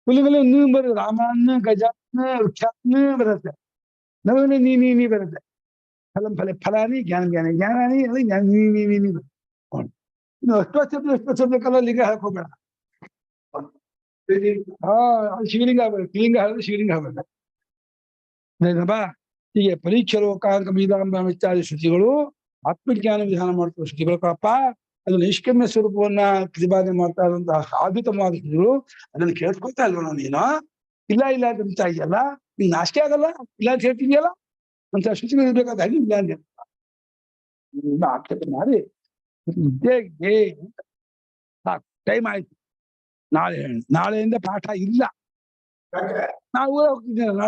ಪುಲಿಗಲ್ಲಿ ನೀ ಬರುತ್ತೆ, ರಾಮನ್ನ ಗಜಾನ್ನ ವೃಕ್ಷಾನ್ನ ಬರುತ್ತೆ, ನವನ ನೀ ಬರುತ್ತೆ, ಫಲಂ ಫಲಾನಿ ಜ್ಞಾನಾನಿ ಅಲ್ಲಿ ನೀ ಅಷ್ಟು ಶಬ್ದಕ್ಕೆಲ್ಲ ಲಿಂಗ ಹಾಕೋಬೇಡ. ಹಾ ಶಿವಲಿಂಗ ಆಗ್ಬೇಕು, ಲಿಂಗ ಹೇಳಿದ್ರೆ ಶಿವಲಿಂಗ ಆಗ್ಬೇಕು. ಬಾ ಹೀಗೆ ಪರೀಕ್ಷೆ ಲೋಕಾಂಕ ಬೀದಾಂಬ ಇತ್ಯಾದಿ ಶ್ರುತಿಗಳು ಆತ್ಮಜ್ಞಾನ ವಿಧಾನ ಮಾಡ್ತವೆ ಶ್ರುತಿಗಳು ಕಪ್ಪ. ಅದು ನೈಷ್ಕರ್ಮ್ಯ ಸ್ವರೂಪವನ್ನ ಪ್ರತಿಪಾದನೆ ಮಾಡ್ತಾ ಇರುವಂತಹ ಸಾಧಿತವಾದ ಶ್ರುತಿಗಳು. ಅದನ್ನು ಕೇಳ್ಕೊಳ್ತಾ ಇಲ್ವೋ ನೀನು? ಇಲ್ಲ ಅಂತ ಇದೆಯಲ್ಲ, ನೀನ್ ನಾಶಕೆ ಆಗಲ್ಲ, ಇಲ್ಲ ಅಂತ ಹೇಳ್ತಿದ್ಯಲ್ಲ ಅಂತ ಶ್ರುತಿಗಳು ಇರ್ಬೇಕಾದ ಹಾಗೆ ಇಲ್ಲ ಅಂತ ಆಕ್ಷೇಪ ಮಾಡಿ ಇದ್ದೇ ಸಾಕು, ಟೈಮ್ ಆಯ್ತು. ನಾಳೆಯಿಂದ ಪಾಠ ಇಲ್ಲ, ನಾವು ಹೋಗ್ತಿದ್ದೇನೆ ನಾಳೆ.